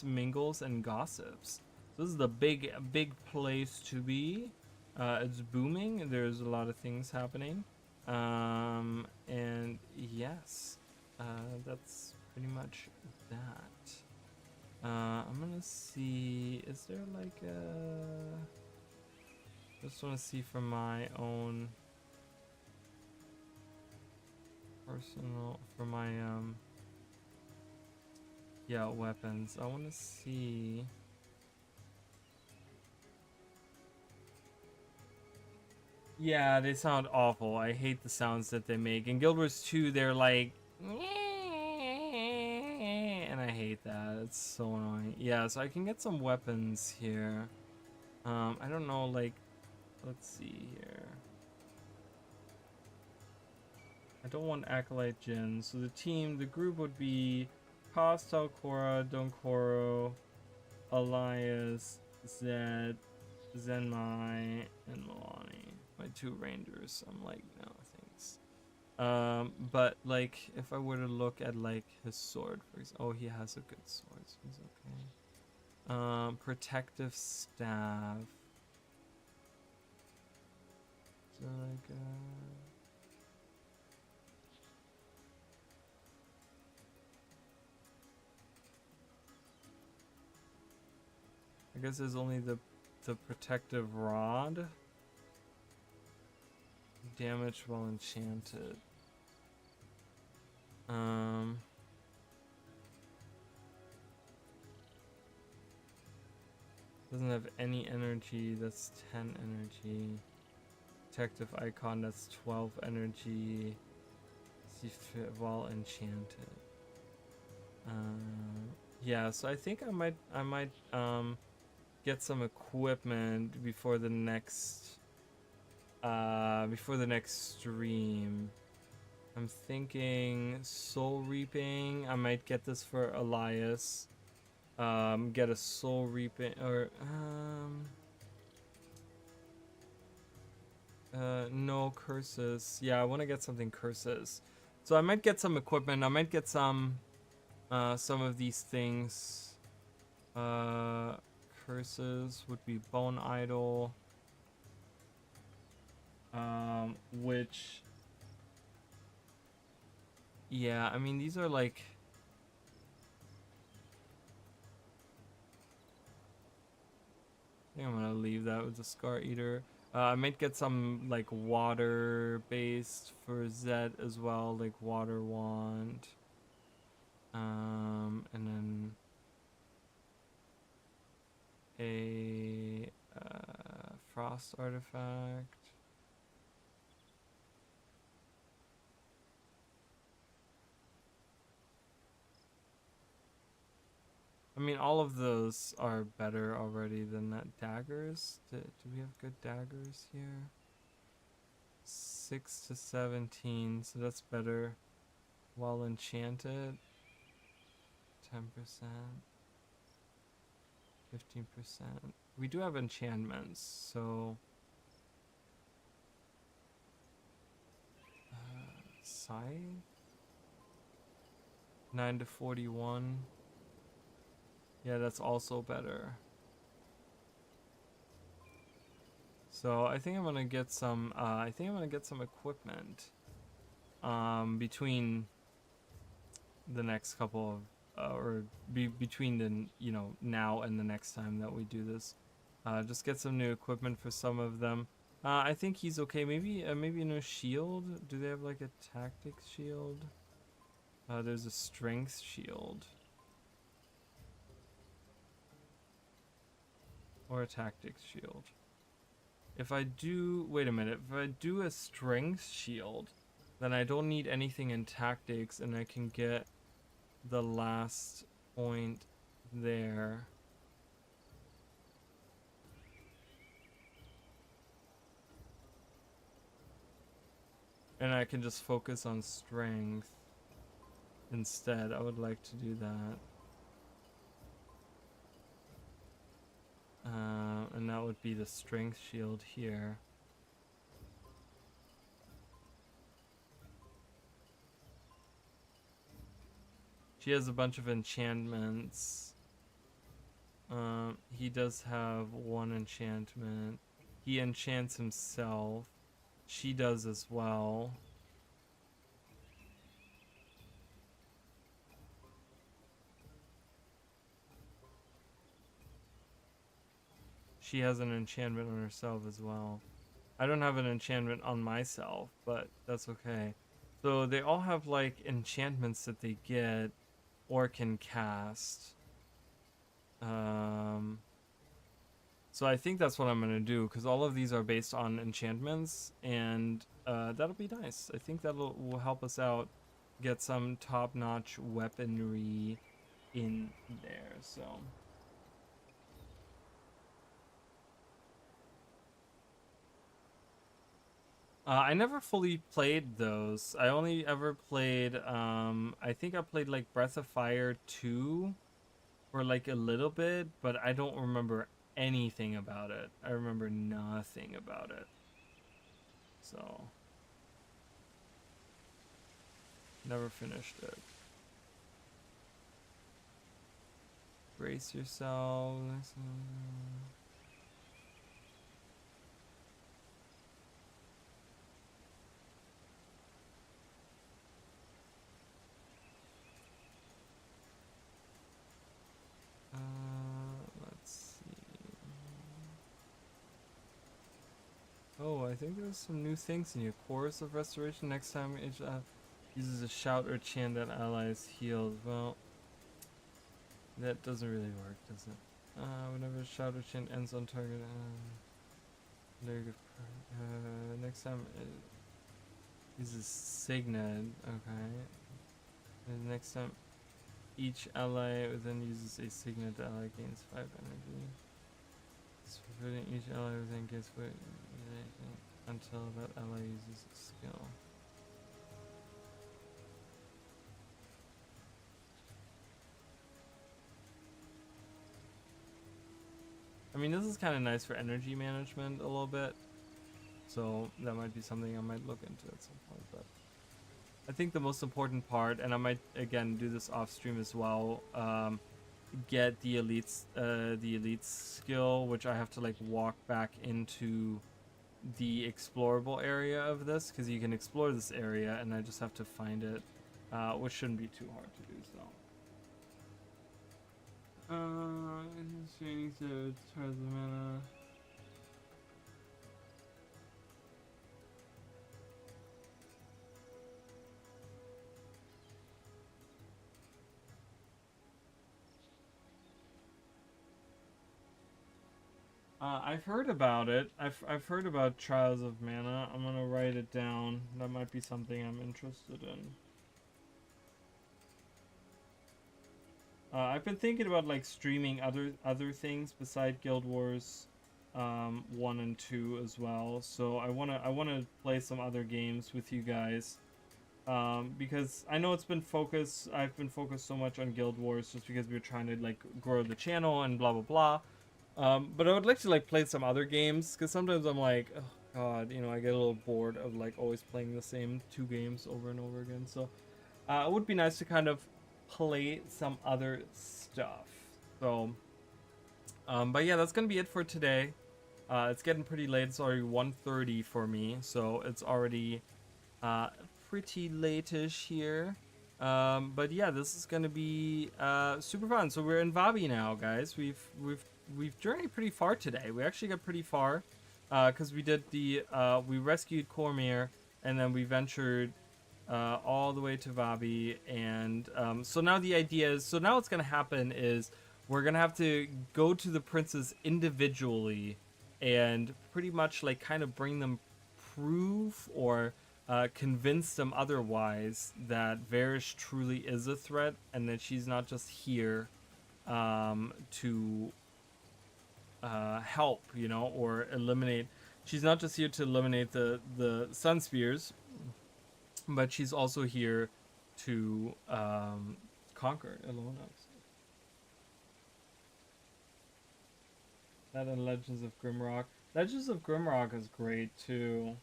Mingles, and gossips. So this is the big place to be. It's booming. There's a lot of things happening. And yes, that's pretty much that. I'm gonna see. Is there like a? Just want to see from my own personal, for my yeah, weapons. I want to see. Yeah, they sound awful. I hate the sounds that they make. In Guild Wars 2, they're like, and I hate that. It's so annoying. Yeah, so I can get some weapons here. I don't know, like, let's see here. I don't want Acolyte Jin. So the group would be Kaz, Talcora, Donkoro, Elias, Zed, Zenmai, and Milani. My two rangers. I'm like, no, thanks. But like, if I were to look at like his sword, for example, oh, he has a good sword, so he's okay. Protective staff. So like, I guess there's only the protective rod. Damage while enchanted. Doesn't have any energy. That's 10 energy. Protective icon. That's 12 energy. See fit while enchanted. Yeah. So I think I might get some equipment before the next stream. I'm thinking soul reaping. I might get this for Elias. Get a soul reaping, or No curses. Yeah, I want to get something curses. So I might get some equipment. I might get some of these things. Curses would be bone idol. Which, yeah, I mean, these are like, I think I'm gonna leave that with the Scar Eater. I might get some like water based for Zed as well, like water wand. And then a frost artifact. I mean, all of those are better already than that. Daggers? Do we have good daggers here? 6 to 17, so that's better. While enchanted, 10%, 15%. We do have enchantments, so scythe? 9 to 41. Yeah, that's also better. So I think I'm gonna get some. I think I'm gonna get some equipment. Between the next couple of, between the now and the next time that we do this, just get some new equipment for some of them. I think he's okay. Maybe a new shield. Do they have like a tactics shield? There's a strength shield. Or a tactics shield. If I do, wait a minute, if I do a strength shield, then I don't need anything in tactics and I can get the last point there. And I can just focus on strength instead. I would like to do that. And that would be the strength shield here. She has a bunch of enchantments. He does have one enchantment. He enchants himself. She does as well. She has an enchantment on herself as well. I don't have an enchantment on myself, but that's okay. So they all have like enchantments that they get or can cast. So I think that's what I'm gonna do, because all of these are based on enchantments, and that'll be nice. I think will help us out, get some top-notch weaponry in there. So I never fully played those. I only ever played, I think I played like Breath of Fire 2 for like a little bit, but I don't remember anything about it. I remember nothing about it. So, never finished it. Brace yourselves. Let's see. Oh, I think there's some new things in here. Chorus of Restoration. Next time it uses a shout or chant that ally is healed. Well, that doesn't really work, does it? Whenever a shout or chant ends on target, next time it uses Signet. Okay. And next time each ally then uses a signet, the ally gains 5 energy. So putting each ally within gets what until that ally uses a skill. I mean, this is kind of nice for energy management a little bit. So that might be something I might look into at some point. But I think the most important part, and I might again do this off stream as well, get the elite skill, which I have to like walk back into the explorable area of this, because you can explore this area and I just have to find it, which shouldn't be too hard to do. So training, so it's Trials of Mana. I've heard about it. I've heard about Trials of Mana. I'm gonna write it down. That might be something I'm interested in. I've been thinking about like streaming other things beside Guild Wars 1 and 2 as well. So I wanna play some other games with you guys. Because I know I've been focused so much on Guild Wars just because we were trying to like grow the channel and blah blah blah. But I would like to like play some other games, because sometimes I'm like, oh god, you know, I get a little bored of like always playing the same 2 games over and over again. So it would be nice to kind of play some other stuff. So but yeah, that's gonna be it for today. It's getting pretty late. It's already 1:30 for me, so it's already pretty late-ish here. But yeah, this is gonna be super fun. So we're in Vabi now, guys. We've journeyed pretty far today. We actually got pretty far, because we did we rescued Cormyr, and then we ventured all the way to Vabi. And so now the idea is, so now what's gonna happen is we're gonna have to go to the princes individually and pretty much like kind of bring them proof or convince them otherwise that Varish truly is a threat, and that she's not just here to help, you know, or eliminate. She's not just here to eliminate the Sun Spears, but she's also here to conquer Ilona. That and Legends of Grimrock. Legends of Grimrock is great too.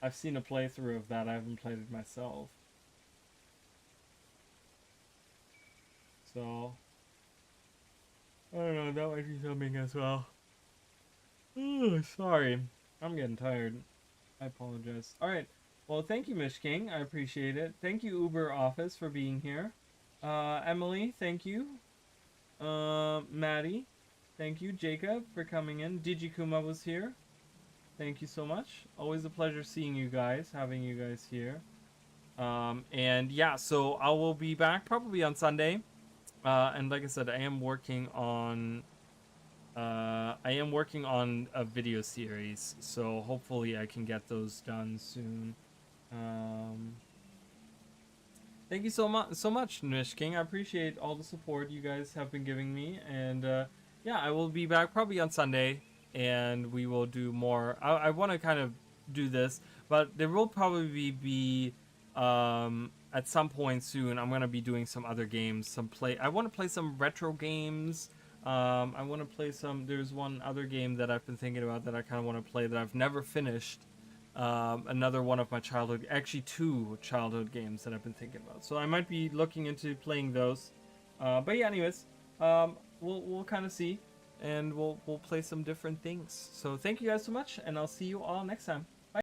I've seen a playthrough of that. I haven't played it myself. So I don't know, that might be something as well. Oh, sorry. I'm getting tired. I apologize. Alright. Well, thank you, Mish King. I appreciate it. Thank you, Uber Office, for being here. Emily, thank you. Maddie, thank you. Jacob, for coming in. Digikuma was here. Thank you so much. Always a pleasure seeing you guys, having you guys here. And yeah, so I will be back probably on Sunday. And like I said, I am working on a video series, so hopefully I can get those done soon. Thank you so much, Nish King. I appreciate all the support you guys have been giving me, and yeah, I will be back probably on Sunday, and we will do more. I want to kind of do this, but there will probably be at some point soon, I'm gonna be doing some other games. I want to play some retro games. I want to play some. There's one other game that I've been thinking about that I kind of want to play that I've never finished. Another one of my childhood, actually 2 childhood games that I've been thinking about. So I might be looking into playing those. But yeah, anyways, we'll kind of see, and we'll play some different things. So thank you guys so much, and I'll see you all next time.